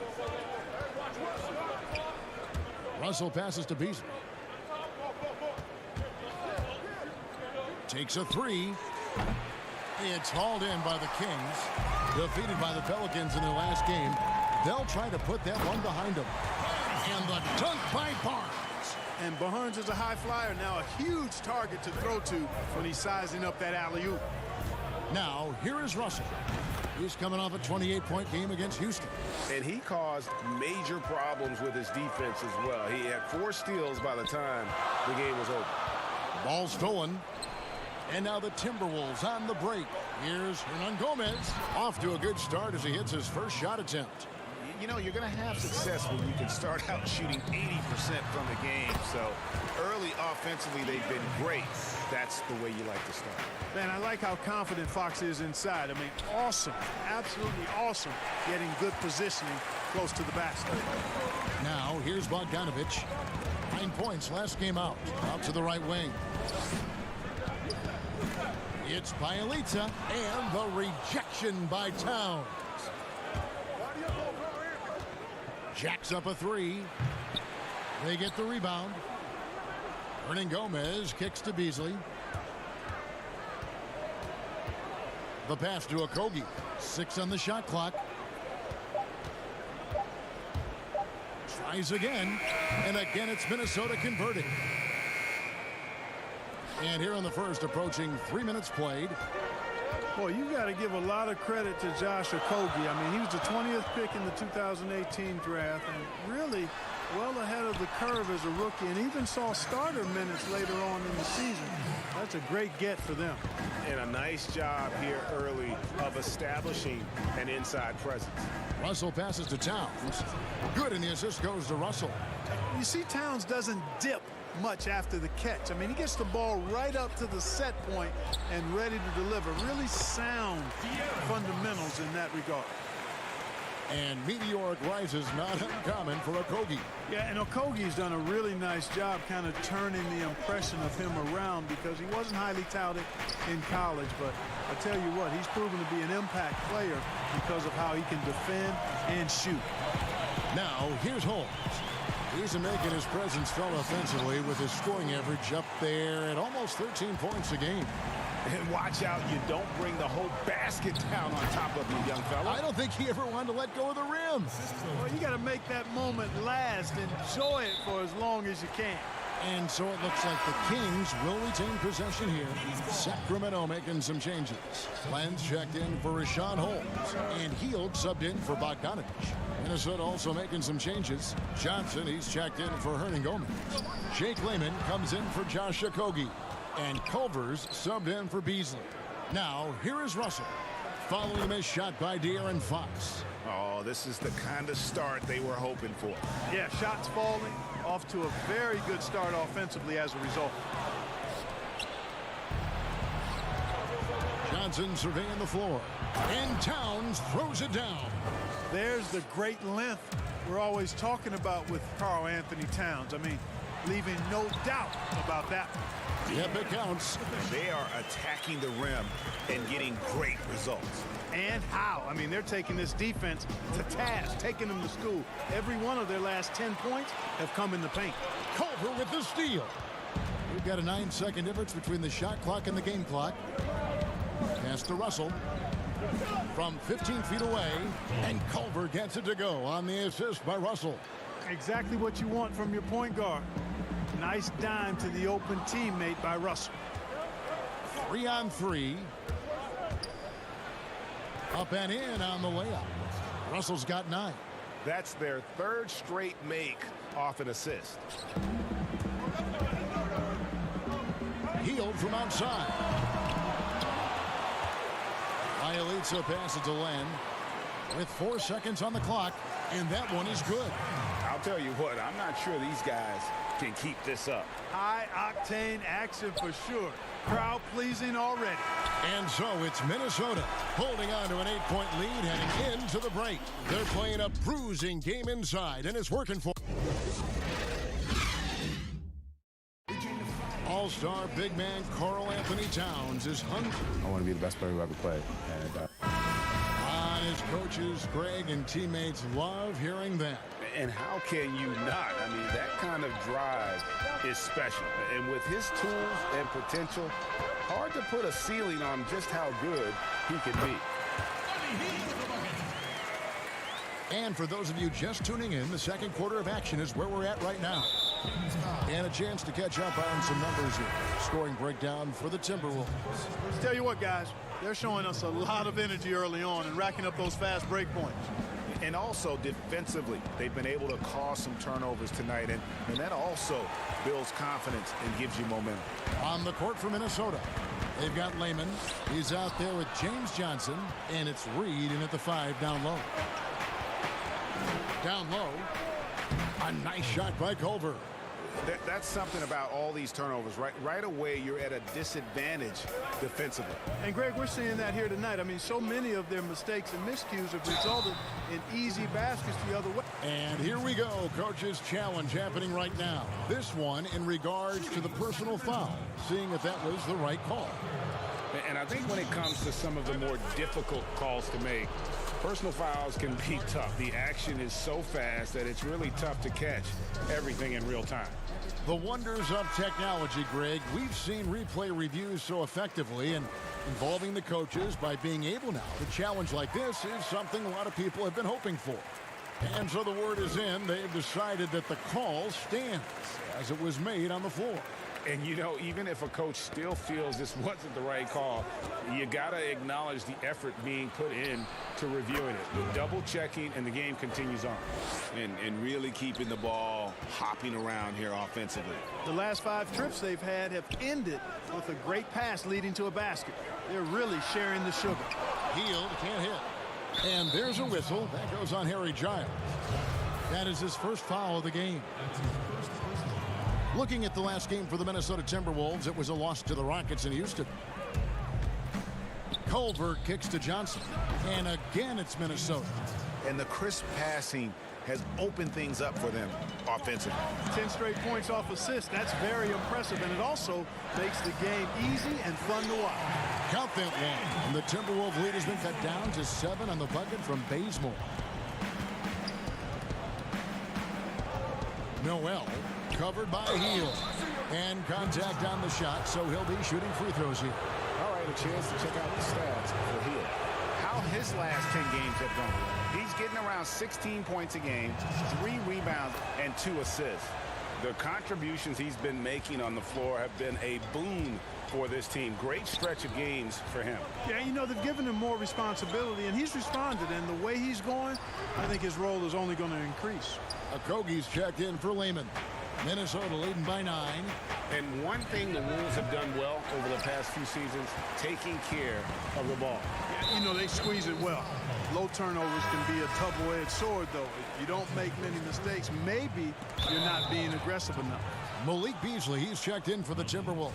Russell passes to Beasley. Takes a 3. It's hauled in by the Kings. Defeated by the Pelicans in their last game. They'll try to put that one behind them. And the dunk by Barnes. And Barnes is a high flyer now, a huge target to throw to when he's sizing up that alley-oop. Now, here is Russell. He's coming off a 28-point game against Houston. And he caused major problems with his defense as well. He had 4 steals by the time the game was over. Ball stolen. And now the Timberwolves on the break. Here's Hernangomez. Off to a good start as he hits his first shot attempt. You know, you're going to have success when you can start out shooting 80% from the game. So early offensively, they've been great. That's the way you like to start. Man, I like how confident Fox is inside. I mean, awesome. Absolutely awesome. Getting good positioning close to the basket. Now, here's Bogdanovich. 9 points last game out. Out to the right wing. It's Bjelica and the rejection by Towns. Jacks up a 3. They get the rebound. Hernangomez kicks to Beasley. The pass to Okogie. 6 on the shot clock. Tries again. And again it's Minnesota converting. And here in the first, approaching 3 minutes played. Boy, you got to give a lot of credit to Josh Okogie. I mean, he was the 20th pick in the 2018 draft and really well ahead of the curve as a rookie and even saw starter minutes later on in the season. That's a great get for them. And a nice job here early of establishing an inside presence. Russell passes to Towns. Good, and the assist goes to Russell. You see Towns doesn't dip much after the catch. I mean, he gets the ball right up to the set point and ready to deliver. Really sound fundamentals in that regard. And meteoric rises not uncommon for Okogie. Yeah, and Okogie's done a really nice job kind of turning the impression of him around because he wasn't highly touted in college, but I tell you what, he's proven to be an impact player because of how he can defend and shoot. Now, here's Holmes. He's making his presence felt offensively with his scoring average up there at almost 13 points a game. And watch out, you don't bring the whole basket down on top of you, young fella. I don't think he ever wanted to let go of the rim. Well, you got to make that moment last. Enjoy it for as long as you can. And so it looks like the Kings will retain possession here. Sacramento making some changes. Lenz checked in for Rashawn Holmes. And Hield subbed in for Bogdanovich. Minnesota also making some changes. Johnson, he's checked in for Hernangomez. Jake Layman comes in for Josh Okogie. And Culver's subbed in for Beasley. Now, here is Russell. Following a missed shot by De'Aaron Fox. Oh, this is the kind of start they were hoping for. Yeah, shots falling. Off to a very good start offensively as a result. Johnson surveying the floor. And Towns throws it down. There's the great length we're always talking about with Karl Anthony Towns. I mean, leaving no doubt about that. Yep, it counts. They are attacking the rim and getting great results. And how? I mean, they're taking this defense to task, taking them to school. Every one of their last 10 points have come in the paint. Culver with the steal. We've got a 9-second difference between the shot clock and the game clock. Pass to Russell from 15 feet away, and Culver gets it to go on the assist by Russell. Exactly what you want from your point guard. Nice dime to the open teammate by Russell. 3-on-3. Up and in on the layup. Russell's got 9. That's their third straight make off an assist. Hield from outside. Bielitsa passes to Len with 4 seconds on the clock, and that one is good. I'll tell you what, I'm not sure these guys can keep this up. High-octane action for sure. Crowd pleasing already. And so it's Minnesota holding on to an 8-point lead heading into the break. They're playing a bruising game inside, and it's working for All-star big man Karl Anthony Towns is hungry. I want to be the best player who ever played. And on his coaches, Greg, and teammates love hearing that. And how can you not? I mean, that kind of drive is special. And with his tools and potential, hard to put a ceiling on just how good he can be. And for those of you just tuning in, the second quarter of action is where we're at right now. And a chance to catch up on some numbers here. Scoring breakdown for the Timberwolves. Let's tell you what, guys. They're showing us a lot of energy early on and racking up those fast break points. And also defensively, they've been able to cause some turnovers tonight, and that also builds confidence and gives you momentum. On the court for Minnesota, they've got Layman. He's out there with James Johnson, and it's Reed in at the 5 down low. Down low, a nice shot by Culver. That's something about all these turnovers. Right away, you're at a disadvantage defensively. And, Greg, we're seeing that here tonight. I mean, so many of their mistakes and miscues have resulted in easy baskets the other way. And here we go, coach's challenge happening right now. This one in regards to the personal foul, seeing if that was the right call. And I think when it comes to some of the more difficult calls to make, personal fouls can be tough. The action is so fast that it's really tough to catch everything in real time. The wonders of technology, Greg. We've seen replay reviews so effectively, and involving the coaches by being able now to challenge like this is something a lot of people have been hoping for. And so the word is in. They've decided that the call stands as it was made on the floor. And, you know, even if a coach still feels this wasn't the right call, you got to acknowledge the effort being put in to reviewing it. The double checking, and the game continues on. And really keeping the ball hopping around here offensively. The last 5 trips they've had have ended with a great pass leading to a basket. They're really sharing the sugar. Hield can't hit. And there's a whistle. That goes on Harry Giles. That is his first foul of the game. Looking at the last game for the Minnesota Timberwolves, it was a loss to the Rockets in Houston. Culver kicks to Johnson. And again, it's Minnesota. And the crisp passing has opened things up for them offensively. 10 straight points off assists. That's very impressive. And it also makes the game easy and fun to watch. Count that one. And the Timberwolves lead has been cut down to 7 on the bucket from Bazemore. Noel covered by Hield. And contact on the shot, so he'll be shooting free throws here. All right, a chance to check out the stats for Hield. How his last 10 games have gone. He's getting around 16 points a game, 3 rebounds, and 2 assists. The contributions he's been making on the floor have been a boon for this team. Great stretch of games for him. Yeah, you know, they've given him more responsibility, and he's responded. And the way he's going, I think his role is only going to increase. Okogie's checked in for Lehman. Minnesota leading by 9. And one thing the Wolves have done well over the past few seasons, taking care of the ball. Yeah, you know, they squeeze it well. Low turnovers can be a double-edged sword, though. If you don't make many mistakes, maybe you're not being aggressive enough. Malik Beasley, he's checked in for the Timberwolves.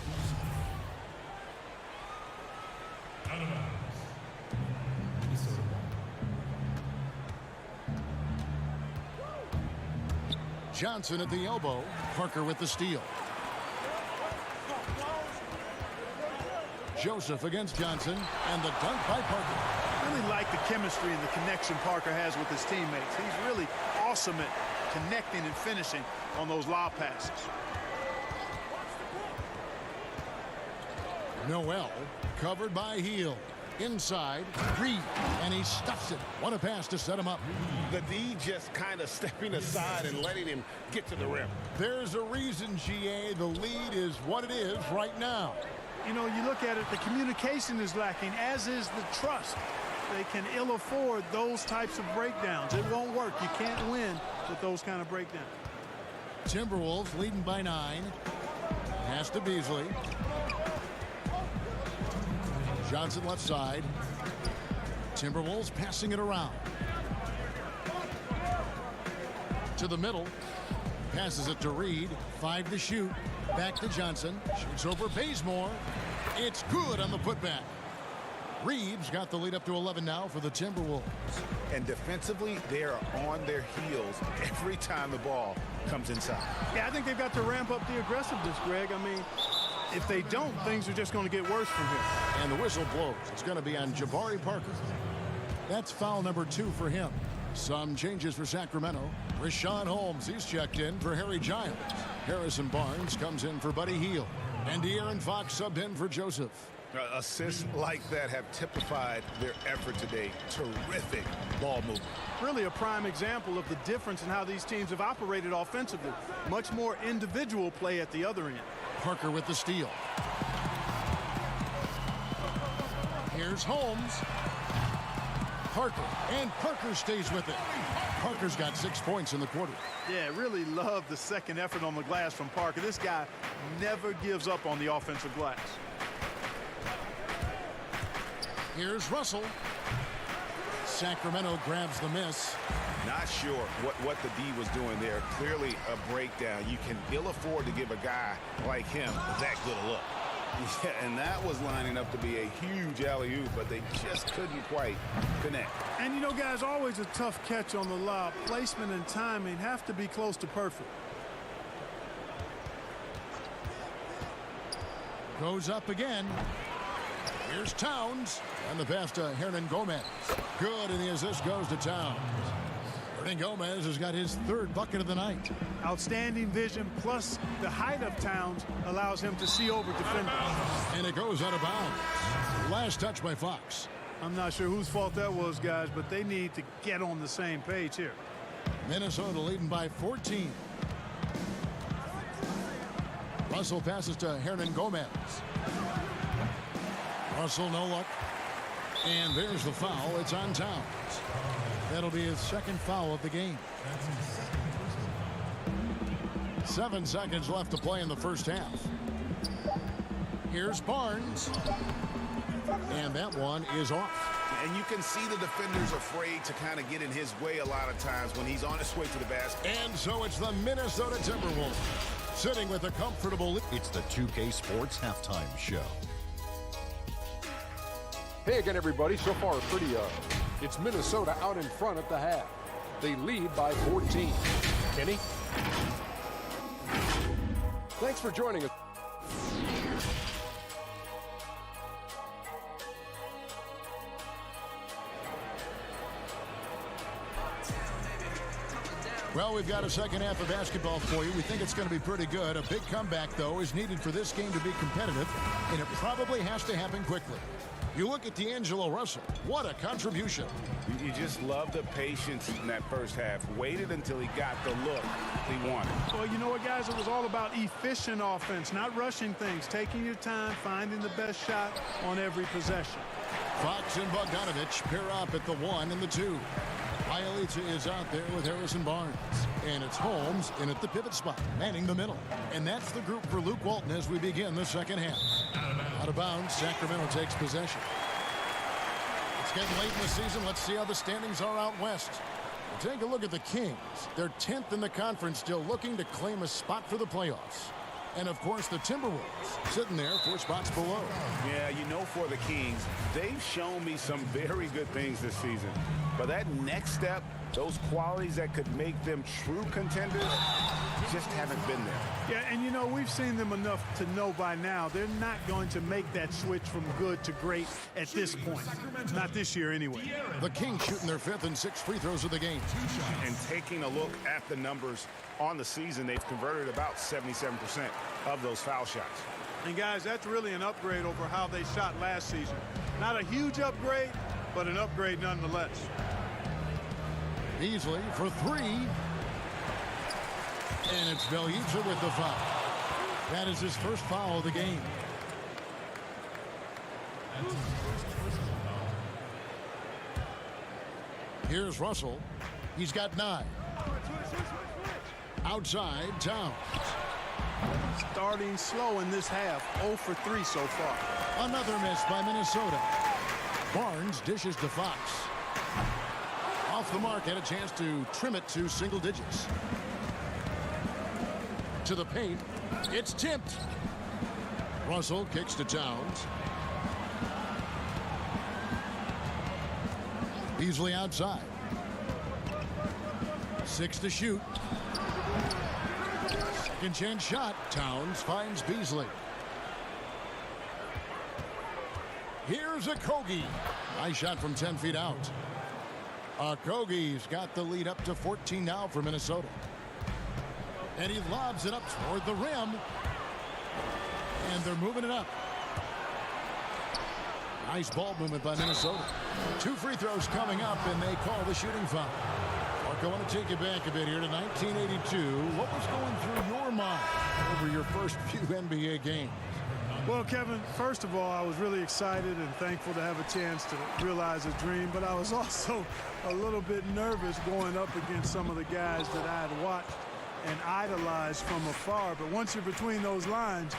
Johnson at the elbow. Parker with the steal. Joseph against Johnson, and the dunk by Parker. I really like the chemistry and the connection Parker has with his teammates. He's really awesome at connecting and finishing on those lob passes. Noel covered by Hield. Inside, Reed, and he stuffs it. What a pass to set him up. The D just kind of stepping aside and letting him get to the rim. There's a reason, GA, the lead is what it is right now. You know, you look at it, the communication is lacking, as is the trust. They can ill afford those types of breakdowns. It won't work. You can't win with those kind of breakdowns. Timberwolves leading by 9. Pass to Beasley. Johnson left side. Timberwolves passing it around. To the middle. Passes it to Reed. 5 to shoot. Back to Johnson. Shoots over Bazemore. It's good on the putback. Reeves got the lead up to 11 now for the Timberwolves. And defensively, they are on their heels every time the ball comes inside. Yeah, I think they've got to ramp up the aggressiveness, Greg. I mean, if they don't, things are just going to get worse from here. And the whistle blows. It's going to be on Jabari Parker. That's foul number 2 for him. Some changes for Sacramento. Richaun Holmes, he's checked in for Harry Giles. Harrison Barnes comes in for Buddy Hield. And De'Aaron Fox subbed in for Joseph. Assists like that have typified their effort today. Terrific ball movement. Really a prime example of the difference in how these teams have operated offensively. Much more individual play at the other end. Parker with the steal. Here's Holmes. Parker, and Parker stays with it. Parker's got 6 points in the quarter. Yeah, really love the second effort on the glass from Parker. This guy never gives up on the offensive glass. Here's Russell. Sacramento grabs the miss. Not sure what the D was doing there. Clearly a breakdown. You can ill afford to give a guy like him that good a look. Yeah, and that was lining up to be a huge alley-oop, but they just couldn't quite connect. And you know, guys, always a tough catch on the lob. Placement and timing have to be close to perfect. Goes up again. Here's Towns, and the pass to Hernan Gomez. Good, and the assist goes to Towns. Hernan Gomez has got his 3rd bucket of the night. Outstanding vision, plus the height of Towns allows him to see over defenders. And it goes out of bounds. Last touch by Fox. I'm not sure whose fault that was, guys, but they need to get on the same page here. Minnesota leading by 14. Russell passes to Hernan Gomez. Russell, no luck. And there's the foul. It's on Towns. That'll be his 2nd foul of the game. 7 seconds left to play in the first half. Here's Barnes. And that one is off. And you can see the defenders afraid to kind of get in his way a lot of times when he's on his way to the basket. And so it's the Minnesota Timberwolves sitting with a comfortable lead. It's the 2K Sports Halftime Show. Hey again, everybody. So far, it's Minnesota out in front at the half. They lead by 14. Kenny? Thanks for joining us. Well, we've got a second half of basketball for you. We think it's going to be pretty good. A big comeback, though, is needed for this game to be competitive, and it probably has to happen quickly. You look at D'Angelo Russell. What a contribution. You just love the patience in that first half. Waited until he got the look he wanted. Well, you know what, guys? It was all about efficient offense, not rushing things, taking your time, finding the best shot on every possession. Fox and Bogdanovich pair up at the 1 and the 2. Bjelica is out there with Harrison Barnes. And it's Holmes in at the pivot spot, manning the middle. And that's the group for Luke Walton as we begin the second half. Out of bounds, Sacramento takes possession. It's getting late in the season. Let's see how the standings are out west. We'll take a look at the Kings. They're 10th in the conference, still looking to claim a spot for the playoffs. And, of course, the Timberwolves sitting there 4 spots below. Yeah, you know, for the Kings, they've shown me some very good things this season. But that next step, those qualities that could make them true contenders, just haven't been there. Yeah, and, you know, we've seen them enough to know by now they're not going to make that switch from good to great at this point. Not this year, anyway. The Kings shooting their 5th and 6th free throws of the game. And taking a look at the numbers on the season, they've converted about 77% of those foul shots. And, guys, that's really an upgrade over how they shot last season. Not a huge upgrade, but an upgrade nonetheless. Beasley for 3. And it's Bjelica with the foul. That is his first foul of the game. Here's Russell. He's got 9. Outside, Towns. Starting slow in this half. 0 for 3 so far. Another miss by Minnesota. Barnes dishes to Fox. Off the mark, had a chance to trim it to single digits. To the paint. It's tipped. Russell kicks to Towns. Beasley outside. 6 to shoot. Second chance shot. Towns finds Beasley. Here's Okogie. Nice shot from 10 feet out. Okogie's got the lead up to 14 now for Minnesota. And he lobs it up toward the rim. And they're moving it up. Nice ball movement by Minnesota. 2 free throws coming up, and they call the shooting foul. Mark, I want to take you back a bit here to 1982. What was going through your mind over your first few NBA games? Well, Kevin, first of all, I was really excited and thankful to have a chance to realize a dream, but I was also a little bit nervous going up against some of the guys that I had watched and idolized from afar. But once you're between those lines,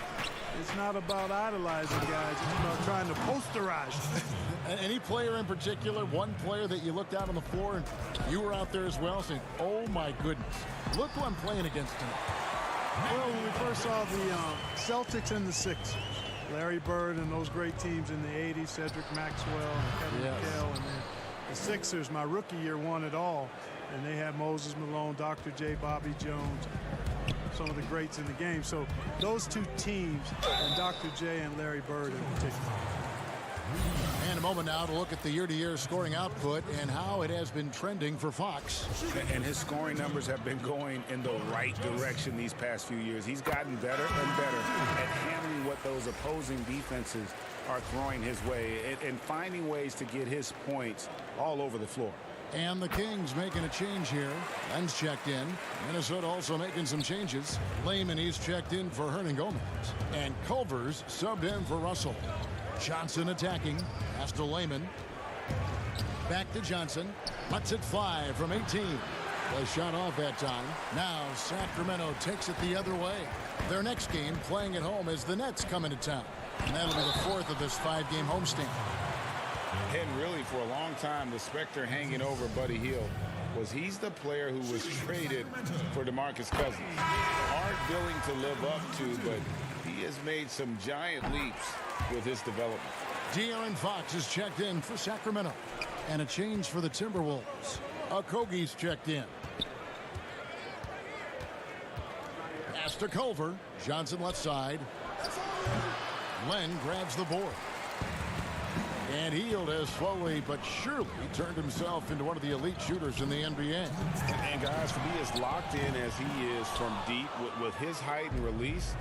it's not about idolizing guys. It's about trying to posterize them. Any player in particular, one player that you looked out on the floor and you were out there as well saying, oh my goodness, look who I'm playing against tonight. Well, when we first saw the Celtics and the Sixers, Larry Bird and those great teams in the 80s, Cedric Maxwell and Kevin McHale, and then the Sixers, my rookie year, won it all. And they had Moses Malone, Dr. J, Bobby Jones, some of the greats in the game. So those two teams, and Dr. J and Larry Bird in particular. And a moment now to look at the year-to-year scoring output and how it has been trending for Fox. And his scoring numbers have been going in the right direction these past few years. He's gotten better and better at handling what those opposing defenses are throwing his way and finding ways to get his points all over the floor. And the Kings making a change here. Len's checked in. Minnesota also making some changes. Layman, he's checked in for Hernangomez. And Culver's subbed in for Russell. Johnson attacking. Pass to Layman. Back to Johnson. Lets it fly from 18. The shot off that time. Now Sacramento takes it the other way. Their next game playing at home as the Nets come into town. And that'll be the 4th of this 5-game homestand. And really, for a long time, the specter hanging over Buddy Hield was he's the player who was traded for DeMarcus Cousins. Hard billing to live up to, but he has made some giant leaps with his development. De'Aaron Fox is checked in for Sacramento. And a change for the Timberwolves. Okogie's checked in. Pass to Culver. Johnson left side. Len grabs the board. And Hield has slowly but surely turned himself into one of the elite shooters in the NBA. And guys, to be as locked in as he is from deep with his height and release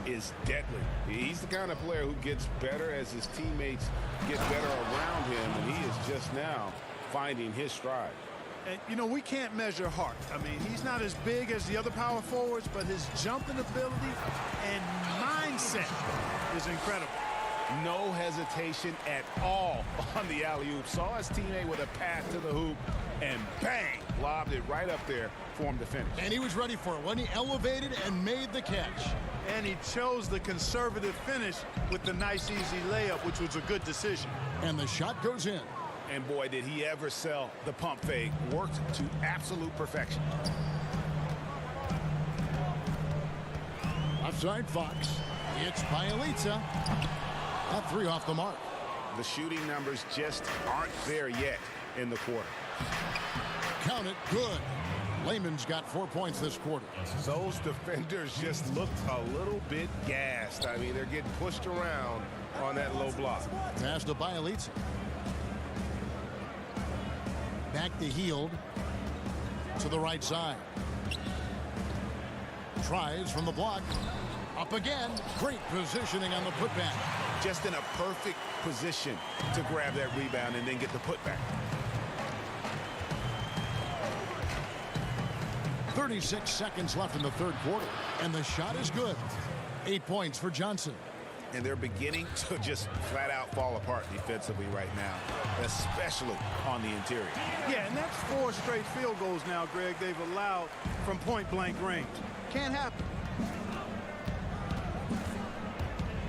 is deadly. He's the kind of player who gets better as his teammates get better around him, and he is just now finding his stride. And, you know, we can't measure heart. I mean, he's not as big as the other power forwards, but his jumping ability and mindset is incredible. No hesitation at all on the alley-oop. Saw his teammate with a pass to the hoop, and bang, lobbed it right up there for him to finish. And he was ready for it when he elevated and made the catch. And he chose the conservative finish with the nice, easy layup, which was a good decision. And the shot goes in. And boy, did he ever sell the pump fake. Worked to absolute perfection. Offside Fox. It's Bjelica. A three off the mark. The shooting numbers just aren't there yet in the quarter. Count it, good. Layman's got 4 points this quarter. Those defenders just looked a little bit gassed. I mean, they're getting pushed around on that low block. Pass to Bjelica. Back to Hield. To the right side. Tries from the block. Up again. Great positioning on the putback. Just in a perfect position to grab that rebound and then get the putback. 36 seconds left in the third quarter, and the shot is good. 8 points for Johnson. And they're beginning to just flat out fall apart defensively right now, especially on the interior. Yeah, and that's 4 straight field goals now, Greg, they've allowed from point-blank range. Can't happen.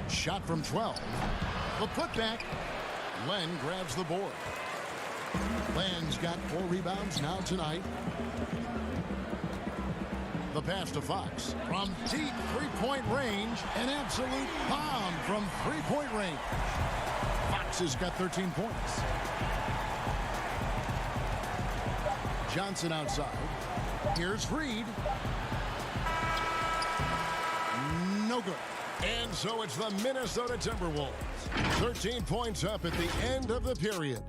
Shot from 12. The putback. Len grabs the board. Len's got 4 rebounds now tonight. The pass to Fox. From deep three-point range, an absolute bomb from three-point range. Fox has got 13 points. Johnson outside. Here's Reed. No good. And so it's the Minnesota Timberwolves. 13 points up at the end of the period.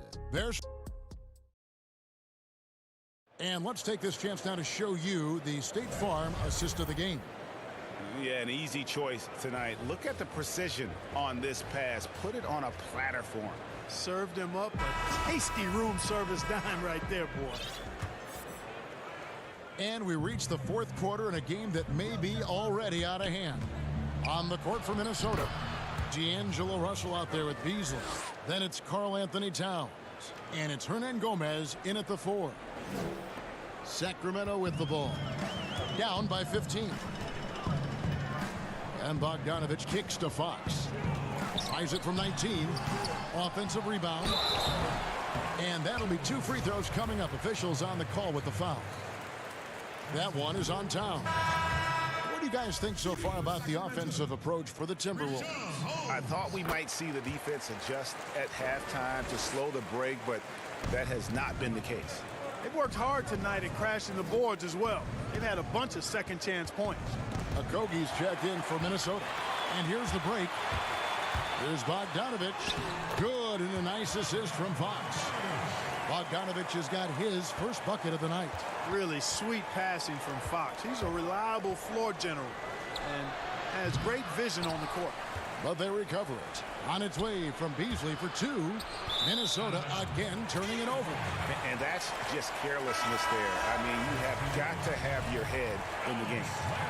And let's take this chance now to show you the State Farm assist of the game. Yeah, an easy choice tonight. Look at the precision on this pass. Put it on a platter for him. Served him up a tasty room service dime right there, boy. And we reach the fourth quarter in a game that may be already out of hand. On the court for Minnesota, D'Angelo Russell out there with Beasley. Then it's Karl Anthony Towns. And it's Hernan Gomez in at the 4. Sacramento with the ball. Down by 15. And Bogdanovich kicks to Fox. Tries it from 19. Offensive rebound. And that'll be 2 free throws coming up. Officials on the call with the foul. That one is on Towns. What do you guys think so far about the offensive approach for the Timberwolves? I thought we might see the defense adjust at halftime to slow the break, but that has not been the case. They've worked hard tonight at crashing the boards as well. They've had a bunch of second chance points. Okogie's checked in for Minnesota. And here's the break. Here's Bogdanovich. Good, and a nice assist from Fox. Bogdanovich has got his first bucket of the night. Really sweet passing from Fox. He's a reliable floor general and has great vision on the court. But they recover it. On its way from Beasley for 2. Minnesota again turning it over. And that's just carelessness there. I mean, you have got to have your head in the game.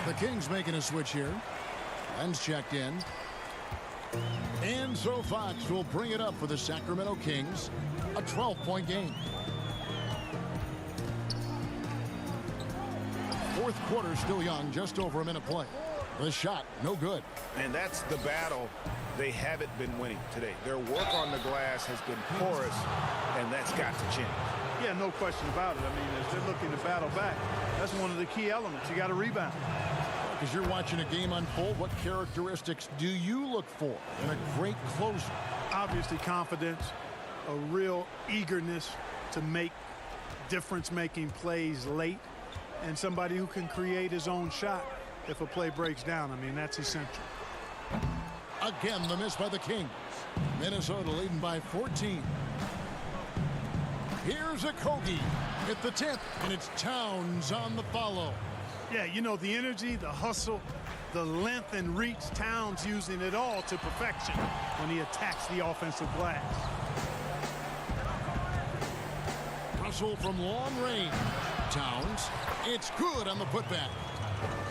The Kings making a switch here. Len's checked in. And so Fox will bring it up for the Sacramento Kings. A 12-point game. Fourth quarter still young, just over a minute play. The shot, no good. And that's the battle they haven't been winning today. Their work on the glass has been porous, and that's got to change. Yeah, no question about it. I mean, as they're looking to battle back, that's one of the key elements. You got to rebound. As you're watching a game unfold, what characteristics do you look for in a great closer? Obviously, confidence, a real eagerness to make difference-making plays late, and somebody who can create his own shot if a play breaks down. I mean, that's essential. Again, the miss by the Kings. Minnesota leading by 14. Here's Okogie at the tip, and it's Towns on the follow. Yeah, you know, the energy, the hustle, the length and reach, Towns using it all to perfection when he attacks the offensive glass. Russell from long range. Towns, it's good on the putback.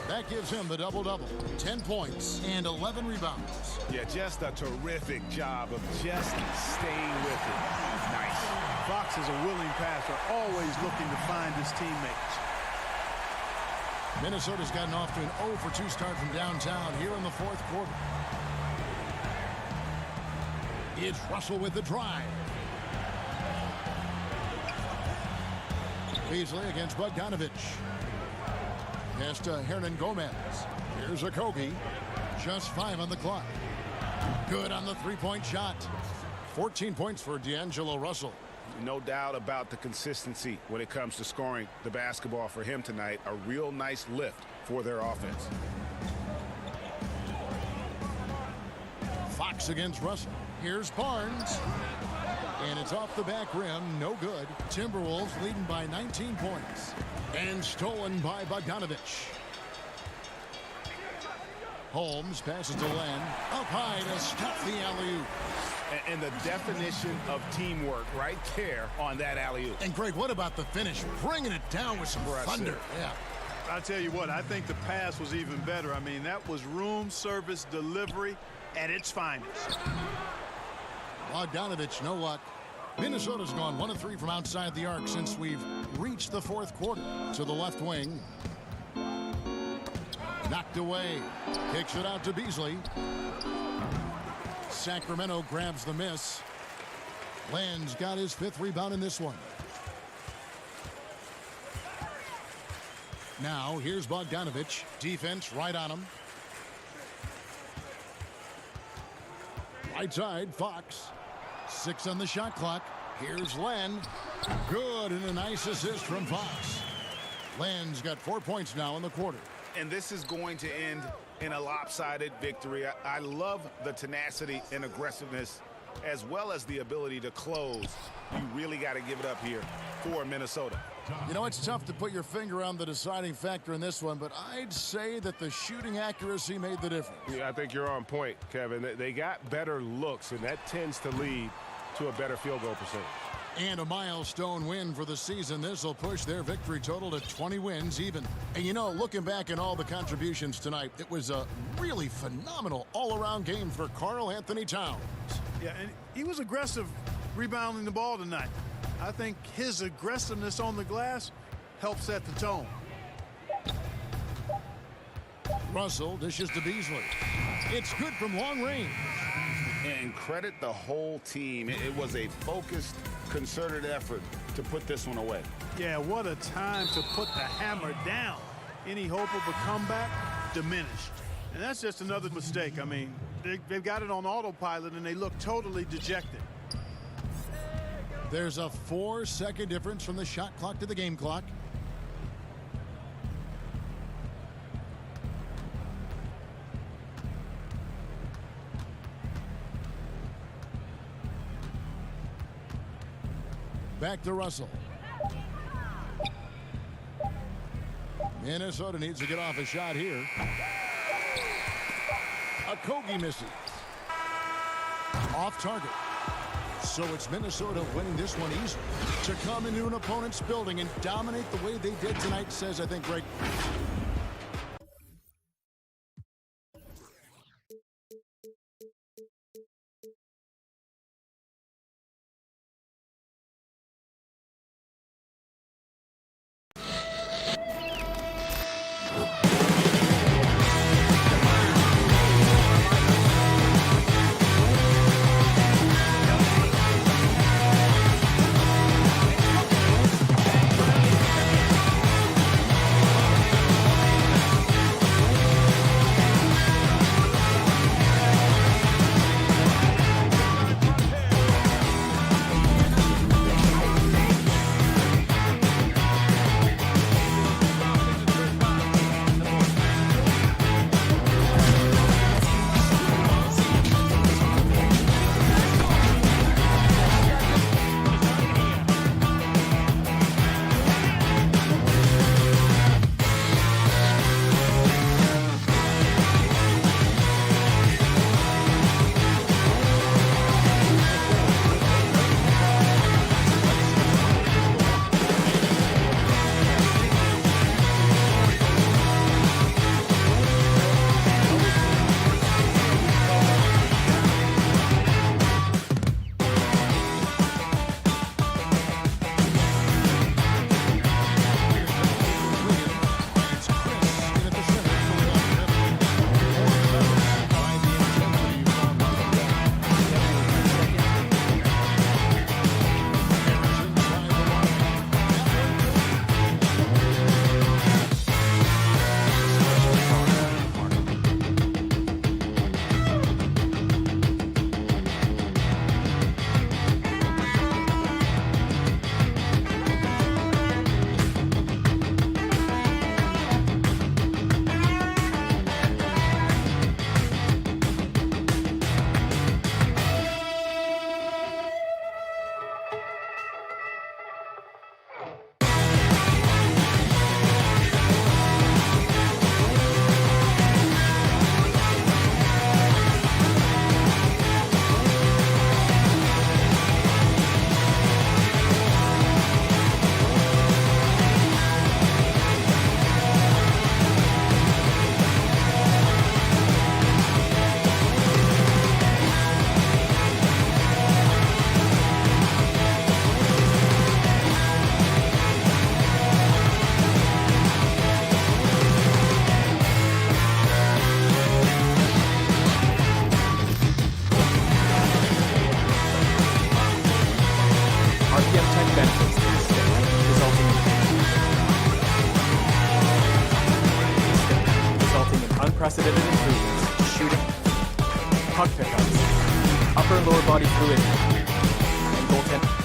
That gives him the double-double. 10 points and 11 rebounds. Yeah, just a terrific job of just staying with it. Nice. Fox is a willing passer, always looking to find his teammates. Minnesota's gotten off to an 0-for-2 start from downtown here in the fourth quarter. It's Russell with the drive. Beasley against Bogdanovich. Pass to Hernan Gomez. Here's Okogie. Just 5 on the clock. Good on the three-point shot. 14 points for D'Angelo Russell. No doubt about the consistency when it comes to scoring the basketball for him tonight. A real nice lift for their offense. Fox against Russell. Here's Barnes. And it's off the back rim. No good. Timberwolves leading by 19 points. And stolen by Bogdanovich. Holmes passes to Len. Up high to stuff the alley-oop. And the definition of teamwork right there on that alley-oop. And Greg, what about the finish? Bringing it down with some thunder. Yeah. I'll tell you what, I think the pass was even better. I mean, that was room service delivery at its finest. Bogdanovich, no luck. Minnesota's gone 1 of 3 from outside the arc since we've reached the fourth quarter. To the left wing. Knocked away. Kicks it out to Beasley. Sacramento grabs the miss. Len's got his 5th rebound in this one. Now here's Bogdanovich. Defense right on him. Right side, Fox. 6 on the shot clock. Here's Len. Good, and a nice assist from Fox. Len's got 4 points now in the quarter. And this is going to end in a lopsided victory. I love the tenacity and aggressiveness as well as the ability to close. You really got to give it up here for Minnesota. You know, it's tough to put your finger on the deciding factor in this one, but I'd say that the shooting accuracy made the difference. Yeah, I think you're on point, Kevin. They got better looks, and that tends to lead to a better field goal percentage. And a milestone win for the season. This will push their victory total to 20 wins even. And you know, looking back at all the contributions tonight, it was a really phenomenal all-around game for Karl Anthony Towns. Yeah, and he was aggressive rebounding the ball tonight. I think his aggressiveness on the glass helped set the tone. Russell dishes to Beasley. It's good from long range. And credit the whole team. It was a focused, concerted effort to put this one away. Yeah, what a time to put the hammer down. Any hope of a comeback diminished. And that's just another mistake. I mean, they've got it on autopilot, and they look totally dejected. There's a 4-second difference from the shot clock to the game clock. Back to Russell. Minnesota needs to get off a shot here. Okogie misses. Off target. So it's Minnesota winning this one easily. To come into an opponent's building and dominate the way they did tonight says, I think, Greg, puck pickups, upper and lower body fluid, and goaltending.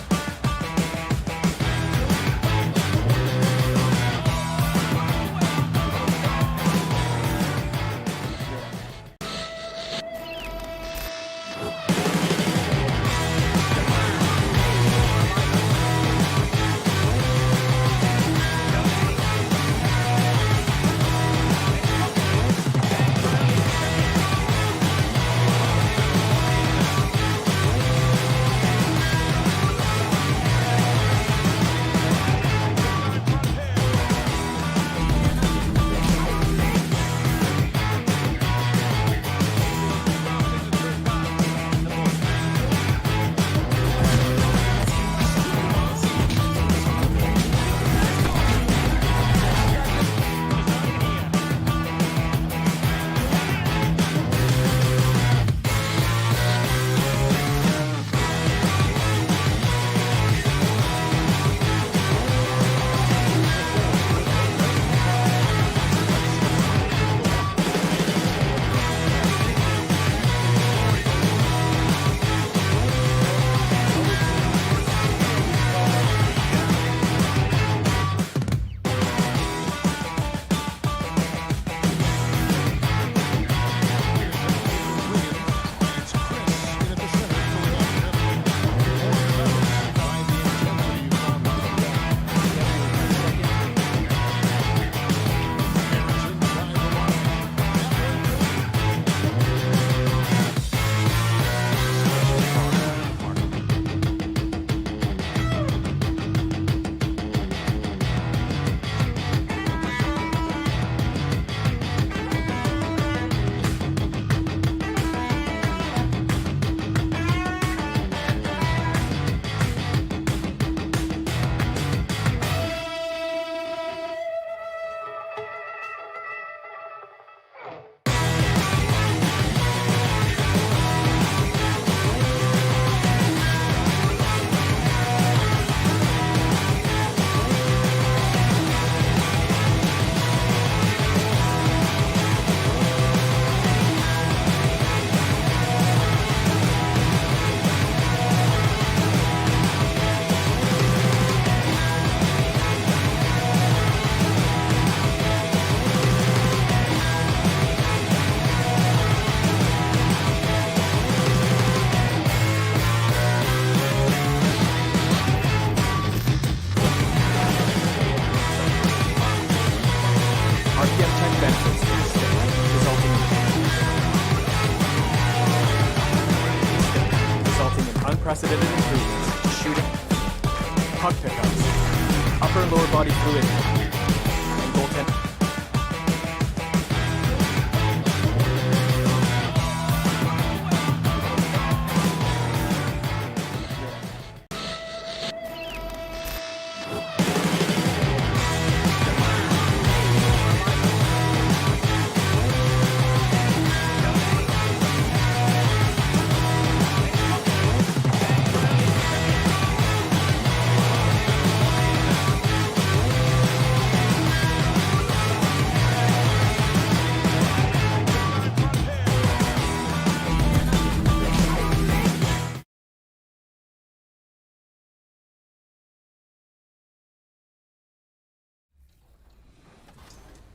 Unprecedented improvements to shooting, puck pickups, upper and lower body fluid, and goaltending.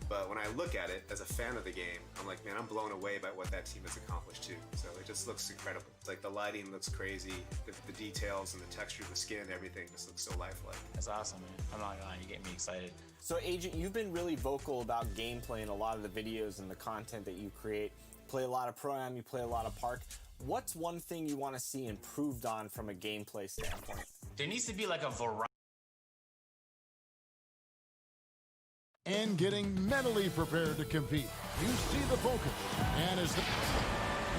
But when I look at it as a fan of the game, I'm like, man, I'm blown away by what that team has accomplished too. So it just looks incredible. It's like the lighting looks crazy, the details and the texture of the skin, everything just looks so lifelike. That's awesome, man. I'm not gonna lie, you get me excited. So Agent, you've been really vocal about gameplay in a lot of the videos and the content that you create. Play a lot of Pro-Am, you play a lot of Park. What's one thing you want to see improved on from a gameplay standpoint? There needs to be like a variety. And getting mentally prepared to compete. You see the focus. And as the...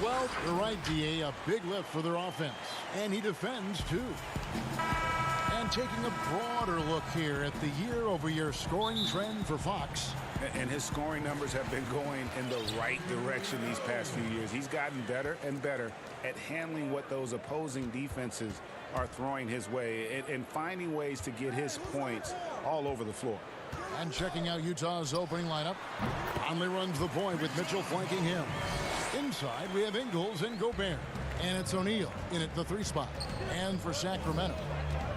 Well, you're right, DA, a big lift for their offense. And he defends, too. And taking a broader look here at the year-over-year scoring trend for Fox. And his scoring numbers have been going in the right direction these past few years. He's gotten better and better at handling what those opposing defenses are throwing his way and finding ways to get his points all over the floor. And checking out Utah's opening lineup, Conley runs the point with Mitchell flanking him. In inside, we have Ingles and Gobert. And it's O'Neal in at the 3 spot. And for Sacramento,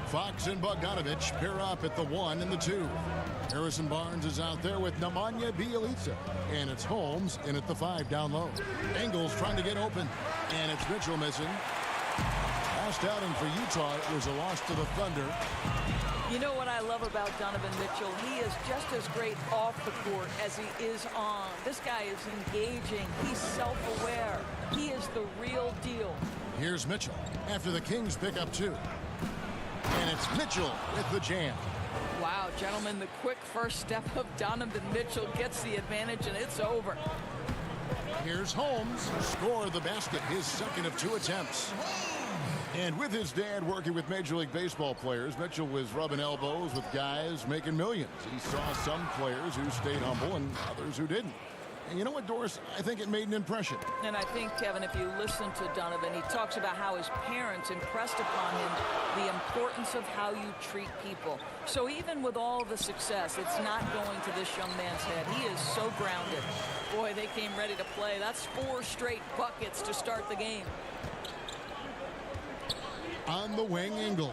Fox and Bogdanovich pair up at the 1 and the 2. Harrison Barnes is out there with Nemanja Bjelica. And it's Holmes in at the 5 down low. Ingles trying to get open. And it's Mitchell missing. Last outing for Utah, it was a loss to the Thunder. You know what I love about Donovan Mitchell? He is just as great off the court as he is on. This guy is engaging. He's self-aware. He is the real deal. Here's Mitchell after the Kings pick up 2. And it's Mitchell with the jam. Wow, gentlemen, the quick first step of Donovan Mitchell gets the advantage, and it's over. Here's Holmes, score the basket, his second of 2 attempts. And with his dad working with Major League Baseball players, Mitchell was rubbing elbows with guys making millions. He saw some players who stayed humble and others who didn't. And you know what, Doris? I think it made an impression. And I think, Kevin, if you listen to Donovan, he talks about how his parents impressed upon him the importance of how you treat people. So even with all the success, it's not going to this young man's head. He is so grounded. Boy, they came ready to play. That's 4 straight buckets to start the game. On the wing, Ingles.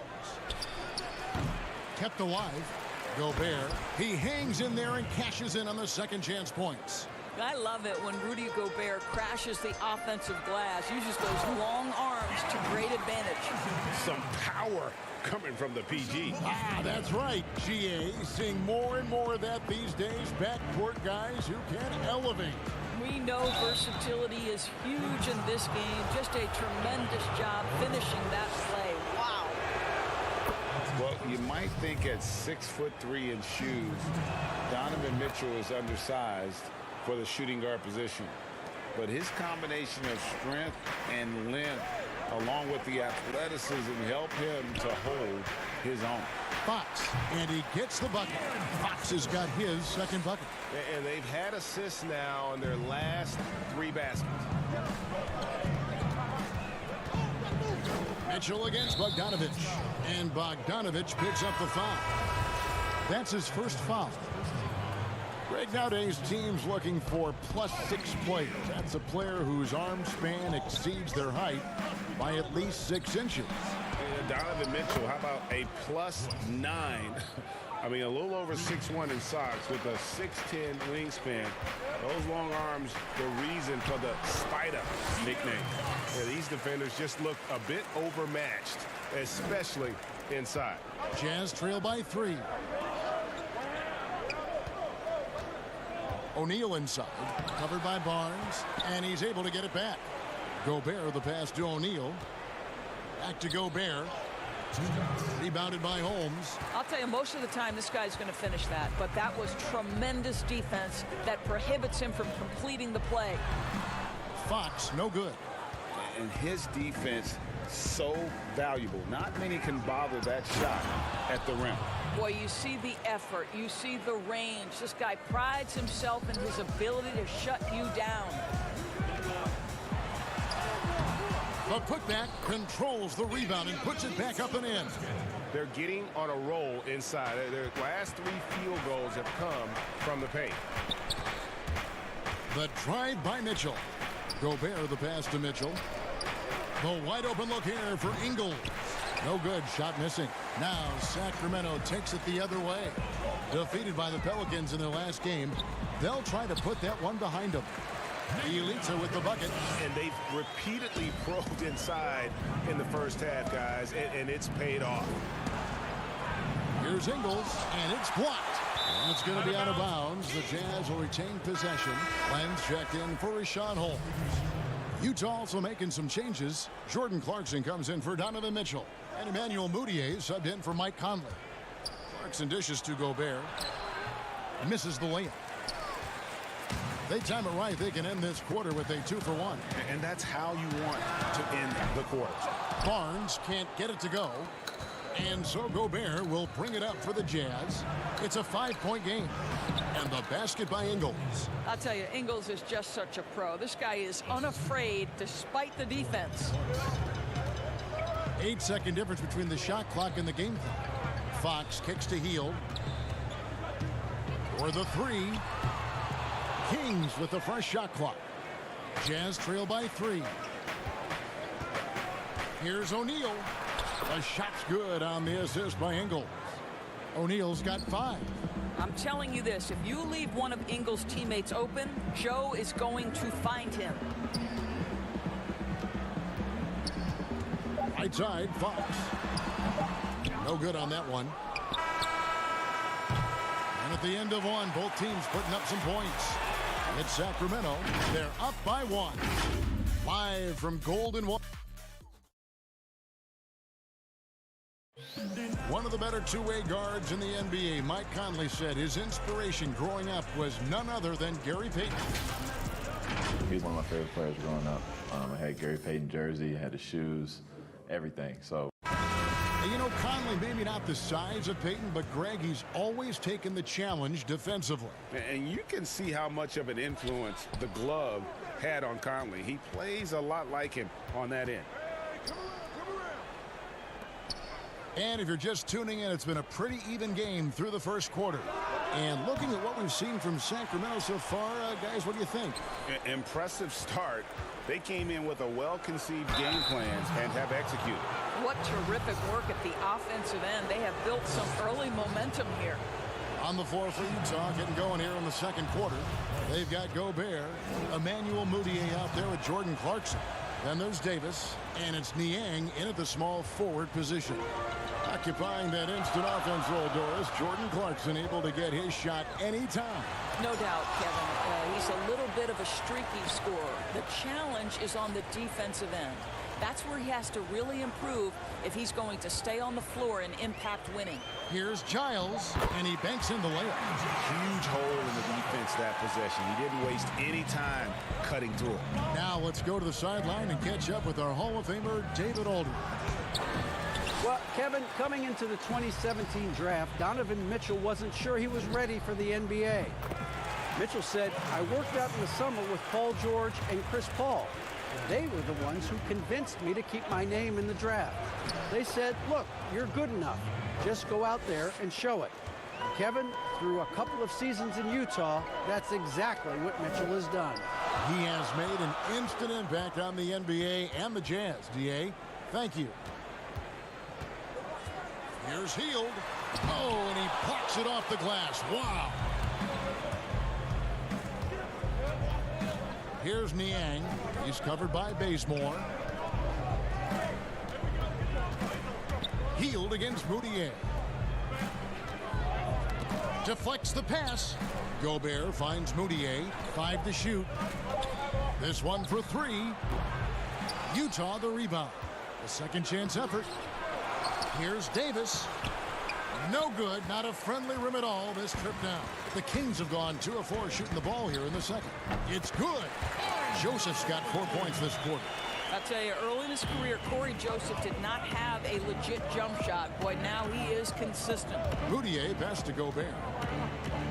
Kept alive. Gobert. He hangs in there and cashes in on the second chance points. I love it when Rudy Gobert crashes the offensive glass, uses those long arms to great advantage. Some power coming from the PG. Ah, that's right, GA. Seeing more and more of that these days. Backcourt guys who can elevate. We know versatility is huge in this game. Just a tremendous job finishing that play. Wow. Well, you might think at 6'3" in shoes, Donovan Mitchell is undersized for the shooting guard position. But his combination of strength and length, along with the athleticism, help him to hold his own. Fox, and he gets the bucket. Fox has got his second bucket. And they've had assists now on their last 3 baskets. Mitchell against Bogdanovich. And Bogdanovich picks up the foul. That's his first foul. Greg, nowadays teams looking for +6 players. That's a player whose arm span exceeds their height by at least 6 inches. Donovan Mitchell, how about a +9? I mean, a little over 6'1" in socks with a 6'10" wingspan. Those long arms, the reason for the Spider nickname. Yeah, these defenders just look a bit overmatched, especially inside. Jazz trail by 3. O'Neal inside, covered by Barnes, and he's able to get it back. Gobert, the pass to O'Neal. Back to Gobert. Rebounded by Holmes. I'll tell you, most of the time this guy's going to finish that, but that was tremendous defense that prohibits him from completing the play. Fox, no good. And his defense, so valuable. Not many can bother that shot at the rim. Boy, you see the effort, you see the range. This guy prides himself in his ability to shut you down. The putback controls the rebound and puts it back up and in. They're getting on a roll inside. Their last 3 field goals have come from the paint. The drive by Mitchell. Gobert, the pass to Mitchell. The wide open look here for Ingles. No good, shot missing. Now Sacramento takes it the other way. Defeated by the Pelicans in their last game, they'll try to put that one behind them. Bjelica with the bucket. And they've repeatedly probed inside in the first half, guys, and it's paid off. Here's Ingles, and it's blocked. And it's going to be out of bounds. The Jazz will retain possession. Lenz checked in for Richaun Holmes. Utah also making some changes. Jordan Clarkson comes in for Donovan Mitchell. And Emmanuel Mudiay subbed in for Mike Conley. Clarkson dishes to Gobert. Misses the layup. They time it right. They can end this quarter with a 2-for-1. And that's how you want to end the quarter. Barnes can't get it to go. And so Gobert will bring it up for the Jazz. It's a 5-point game. And the basket by Ingles. I'll tell you, Ingles is just such a pro. This guy is unafraid despite the defense. 8-second difference between the shot clock and the game clock. Fox kicks to Hield. For the 3. Kings with the fresh shot clock. Jazz trail by 3. Here's O'Neal. The shot's good on the assist by Ingles. O'Neal's got 5. I'm telling you this, if you leave one of Ingles' teammates open, Joe is going to find him. Right side, Fox. No good on that one. And at the end of one, both teams putting up some points. It's Sacramento. They're up by 1. Live from Golden One. One of the better two-way guards in the NBA, Mike Conley, said his inspiration growing up was none other than Gary Payton. He was one of my favorite players growing up. I had Gary Payton jersey, had the shoes, everything. So. You know, Conley, maybe not the size of Payton, but Greg, he's always taken the challenge defensively. And you can see how much of an influence the glove had on Conley. He plays a lot like him on that end. And if you're just tuning in, it's been a pretty even game through the first quarter. And looking at what we've seen from Sacramento so far, guys, what do you think? Impressive start. They came in with a well-conceived game plan and have executed. What terrific work at the offensive end. They have built some early momentum here. On the floor for Utah, getting going here in the second quarter. They've got Gobert, Emmanuel Mudiay out there with Jordan Clarkson. Then there's Davis, and it's Niang in at the small forward position. Occupying that instant offense role, Doris, Jordan Clarkson able to get his shot anytime. No doubt, Kevin. He's a little bit of a streaky scorer. The challenge is on the defensive end. That's where he has to really improve if he's going to stay on the floor and impact winning. Here's Giles, and he banks in the layup. Huge hole in the defense that possession. He didn't waste any time cutting to it. Now let's go to the sideline and catch up with our Hall of Famer, David Aldridge. Well, Kevin, coming into the 2017 draft, Donovan Mitchell wasn't sure he was ready for the NBA. Mitchell said, I worked out in the summer with Paul George and Chris Paul. They were the ones who convinced me to keep my name in the draft. They said, look, you're good enough. Just go out there and show it. Kevin, through a couple of seasons in Utah, that's exactly what Mitchell has done. He has made an instant impact on the NBA and the Jazz. D.A., thank you. Here's Hield. Oh, and he plucks it off the glass. Wow. Here's Niang. He's covered by Bazemore. Hield against Mudiay. Deflects the pass. Gobert finds Mudiay. 5 to shoot. This one for 3. Utah the rebound. A second chance effort. Here's Davis. No good. Not a friendly rim at all this trip down. The Kings have gone 2 of 4 shooting the ball here in the second. It's good. Joseph's got 4 points this quarter. I'll tell you, early in his career, Corey Joseph did not have a legit jump shot. Boy, now he is consistent. Mudiay pass to Gobert.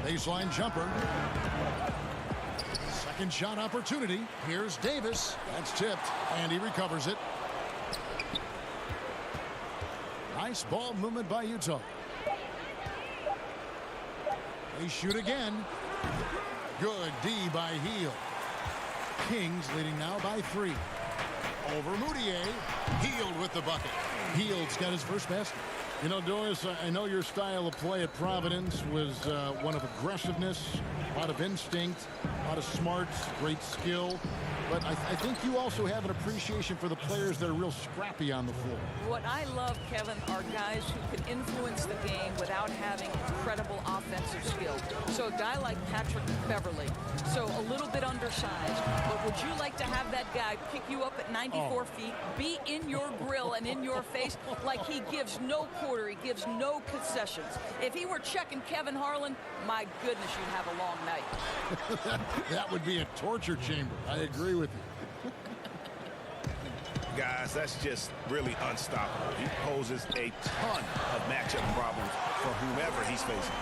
Baseline jumper. Second shot opportunity. Here's Davis. That's tipped, and he recovers it. Nice ball movement by Utah. They shoot again. Good D by Hield. Kings leading now by 3. Over Mudiay. Hield with the bucket. Hield's got his first basket. You know, Doris, I know your style of play at Providence was one of aggressiveness, a lot of instinct, a lot of smarts, great skill. But I think you also have an appreciation for the players that are real scrappy on the floor. What I love, Kevin, are guys who can influence the game without having incredible offensive skill. So a guy like Patrick Beverly, so a little bit undersized, but would you like to have that guy pick you up at 94 feet, be in your grill and in your face like he gives no quarter, he gives no concessions? If he were checking Kevin Harlan, my goodness, you'd have a long night. That would be a torture chamber. I agree with you. Guys, that's just really unstoppable. He poses a ton of matchup problems for whomever he's facing.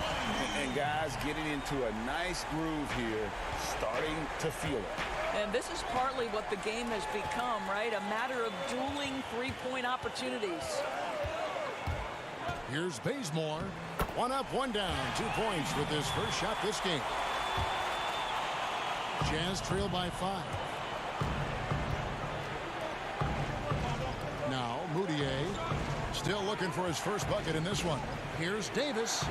And guys getting into a nice groove here, starting to feel it. And this is partly what the game has become, right? A matter of dueling three-point opportunities. Here's Bazemore. 1 up, 1 down. 2 points with his first shot this game. Jazz trail by 5. Mudiay. Still looking for his first bucket in this one. Here's Davis.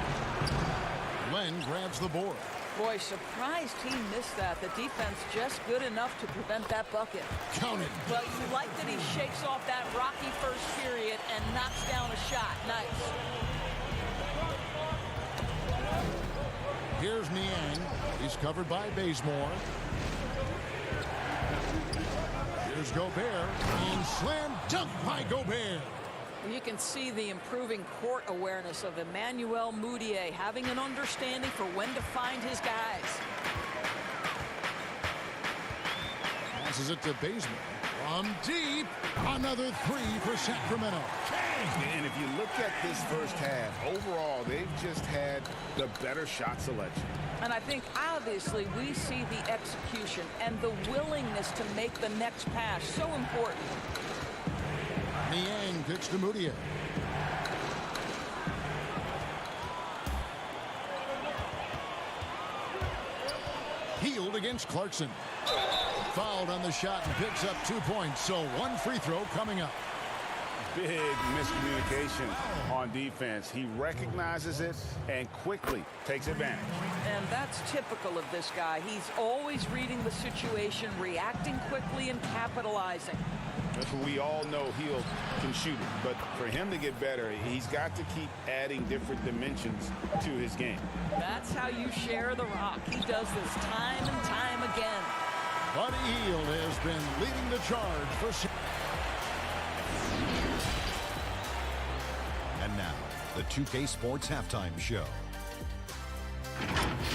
Len grabs the board. Boy, surprised he missed that. The defense just good enough to prevent that bucket. Count it. Well, you like that he shakes off that rocky first period and knocks down a shot. Nice. Here's Niang. He's covered by Bazemore. Here's Gobert. And slam dunk by Gobert. You can see the improving court awareness of Emmanuel Mudiay, having an understanding for when to find his guys. Passes it to Bazemore. From deep, another three for Sacramento. And if you look at this first half, overall, they've just had the better shot selection. And I think, obviously, we see the execution and the willingness to make the next pass so important. Niang kicks to Mudiay. Healed against Clarkson. Fouled on the shot and picks up 2 points. So one free throw coming up. Big miscommunication on defense. He recognizes it and quickly takes advantage. And that's typical of this guy. He's always reading the situation, reacting quickly, and capitalizing. We all know Hield can shoot it, but for him to get better, he's got to keep adding different dimensions to his game. That's how you share the rock. He does this time and time again. Buddy Hield has been leading the charge for... And now, the 2K Sports Halftime Show.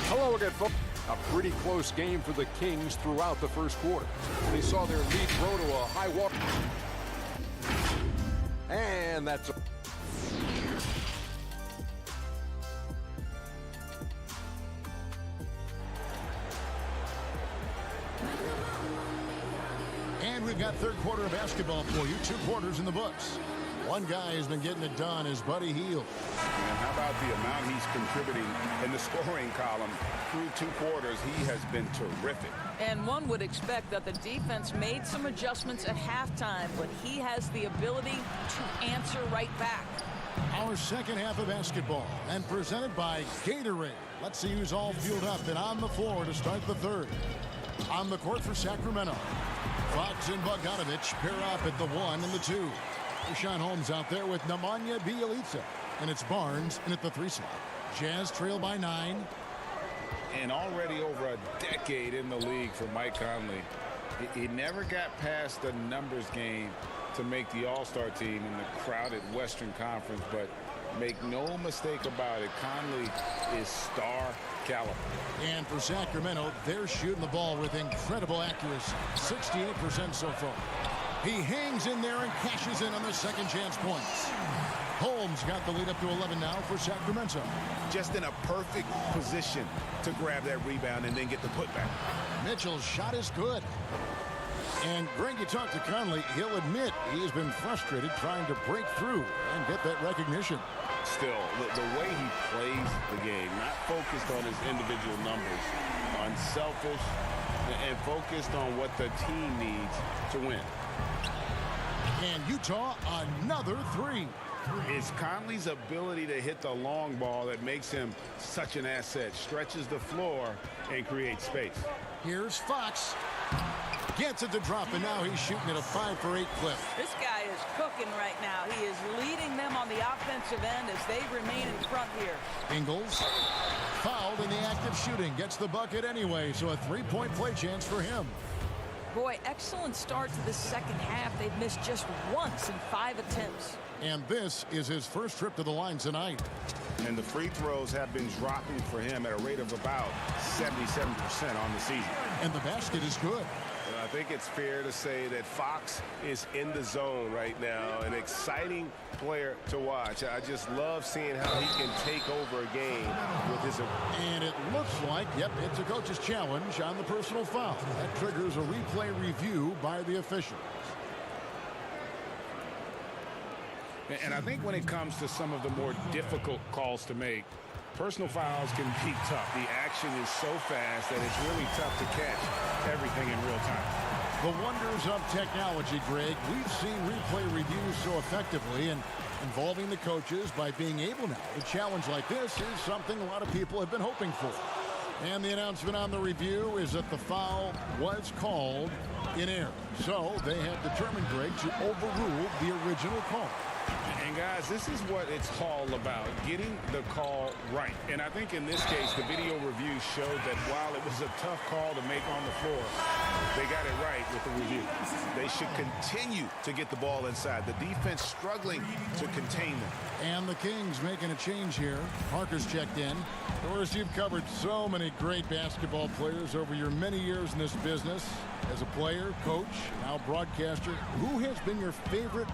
Hello again, folks. A pretty close game for the Kings throughout the first quarter. They saw their lead grow to a high water. And that's a... And we've got third quarter of basketball for you. 2 quarters in the books. One guy has been getting it done is Buddy Hield. And how about the amount he's contributing in the scoring column through 2 quarters? He has been terrific. And one would expect that the defense made some adjustments at halftime, but he has the ability to answer right back. Our second half of basketball, and presented by Gatorade. Let's see who's all fueled up and on the floor to start the third. On the court for Sacramento, Fox and Bogdanovich pair up at the 1 and the 2. Richaun Holmes out there with Nemanja Bjelica. And it's Barnes in at the 3 slot. Jazz trail by 9. And already over a decade in the league for Mike Conley. He never got past the numbers game to make the All-Star team in the crowded Western Conference. But make no mistake about it, Conley is star caliber. And for Sacramento, they're shooting the ball with incredible accuracy. 68% so far. He hangs in there and cashes in on the second chance points. Holmes got the lead up to 11 now for Sacramento. Just in a perfect position to grab that rebound and then get the putback. Mitchell's shot is good. And Greg, you talk to Conley, he'll admit he's been frustrated trying to break through and get that recognition. Still, the way he plays the game, not focused on his individual numbers, unselfish, and focused on what the team needs to win. And Utah, another 3. It's Conley's ability to hit the long ball that makes him such an asset. Stretches the floor and creates space. Here's Fox. Gets it to drop, and now he's shooting at a 5 for 8 clip. This guy is cooking right now. He is leading them on the offensive end as they remain in front here. Ingles, fouled in the act of shooting, gets the bucket anyway, so a 3-point play chance for him. Boy, excellent start to the second half. They've missed just once in 5 attempts. And this is his first trip to the line tonight. And the free throws have been dropping for him at a rate of about 77% on the season. And the basket is good. I think it's fair to say that Fox is in the zone right now. An exciting player to watch. I just love seeing how he can take over a game with his... And it looks like, yep, it's a coach's challenge on the personal foul. That triggers a replay review by the officials. And I think when it comes to some of the more difficult calls to make, personal fouls can be tough. The action is so fast that it's really tough to catch everything in real time. The wonders of technology, Greg. We've seen replay reviews so effectively, and involving the coaches by being able now to challenge like this is something a lot of people have been hoping for. And the announcement on the review is that the foul was called in error. So they have determined, Greg, to overrule the original call. And guys, this is what it's all about, getting the call right. And I think in this case, the video review showed that while it was a tough call to make on the floor, they got it right with the review. They should continue to get the ball inside. The defense struggling to contain them. And the Kings making a change here. Parker's checked in. Of course, you've covered so many great basketball players over your many years in this business. As a player, coach, now broadcaster, who has been your favorite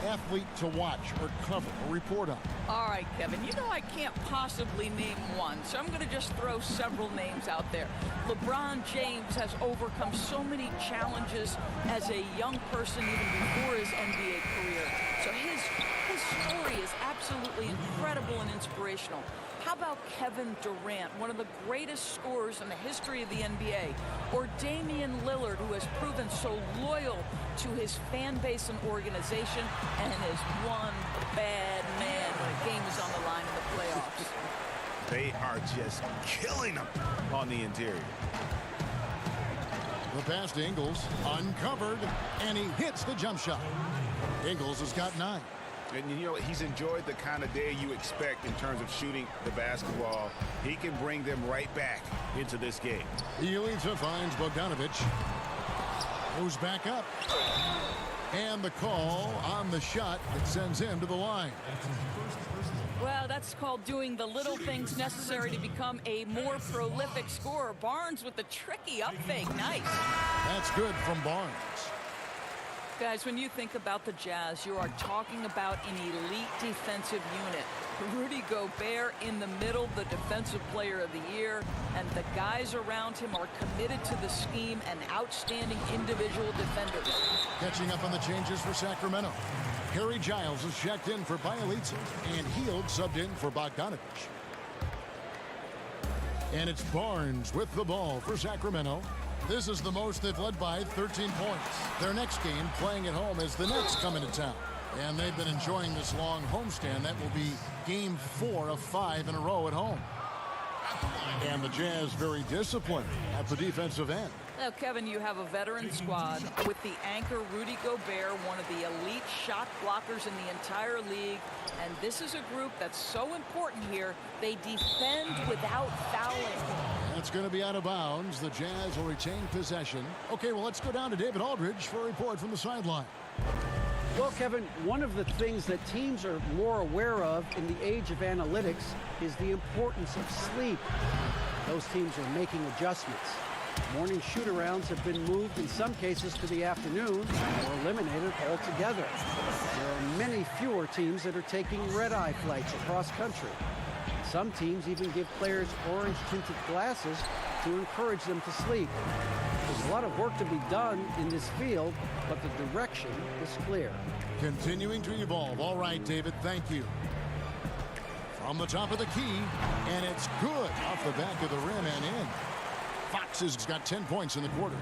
athlete to watch or cover or report on? All right, Kevin, you know I can't possibly name one, so I'm going to just throw several names out there. LeBron James has overcome so many challenges as a young person even before his NBA career. So his story is absolutely incredible and inspirational. How about Kevin Durant, one of the greatest scorers in the history of the NBA? Or Damian Lillard, who has proven so loyal to his fan base and organization and is one bad man when a game is on the line in the playoffs. They are just killing them on the interior. The pass to Ingles, uncovered, and he hits the jump shot. Ingles has got 9. And, you know, he's enjoyed the kind of day you expect in terms of shooting the basketball. He can bring them right back into this game. Bjelica finds Bogdanovic. Moves back up. And the call on the shot that sends him to the line. Well, that's called doing the little things necessary to become a more prolific scorer. Barnes with the tricky up fake. Nice. That's good from Barnes. Guys, when you think about the Jazz, you are talking about an elite defensive unit. Rudy Gobert in the middle, the defensive player of the year, and the guys around him are committed to the scheme and outstanding individual defenders. Catching up on the changes for Sacramento. Harry Giles is checked in for Bjelica, and Hield subbed in for Bogdanovic. And it's Barnes with the ball for Sacramento. This is the most they've led by 13 points. Their next game, playing at home, as the Nets come into town. And they've been enjoying this long homestand. That will be game 4 of 5 in a row at home. And the Jazz very disciplined at the defensive end. Now, Kevin, you have a veteran squad with the anchor Rudy Gobert, one of the elite shot blockers in the entire league. And this is a group that's so important here. They defend without fouling. That's going to be out of bounds. The Jazz will retain possession. Okay, well, let's go down to David Aldridge for a report from the sideline. Well, Kevin, one of the things that teams are more aware of in the age of analytics is the importance of sleep. Those teams are making adjustments. Morning shoot-arounds have been moved in some cases to the afternoon or eliminated altogether. There are many fewer teams that are taking red-eye flights across country. Some teams even give players orange-tinted glasses to encourage them to sleep. There's a lot of work to be done in this field, but the direction is clear. Continuing to evolve. All right, David, thank you. From the top of the key, and it's good off the back of the rim and in. Fox has got 10 points in the quarter.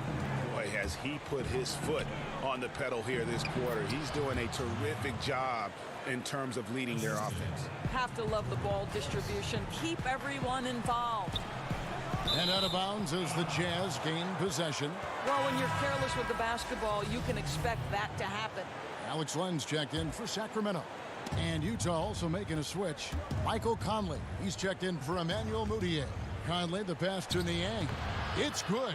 Boy, has he put his foot on the pedal here this quarter. He's doing a terrific job in terms of leading their offense. Have to love the ball distribution. Keep everyone involved. And out of bounds as the Jazz gain possession. Well, when you're careless with the basketball, you can expect that to happen. Alex Lenz checked in for Sacramento. And Utah also making a switch. Michael Conley, he's checked in for Emmanuel Mudiay. Conley, the pass to Niang. It's good.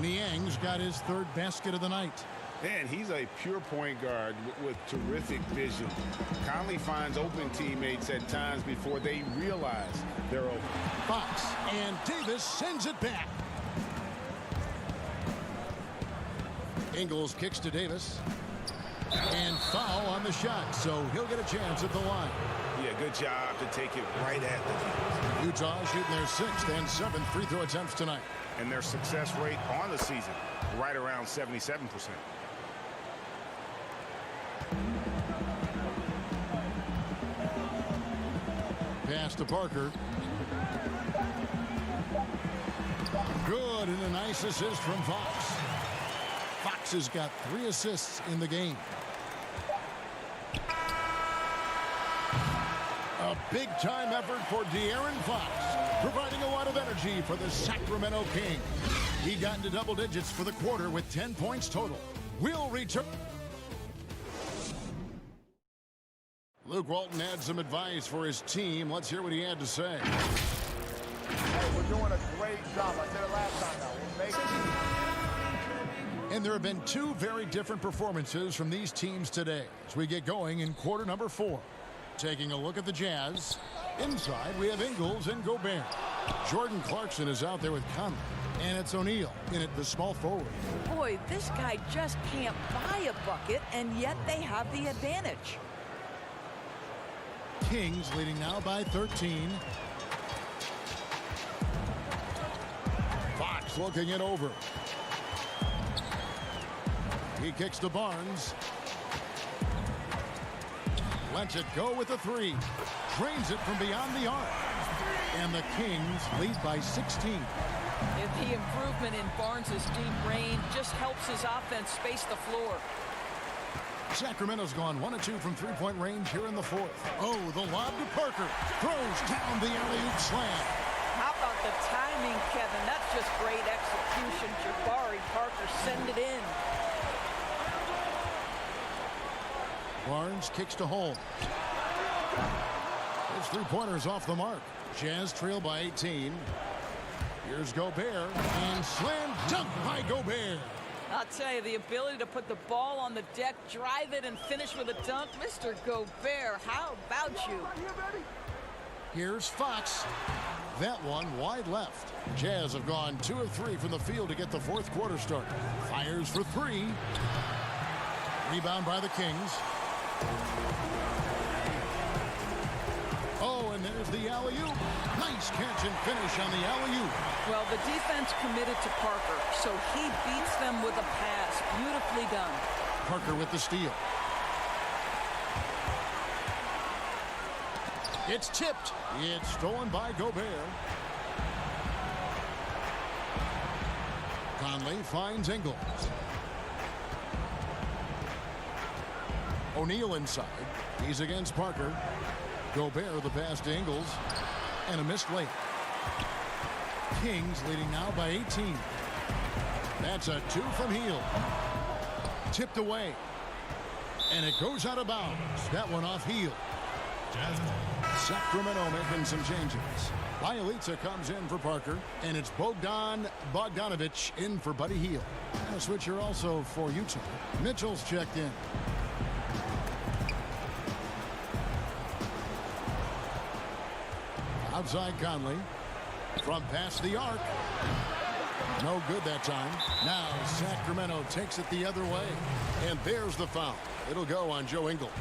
Niang's got his 3rd basket of the night. Man, he's a pure point guard with terrific vision. Conley finds open teammates at times before they realize they're open. Fox, and Davis sends it back. Ingles kicks to Davis. And foul on the shot, so he'll get a chance at the line. Yeah, good job to take it right at the Utah shooting their 6th and 7th free throw attempts tonight. And their success rate on the season, right around 77%. Pass to Parker. Good, and a nice assist from Fox. Fox has got 3 assists in the game. A big-time effort for De'Aaron Fox, providing a lot of energy for the Sacramento Kings. He got into double digits for the quarter with 10 points total. We'll return. Luke Walton had some advice for his team. Let's hear what he had to say. Hey, we're doing a great job. I said it last time now. We're making... And there have been 2 very different performances from these teams today as we get going in quarter number 4. Taking a look at the Jazz. Inside, we have Ingles and Gobert. Jordan Clarkson is out there with Conley. And it's O'Neal in at the small forward. Boy, this guy just can't buy a bucket, and yet they have the advantage. Kings leading now by 13. Fox looking it over. He kicks to Barnes. Lets it go with the 3. Drains it from beyond the arc. And the Kings lead by 16. If the improvement in Barnes' deep range just helps his offense space the floor. Sacramento's gone 1 of 2 from 3-point range here in the 4th. Oh, the lob to Parker. Throws down the alley-oop slam. How about the timing, Kevin? That's just great execution. Jabari Parker send it in. Barnes kicks to Holmes. His 3-pointer's off the mark. Jazz trail by 18. Here's Gobert, and slam dunk by Gobert. I'll tell you, the ability to put the ball on the deck, drive it, and finish with a dunk. Mr. Gobert, how about you? Here's Fox. That one wide left. Jazz have gone 2 of 3 from the field to get the 4th quarter started. Fires for 3. Rebound by the Kings. Oh, and there's the alley-oop. Nice catch and finish on the alley-oop. Well, the defense committed to Parker, so he beats them with a pass. Beautifully done. Parker with the steal. It's tipped. It's stolen by Gobert. Conley finds Ingles. O'Neal inside. He's against Parker. Gobert the pass to Ingles. And a missed layup. Kings leading now by 18. That's a 2 from Hield. Tipped away. And it goes out of bounds. That one off Hield. Sacramento making some changes. Bjelica comes in for Parker. And it's Bogdan Bogdanovic in for Buddy Hield. A switcher also for Utah. Mitchell's checked in. Outside Conley. From past the arc. No good that time. Now Sacramento takes it the other way. And there's the foul. It'll go on Joe Ingles.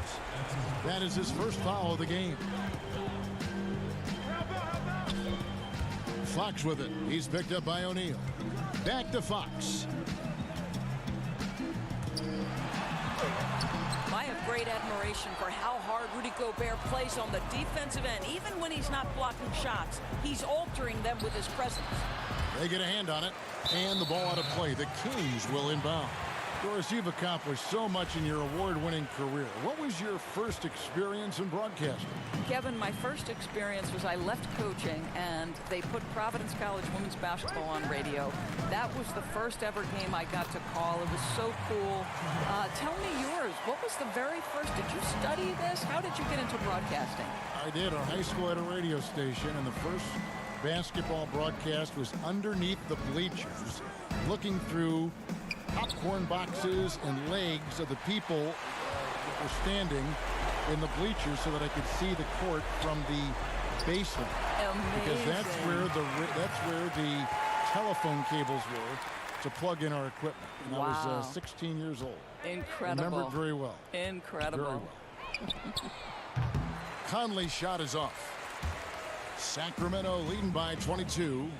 That is his first foul of the game. Fox with it. He's picked up by O'Neal. Back to Fox. I have great admiration for how hard Rudy Gobert plays on the defensive end. Even when he's not blocking shots, he's altering them with his presence. They get a hand on it, and the ball out of play. The Kings will inbound. Doris, you've accomplished so much in your award-winning career. What was your first experience in broadcasting? Kevin, my first experience was I left coaching, and they put Providence College women's basketball on radio. That was the first ever game I got to call. It was so cool. Tell me yours. What was the very first? Did you study this? How did you get into broadcasting? I did. Our high school had a radio station, and the first basketball broadcast was underneath the bleachers, looking through popcorn boxes and legs of the people that were standing in the bleachers so that I could see the court from the basement. Amazing. Because that's where the telephone cables were to plug in our equipment. And wow. I was 16 years old. Incredible. Remember it very well. Incredible. Very well. Conley's shot is off. Sacramento leading by 22.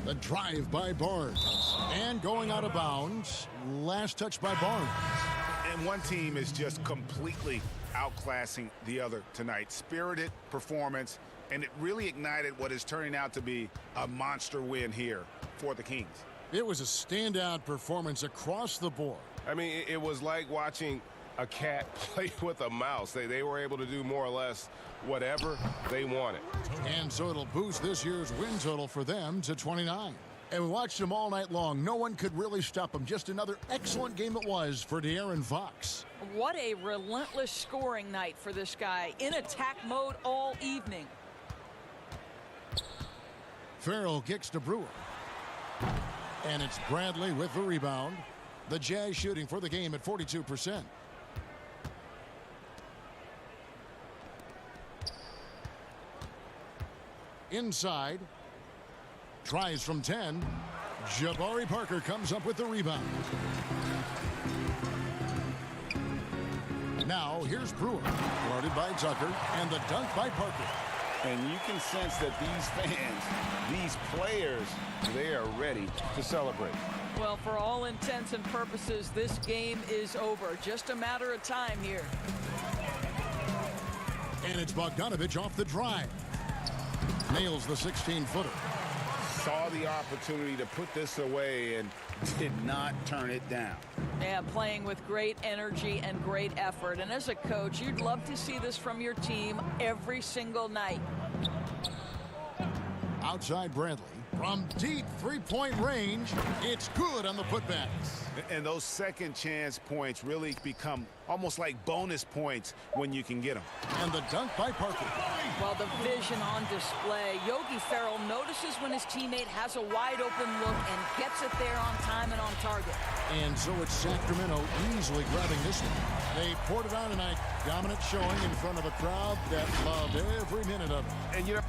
The drive by Barnes. And going out of bounds. Last touch by Barnes. And one team is just completely outclassing the other tonight. Spirited performance, and it really ignited what is turning out to be a monster win here for the Kings. It was a standout performance across the board. I mean, it was like watching a cat play with a mouse. They were able to do more or less whatever they wanted. And so it'll boost this year's win total for them to 29. And we watched them all night long. No one could really stop them. Just another excellent game it was for De'Aaron Fox. What a relentless scoring night for this guy. In attack mode all evening. Farrell kicks to Brewer. And it's Bradley with the rebound. The Jazz shooting for the game at 42%. Inside. Tries from 10. Jabari Parker comes up with the rebound. Now here's Brewer. Guarded by Tucker. And the dunk by Parker. And you can sense that these fans, these players, they are ready to celebrate. Well, for all intents and purposes, this game is over. Just a matter of time here. And it's Bogdanovich off the drive. Nails the 16-footer. Saw the opportunity to put this away and did not turn it down. Yeah, playing with great energy and great effort. And as a coach, you'd love to see this from your team every single night. Outside Bradley. From deep three-point range, it's good on the putbacks. And those second chance points really become almost like bonus points when you can get them. And the dunk by Parker. Well, the vision on display. Yogi Ferrell notices when his teammate has a wide open look and gets it there on time and on target. And so it's Sacramento easily grabbing this one. They poured it on tonight. Dominant showing in front of a crowd that loved every minute of it. And you know,